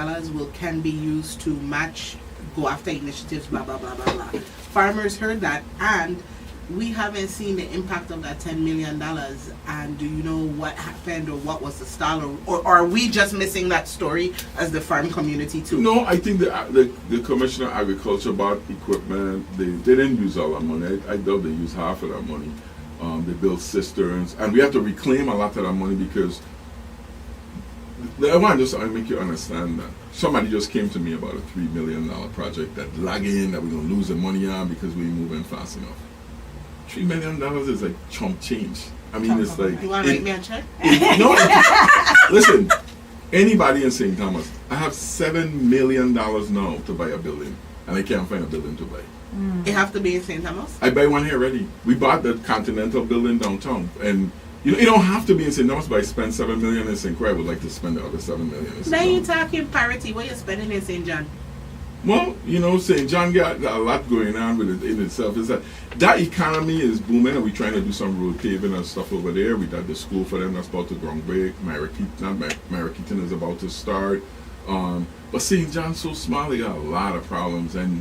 can be used to match, go after initiatives, blah, blah, blah, blah, blah. Farmers heard that, and we haven't seen the impact of that $10 million. And do you know what happened, or what was the stall, or are we just missing that story as the farm community too? No, I think the Commissioner of Agriculture bought equipment. They didn't use all that money. I doubt they used half of that money. They built cisterns, and we have to reclaim a lot of that money because I want to just make you understand that somebody just came to me about a $3 million project that lagging that we're gonna lose the money on because we ain't moving fast enough. $3 million is like chump change. I mean, it's like You want to write me a check? no. Listen, anybody in St. Thomas, I have $7 million now to buy a building, and I can't find a building to buy. It have to be in St. Thomas? I buy one here already. We bought the Continental building downtown, and it don't have to be in St. Thomas, but I spent $7 million in St. Croix. I would like to spend the other $7 million in St. Now you're Thomas. talking parity. What you spending in St. John? Well, St. John got a lot going on with it in itself. Is that economy is booming, and we're trying to do some road paving and stuff over there. We got the school for them that's about to ground break. Marikeaton is about to start. But St. John's so small, they got a lot of problems. And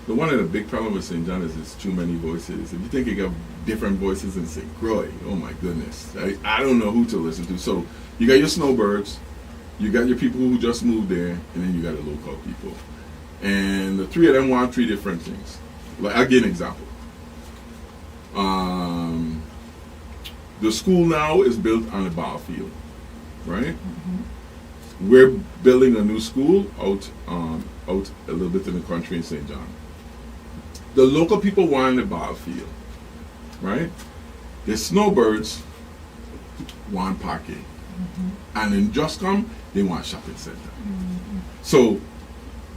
one of the big problems with St. John is it's too many voices. If you think you got different voices in St. Croix, oh my goodness. I don't know who to listen to. So you got your snowbirds, you got your people who just moved there, and then you got the local people. And the three of them want three different things. Like, I'll give an example. The school now is built on a ball field, right? Mm-hmm. We're building a new school out a little bit in the country in St. John. The local people want the ball field, right? The snowbirds want parking. Mm-hmm. And in Justcom, they want shopping center. Mm-hmm. So,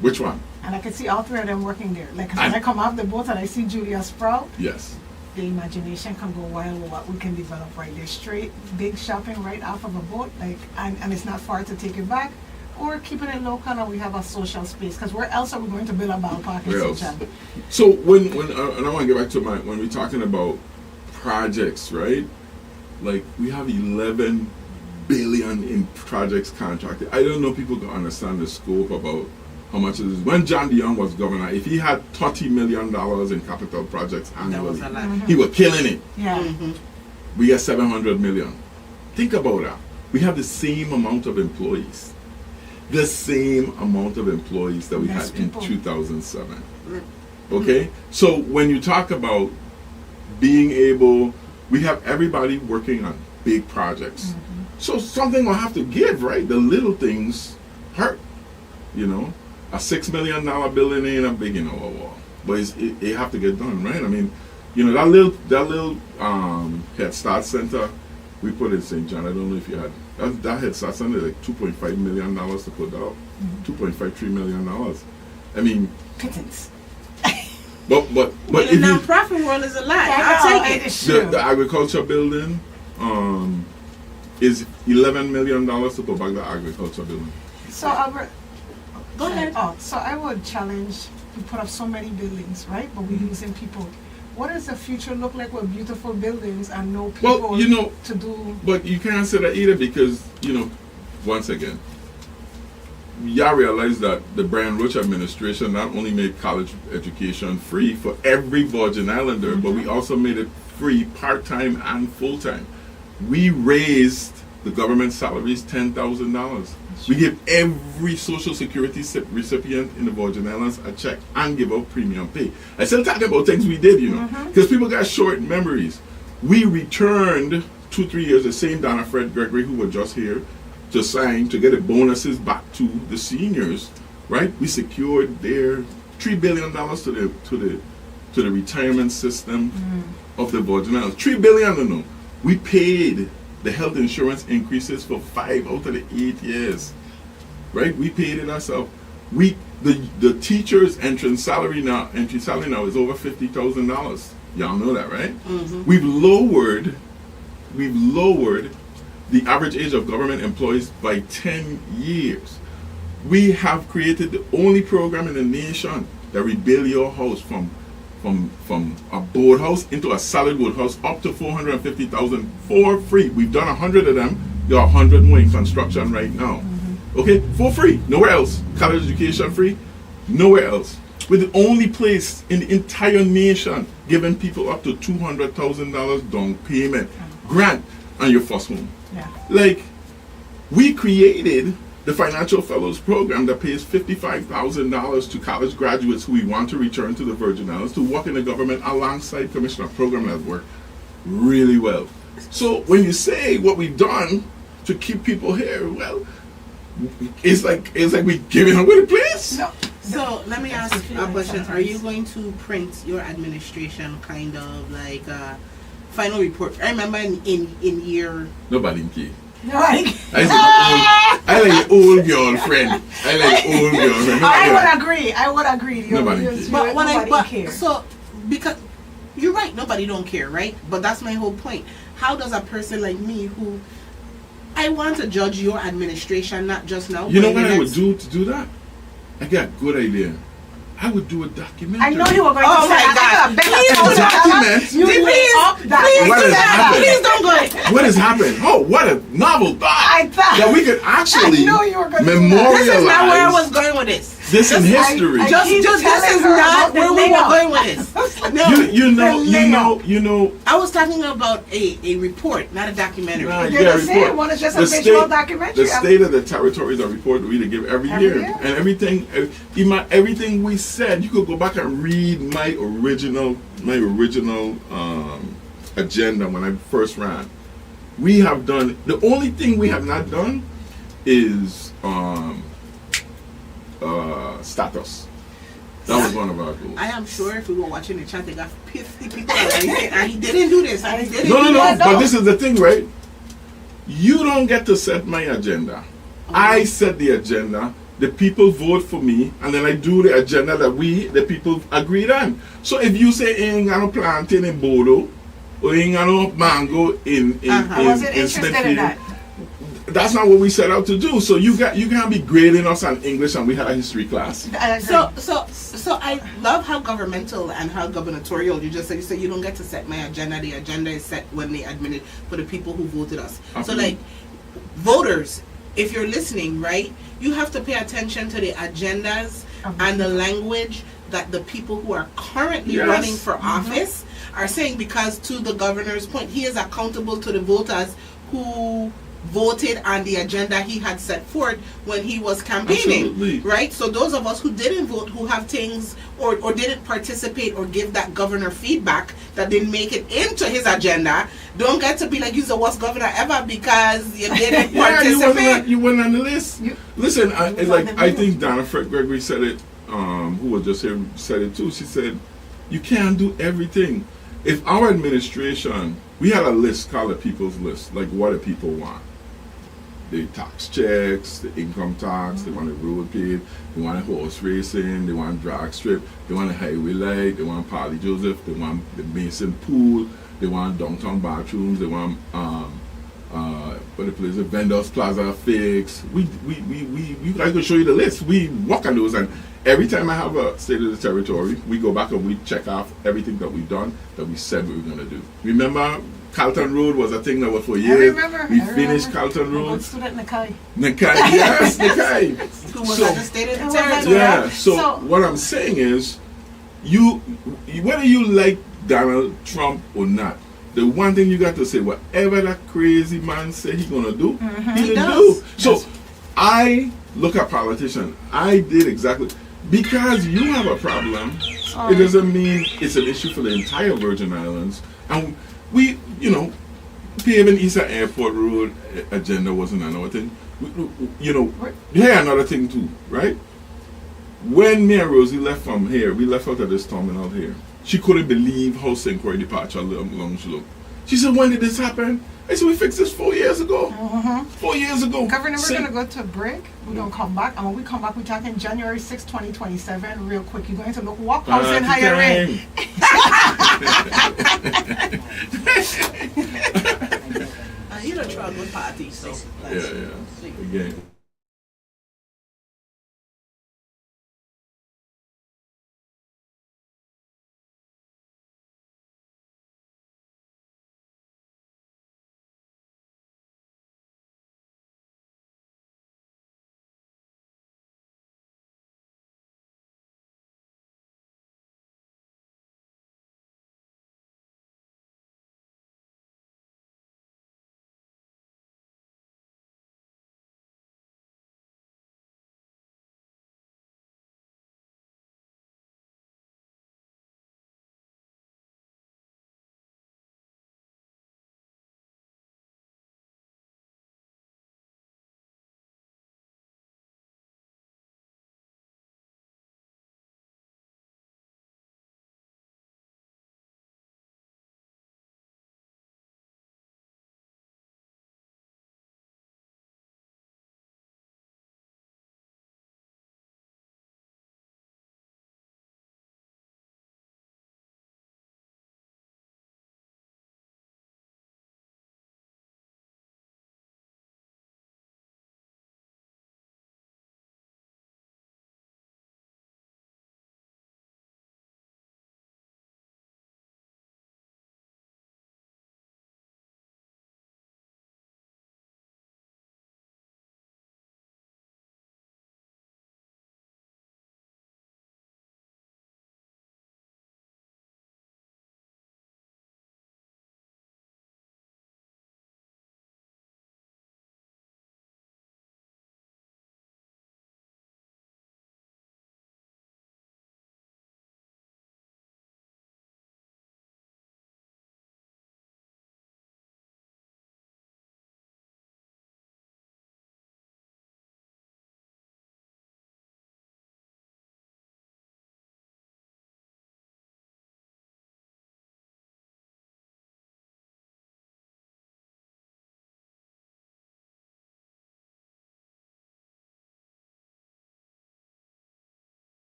which one? And I can see all three of them working there. Like, 'cause when I come off the boat and I see Julia Sprout, yes, the imagination can go wild with what we can develop right there. Straight, big shopping right off of a boat, like, and it's not far to take it back, or keeping it local and we have a social space. Because where else are we going to build a ballpark in St. John? So when and I want to get back to when we're talking about projects, right? Like, we have 11 billion in projects contracted. I don't know people can understand the scope about how much it is. When John DeYoung was governor, if he had $30 million in capital projects annually, he was killing it. Yeah. Mm-hmm. We got 700 million. Think about that. We have the same amount of employees. The same amount of employees that we Less had people. in 2007. Okay? So when you talk about being able, we have everybody working on big projects. Mm-hmm. So something will have to give, right? The little things hurt, A $6 million building ain't a big wall, but it have to get done, right? I mean, that little Head Start Center we put in St. John. I don't know if you had that Head Start Center, like $2.5 million to put out, $2.53 million. I mean, Pittance. but In the if you, nonprofit world is a lot. I'll take it. the agriculture building is $11 million to put back the agriculture building. So, Albert, Go ahead. So I would challenge, we put up so many buildings, right? But we're losing people. What does the future look like with beautiful buildings and no people to do? But you can't say that either because, once again, y'all realize that the Brian Roach administration not only made college education free for every Virgin Islander, but we also made it free part-time and full-time. We raised the government salaries $10,000. We give every social security recipient in the Virgin Islands a check and give out premium pay. I still talk about things we did, because people got short memories. We returned 2-3 years, the same Donna Fred Gregory who were just here to sign to get the bonuses back to the seniors, right? We secured their $3 billion to the retirement system of the Virgin Islands. $3 billion, no. We paid the health insurance increases for 5 out of the 8 years, right? We paid it ourselves. The teachers' entry salary now is over $50,000. Y'all know that, right? We've lowered the average age of government employees by 10 years. We have created the only program in the nation that rebuild your house from a board house into a solid wood house up to $450,000 for free. We've done 100 of them. There are 100 more in construction right now. Okay, for free, nowhere else. College education free, nowhere else. We're the only place in the entire nation giving people up to $200,000 down payment grant on your first home. Yeah. Like, we created the Financial Fellows Program that pays $55,000 to college graduates who we want to return to the Virgin Islands to work in the government alongside Commissioner. Program that worked really well. So when you say what we've done to keep people here, well, it's like we giving away the place. No. So let me ask a question. Are you going to print your administration kind of like a final report? I remember in year... Nobody care. No, I like old girlfriend. I like old girlfriend. I would agree. Nobody cares. But when nobody cares. So, because you're right, nobody don't care, right? But that's my whole point. How does a person like me who... I want to judge your administration, not just now. You know what I would do to do that? I got a good idea. I would do a documentary. I know you were going to Oh say my God. Document. Please don't go. What has happened? Oh, what a novel thought. I thought. That we could actually I know you were going to memorialize. This is not where I was going with this. This in history. Just this is not where we were going with this. No. You know. I was talking about a report, not a documentary. Nah, You're the same one. It's just a visual documentary. The state of the territories are reported we to give every year. And everything we said, you could go back and read my original agenda when I first ran. We have done, the only thing we have not done is status. That was one of our goals. I am sure if we were watching the chat, they got 50 people and he didn't do this. And he didn't No, do that. but this is the thing, right? You don't get to set my agenda. I set the agenda. The people vote for me, and then I do the agenda that the people agreed on. So if you say ain't got no plantain in Bodo, or ain't got no mango in I wasn't interested Smithfield, in that. that's not what we set out to do. So you can't be grading us on English, and we had a history class. So I love how governmental and how gubernatorial you just said. You say you don't get to set my agenda. The agenda is set when they admit it for the people who voted us. Absolutely. So like voters, if you're listening, right, you have to pay attention to the agendas and the language that the people who are currently running for office are saying, because to the governor's point, he is accountable to the voters who voted on the agenda he had set forth when he was campaigning. Absolutely. Right? So those of us who didn't vote, who have things or didn't participate or give that governor feedback that didn't make it into his agenda, don't get to be like, you're the worst governor ever because you didn't participate. You weren't on the list. Listen, I think Donna Fred Gregory said it, who was just here, said it too. She said, you can't do everything. If our administration, we had a list called the people's list, like what do people want? The tax checks, the income tax, they want a road paved, they want a horse racing, they want drag strip, they want a highway light, they want Polly Joseph, they want the Mason pool, they want downtown bathrooms, they want what the place, Vendors Plaza fix. I can show you the list. We work on those, and every time I have a state of the territory, we go back and we check off everything that we've done that we said we were going to do. Remember, Carlton Road was a thing that was for years. We finished Carlton Road. Nakai, yes, Nakai. Who was at the state of the territory. Yeah. So what I'm saying is, whether you like Donald Trump or not, the one thing you got to say, whatever that crazy man said he's gonna do, he didn't do. So I look at politicians. I did exactly because you have a problem. It doesn't mean it's an issue for the entire Virgin Islands. And we, paving Eastern Airport Road agenda wasn't another thing. Here another thing too, right? When me and Rosie left from here, we left out of this terminal here. She couldn't believe how St. Croix departure lounge looked. She said, "When did this happen?" I said, "We fixed this 4 years ago." 4 years ago. Governor, we're going to go to a break. We're going to come back. And when we come back, we're talking January 6, 2027. Real quick, you're going to look what house and hiring. You don't travel with parties, so. Yeah. Again.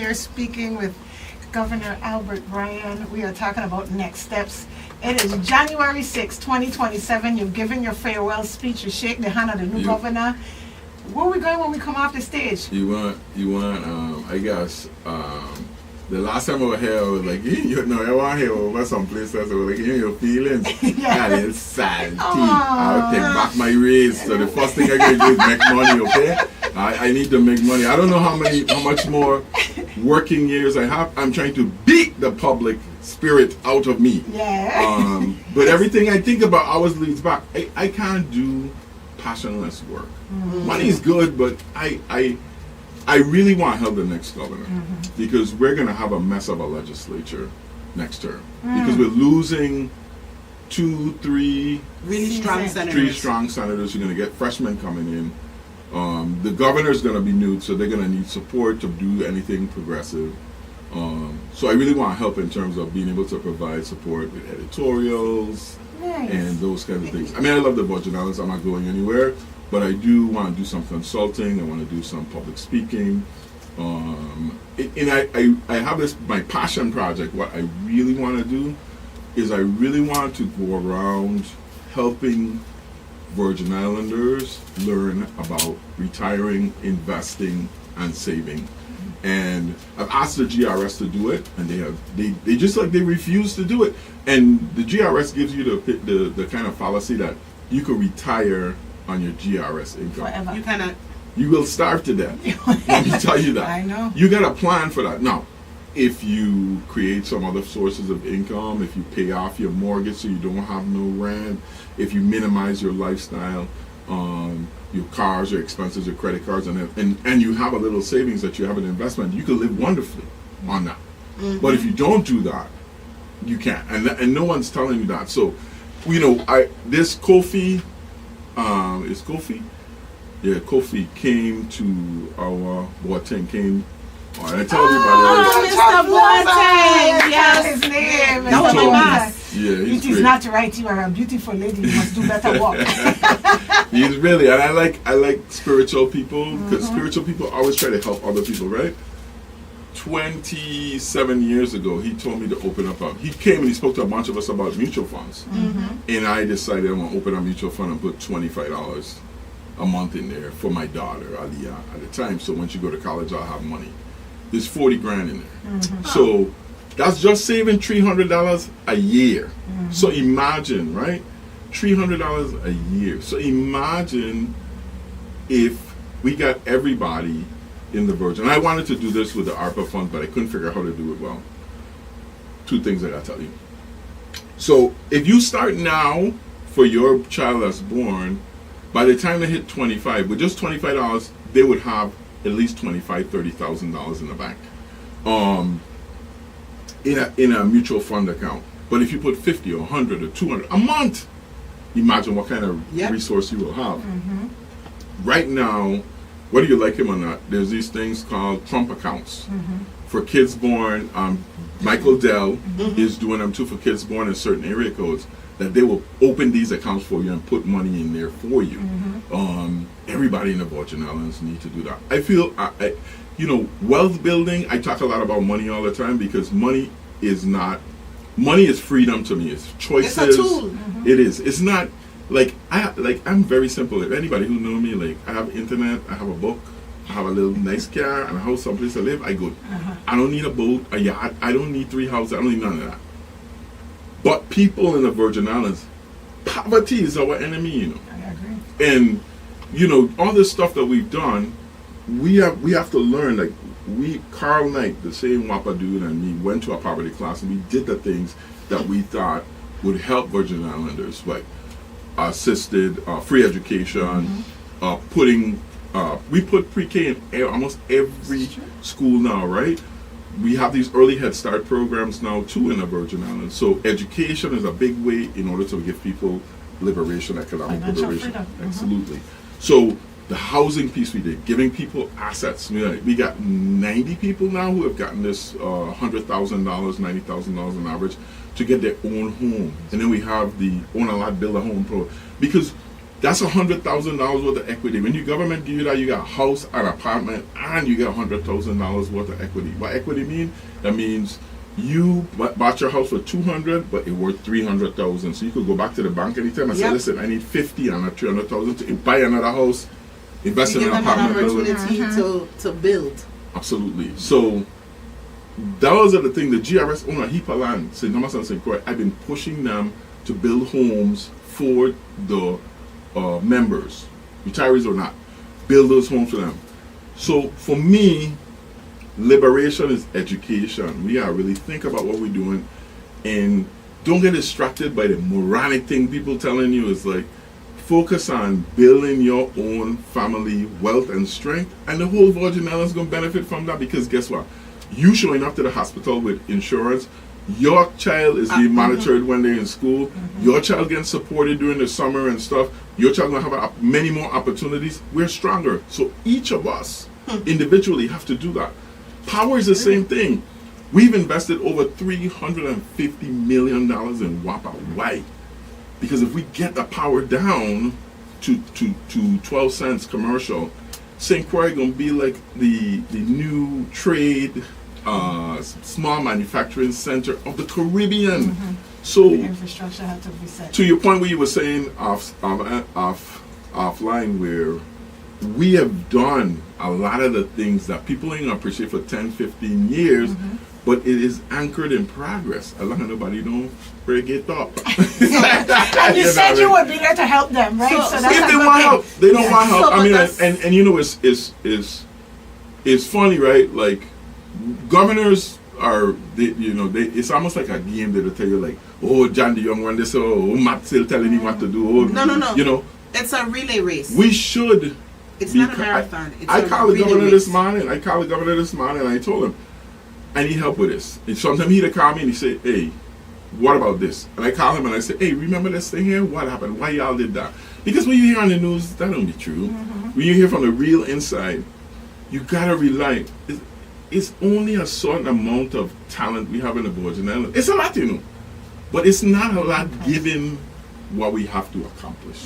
Here speaking with Governor Albert Bryan. We are talking about next steps. It is January 6, 2027. You've given your farewell speech. You shake the hand of the new governor. Where are we going when we come off the stage? You want, I guess, the last time I was here, I was like, you know, I want to hear over some places. I was like, your feelings. Yeah. A little salty. I'll take back my raise. So the first thing I can do is make money, okay? I need to make money. I don't know how much more working years I have. I'm trying to beat the public spirit out of me. Yeah. But everything I think about always leads back. I can't do passionless work. Money is good, but I really want to help the next governor because we're going to have a mess of a legislature next term because we're losing 2, 3 Really strong senators. 3 strong senators. You're going to get freshmen coming in. The governor's going to be new, so they're going to need support to do anything progressive. So I really want to help in terms of being able to provide support with editorials and those kinds of things. I mean, I love the budget analysis. I'm not going anywhere, but I do want to do some consulting. I want to do some public speaking. And I have this, my passion project. What I really want to do is I really want to go around helping Virgin Islanders learn about retiring, investing, and saving. And I've asked the GRS to do it, and they just like they refuse to do it. And the GRS gives you the kind of fallacy that you could retire on your GRS income. Forever. You will starve to death. Let me tell you that. I know. You got a plan for that. Now, if you create some other sources of income, if you pay off your mortgage so you don't have no rent, if you minimize your lifestyle, your cars, your expenses, your credit cards, and you have a little savings that you have an investment, you can live wonderfully on that. But if you don't do that, you can't. And no one's telling you that. So, you know, this Kofi, is Kofi? Yeah, Kofi came to our Boateng came. I tell everybody. Mr. Boateng, yes. His name. That was my boss. Yeah, he's It is great. not right. You are a beautiful lady. You must do better work. He's really, and I like spiritual people because spiritual people always try to help other people, right? 27 years ago, he told me to open up he came and he spoke to a bunch of us about mutual funds. And I decided I'm going to open a mutual fund and put $25 a month in there for my daughter, Aliyah, at the time. So when she go to college, I'll have money. There's 40 grand in there. So that's just saving $300 a year. So imagine, right? $300 a year. So imagine if we got everybody in the Virgin. I wanted to do this with the ARPA fund, but I couldn't figure out how to do it well. 2 things I gotta tell you. So if you start now for your child that's born, by the time they hit 25, with just $25, they would have at least $25,000, $30,000 in the bank, in a mutual fund account. But if you put 50 or 100 or 200 a month, imagine what kind of resource you will have. Right now, whether you like him or not, there's these things called Trump accounts for kids born. Michael Dell is doing them too for kids born in certain area codes. That they will open these accounts for you and put money in there for you. Everybody in the Virgin Islands need to do that. I feel, you know, wealth building. I talk a lot about money all the time because money is freedom to me. It's choices. It's a tool. It is. It's not like I'm very simple. If anybody who know me, like I have internet, I have a book, I have a little nice car and a house, someplace to live. I good. I don't need a boat, a yacht. I don't need 3 houses. I don't need none of that. But people in the Virgin Islands, poverty is our enemy, you know. I agree. And, you know, all this stuff that we've done, we have to learn. Like, Carl Knight, the same WAPA dude, and me went to a poverty class, and we did the things that we thought would help Virgin Islanders, like assisted free education, we put pre-K in almost every school now, right? We have these early Head Start programs now too in the Virgin Islands. So education is a big way in order to give people liberation, economic Financial liberation. freedom. Absolutely. So the housing piece we did, giving people assets. We got 90 people now who have gotten this $100,000, $90,000 on average to get their own home. And then we have the Own a Lot, Build a Home program. Because That's $100,000 worth of equity. When your government give you that, you got a house, an apartment, and you get $100,000 worth of equity. What equity mean? That means you bought your house for $200,000, but it worth $300,000. So you could go back to the bank anytime and say, listen, I need $50,000 and $300,000 to buy another house, invest in an apartment building. To build. Absolutely. So those are the things. The GRS own a heap of land. St. Thomas and St. Croix. I've been pushing them to build homes for the members, retirees or not, build those homes for them. So for me, liberation is education. We gotta really think about what we're doing and don't get distracted by the moronic thing people telling you. It's like, focus on building your own family wealth and strength, and the whole Virgin Islands is going to benefit from that, because guess what? You showing up to the hospital with insurance, your child is being monitored when they're in school, your child getting supported during the summer and stuff, your child going to have many more opportunities. We're stronger. So each of us individually have to do that. Power is the same thing. We've invested over $350 million in WAPA. Why? Because if we get the power down to 12 cents commercial, St. Croix gonna be like the new trade, small manufacturing center of the Caribbean. So The infrastructure had to be set. to your point where you were saying offline, where we have done a lot of the things that people ain't gonna appreciate for 10, 15 years, but it is anchored in progress. A lot of nobody don't break it up. And you said you would be there to help them, right? So that's if a they good want thing. help, they don't want help. So, I but mean, that's- and you know, it's funny, right? Like, governors are, it's almost like a game. They'll tell you like, oh, John the Young one, this, oh, Matt still telling him what to do. Oh, No. You know, It's a relay race. we should. It's not a marathon. It's I a called the relay governor race. this morning. And I told him, I need help with this. And sometimes he'd call me and he'd say, hey, what about this? And I call him and I say, hey, remember this thing here? What happened? Why y'all did that? Because when you hear on the news, that don't be true. When you hear from the real inside, you gotta rely. It's only a certain amount of talent we have in the Virgin Islands. It's a lot, but it's not a lot given what we have to accomplish.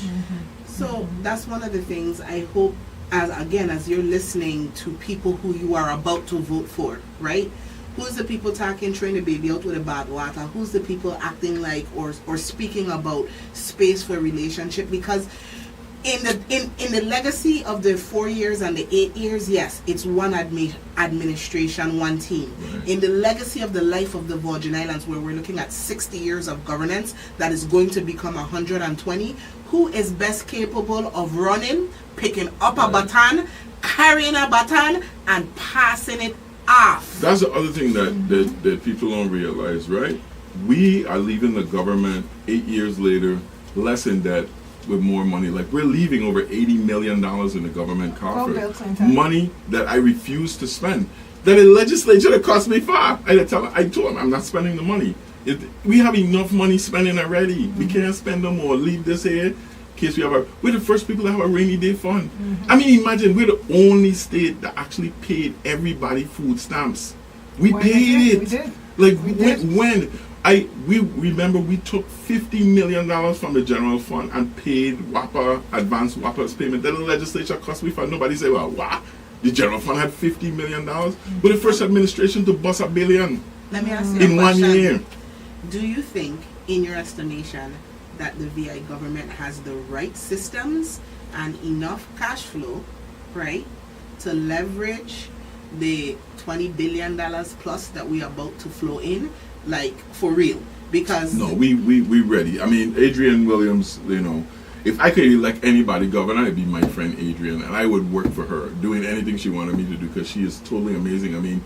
So that's one of the things I hope, as you're listening to people who you are about to vote for, right? Who's the people talking, throwing the baby out with the bathwater? Who's the people acting like or speaking about space for relationship? Because in the legacy of the 4 years and the 8 years, yes, it's one administration, one team. Right. In the legacy of the life of the Virgin Islands, where we're looking at 60 years of governance that is going to become 120, who is best capable of running, picking up a baton, carrying a baton, and passing it off? That's the other thing that people don't realize, right? We are leaving the government 8 years later, less in debt, with more money. Like, we're leaving over $80 million in the government Bill coffer. Clinton. Money that I refuse to spend. That the legislature that cost me far. I told them I'm not spending the money. We have enough money spending already. We can't spend no more. Leave this here in case we're the first people that have a rainy day fund. I mean, imagine we're the only state that actually paid everybody food stamps. We paid it. We did. Like, We did. when we remember we took $50 million from the general fund and paid WAPA, advanced WAPA's payment. Then the legislature cost me for. Nobody said, well, what? The general fund had $50 million. But the first administration to bust $1 billion Let me ask you in a 1 question. year. Do you think, in your estimation, that the VI government has the right systems and enough cash flow, right, to leverage the $20 billion plus that we are about to flow in, like, for real? Because No, we ready. I mean, Adrienne Williams, if I could elect anybody governor, it'd be my friend Adrienne, and I would work for her, doing anything she wanted me to do, because she is totally amazing. I mean,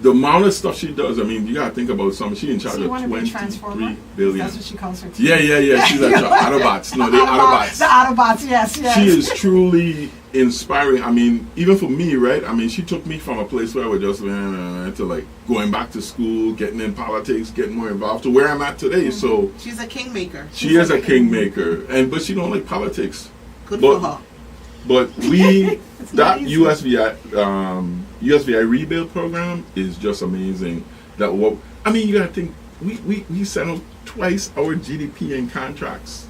the amount of stuff she does, I mean, you gotta think about something. She's in charge So you of want to be a 23 transformer? billion. That's what she calls her team. Yeah. She's like Autobots. No, they're Autobots. The Autobots, yes. She is truly inspiring. I mean, even for me, right? I mean, she took me from a place where I was just to like going back to school, getting in politics, getting more involved, to where I'm at today. So she's a kingmaker. she is a kingmaker, but she don't like politics. Good But- for her. But we not that easy. USVI rebuild program is just amazing. That what I mean, you gotta think we sent out twice our GDP in contracts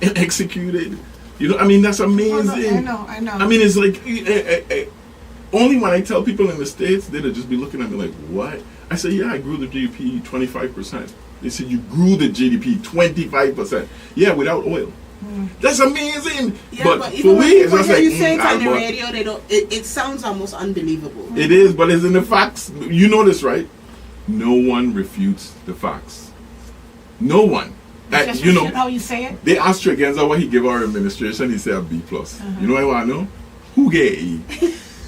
and executed You know, I mean, that's Oh, amazing. no, I know. I mean, it's like, only when I tell people in the States, they'll just be looking at me like, what? I say, yeah, I grew the GDP 25%. They said, you grew the GDP 25%. Yeah, without oil. That's amazing. Yeah, but even for when me, it's people just hear like, you say it on the but radio, they don't. It sounds almost unbelievable. it is, but it's in the facts. You know this, right? No one refutes the facts. No one. Just You know, refute how you say it. they asked Tregenza what he gave our administration. He said a B+. You know what I want to know? Who get E?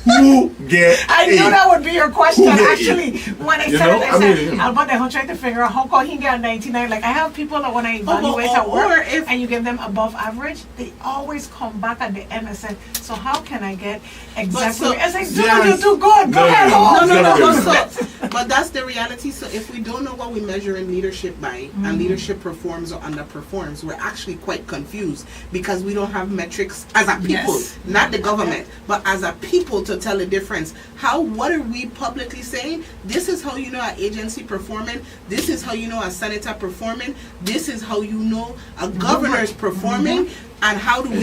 Who get I E? knew that would be your question. Who get Actually, when I You said know, it, I I said, mean, you know. Albert, I'm trying to figure out how come he get a 99. Like, I have people that when I evaluate at or work if- and you give them above average, they always come back at the end and say, so how can I get exactly? so- I say, dude, Yes. you do good. Go No, ahead. no, home." No, Never no, get no. But that's the reality. So if we don't know what we measure in leadership by, and leadership performs or underperforms, we're actually quite confused because we don't have metrics as a people, Yes. not the government, but as a people to tell the difference. What are we publicly saying? This is how you know an agency performing. This is how you know a senator performing. This is how you know a governor is performing. And how do we?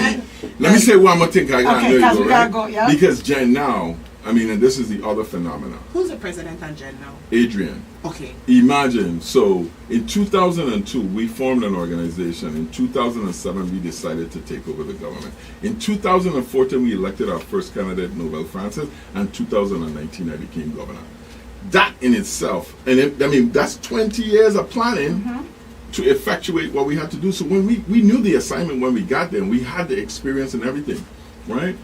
Let me say one more thing. I gotta Okay, know you 'cause go, we gotta right? go, yeah. Because Jen now, I mean, and this is the other phenomenon. Who's the president on Gen now? Adrian. Okay. Imagine, so in 2002, we formed an organization. In 2007, we decided to take over the government. In 2014, we elected our first candidate, Nobel Francis, and 2019, I became governor. That in itself, I mean, that's 20 years of planning to effectuate what we had to do. So when we knew the assignment when we got there, and we had the experience and everything, right?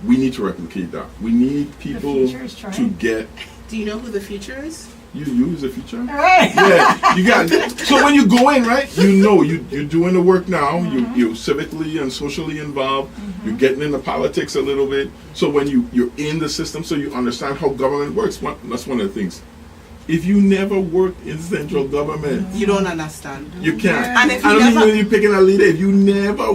We need to replicate that. We need people future is to trying. get. Do you know who the future is? You use the future? Right. Yeah, you got it. So when you go in, right, you know you're doing the work now. You're civically and socially involved. You're getting into politics a little bit. So when you're in the system, so you understand how government works. That's one of the things. If you never worked in central government, You don't understand. you can't. And if you I don't never- even know you're picking a leader. If you never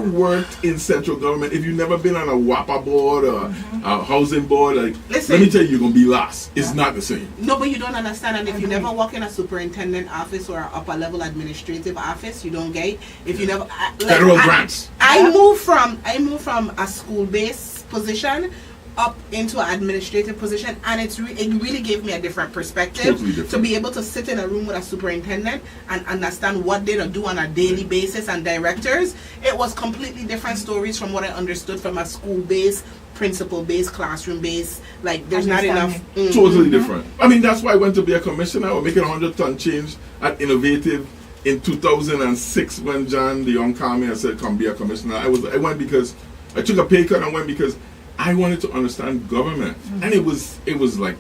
worked in central government, if you've never been on a WAPA board or a housing board, like, Listen. let me tell you, you're gonna be lost. It's not the same. No, but you don't understand. And if you never work in a superintendent office or an upper level administrative office, you don't get it. If you never Federal grants. I moved from a school-based position up into an administrative position, and it really gave me a different perspective Totally different. to be able to sit in a room with a superintendent and understand what they do on a daily basis, and directors. It was completely different stories from what I understood from a school-based, principal-based, classroom-based. Like, there's not enough. Totally different. I mean, that's why I went to be a commissioner. We're making 100-ton change at Innovative in 2006 when John the Young called me and said, "Come be a commissioner." I went because I took a pay cut and went because I wanted to understand government, and it was like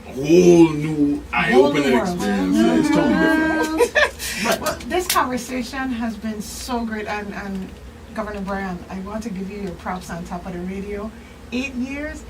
a whole new eye-opening world. experience. Yeah, it's totally different. Well, this conversation has been so great, and Governor Brian, I want to give you your props on top of the radio. 8 years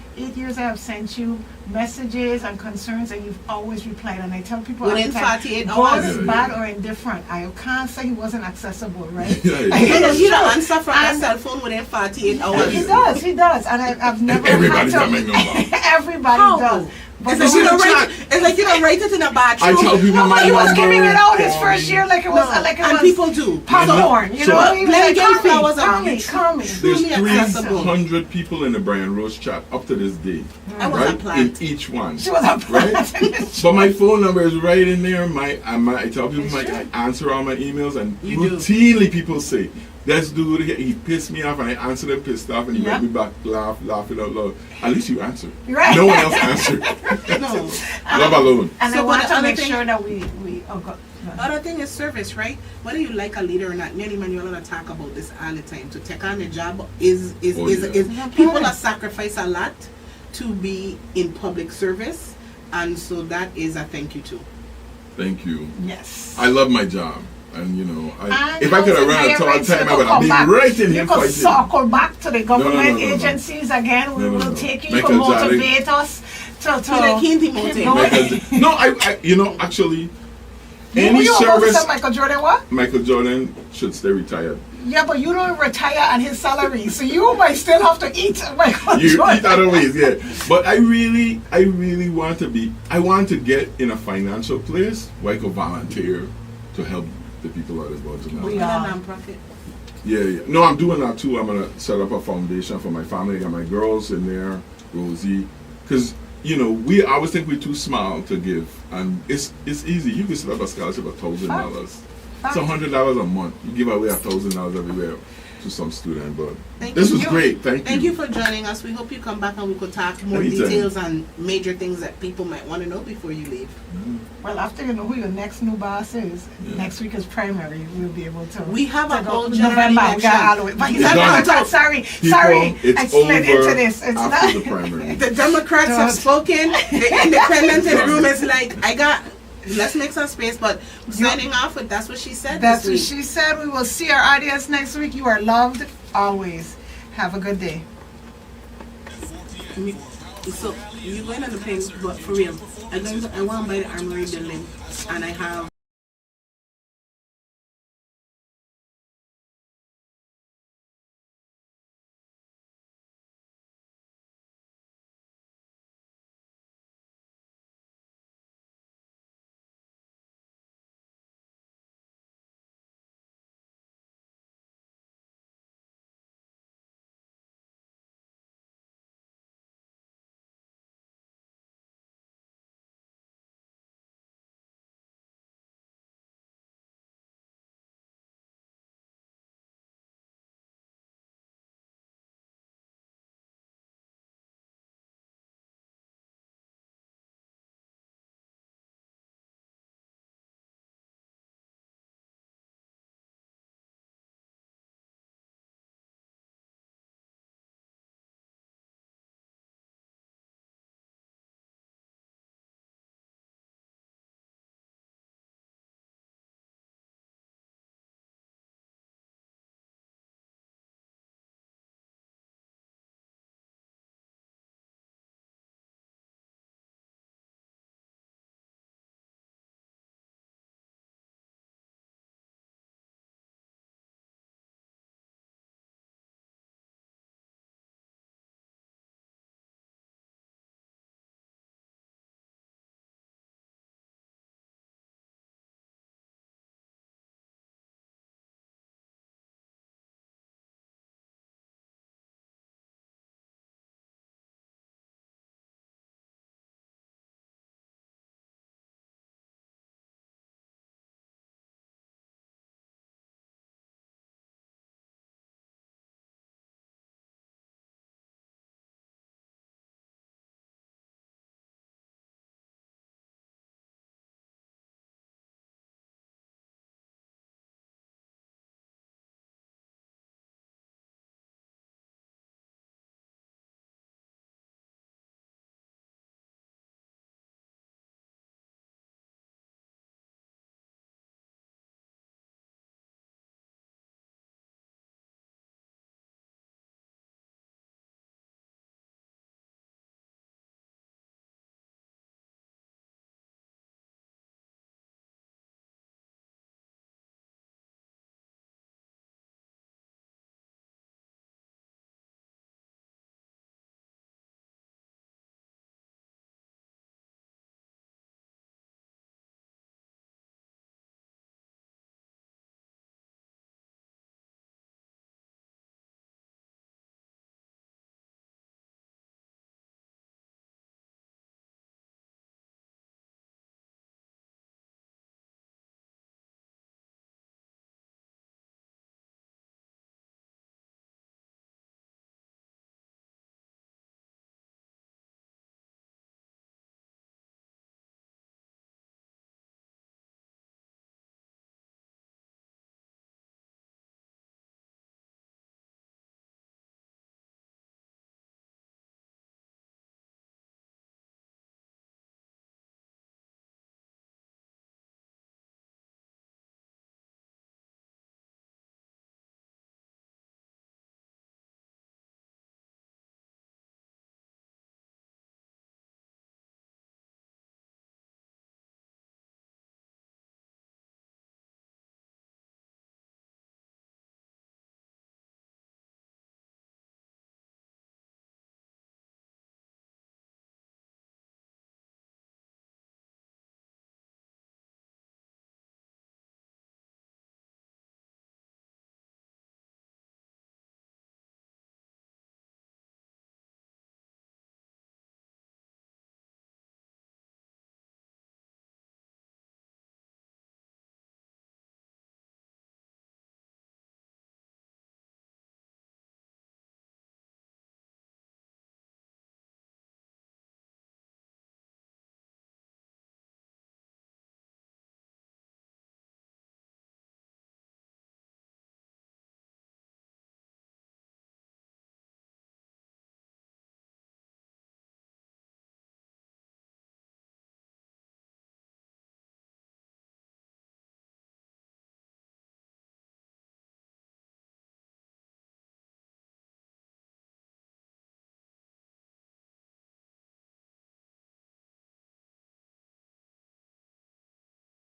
I have sent you messages and concerns, and you've always replied. And I tell people all Within the time, 48 good, hours. bad, or indifferent. I can't say he wasn't accessible, right? Yeah, yeah. You don't answer from a And- cell phone within 48 hours. He does, and I've never Everybody's had to. coming over. Everybody How? does. But It's like, the you don't one- write, it's like you don't write it in a I bathroom. tell people No, my but he was number. giving it out his first year like it was like it and was people do. popcorn. You So- know, he was Let like, get call flowers me, and call me, peach. call me. There's Truly accessible. 300 people in the Brian Rose chat up to this day, I was right? a In plant. each one. She was a Right? plant. But my phone number is right in there. I tell people It's I true. answer all my emails, and You do. routinely people say, "This dude, he pissed me off," and I answer them pissed off, and he Yeah. write me back, laughing out loud. At least you answer. Right. No one else answered. No. Love alone. And So, I but want the to other make thing- sure that we oh God. The other thing is service, right? Whether you like a leader or not, me and Emmanuella talk about this all the time. To take on a job Oh, yeah. people are sacrifice a lot to be in public service, and so that is a thank you too. Thank you. Yes. I love my job. And you know, And if I could have housing ran a tall rates, time, you I could would have come been back. right in You here could fighting. circle back to the government no. agencies again. We No, will no. take you. You Michael can Jordan. motivate us to like he keep demoted. going. No, I you know, actually, Who any you about to service, say Michael Jordan what? Michael Jordan should stay retired. Yeah, but you don't retire on his salary, so you might still have to eat Michael You Jordan. eat other ways, yeah. But I really want to get in a financial place where I could volunteer to help the people out of Guatemala. We We're are. a non-profit. Yeah. No, I'm doing that too. I'm gonna set up a foundation for my family. I got my girls in there, Rosie, because we always think we're too small to give, and it's easy. You can set up a scholarship of $1,000. It's $100 a month. You give away $1,000 everywhere to some student, but this was great. Thank you. Thank you for joining us. We hope you come back and we could talk more Anytime. details on major things that people might want to know before you leave. Well, after you know who your next new boss is, next week is primary. We'll be able to. We have a to whole go general November, election. all the way. But sorry, It's I slid over into this. It's after not. the primary. The Democrats have spoken. The independent in the room is like, let's make some space, but signing off with that's what she said. That's this what week. she said. We will see our audience next week. You are loved always. Have a good day. So you're going on the plane, but for real, I want to buy the Armory building, and I have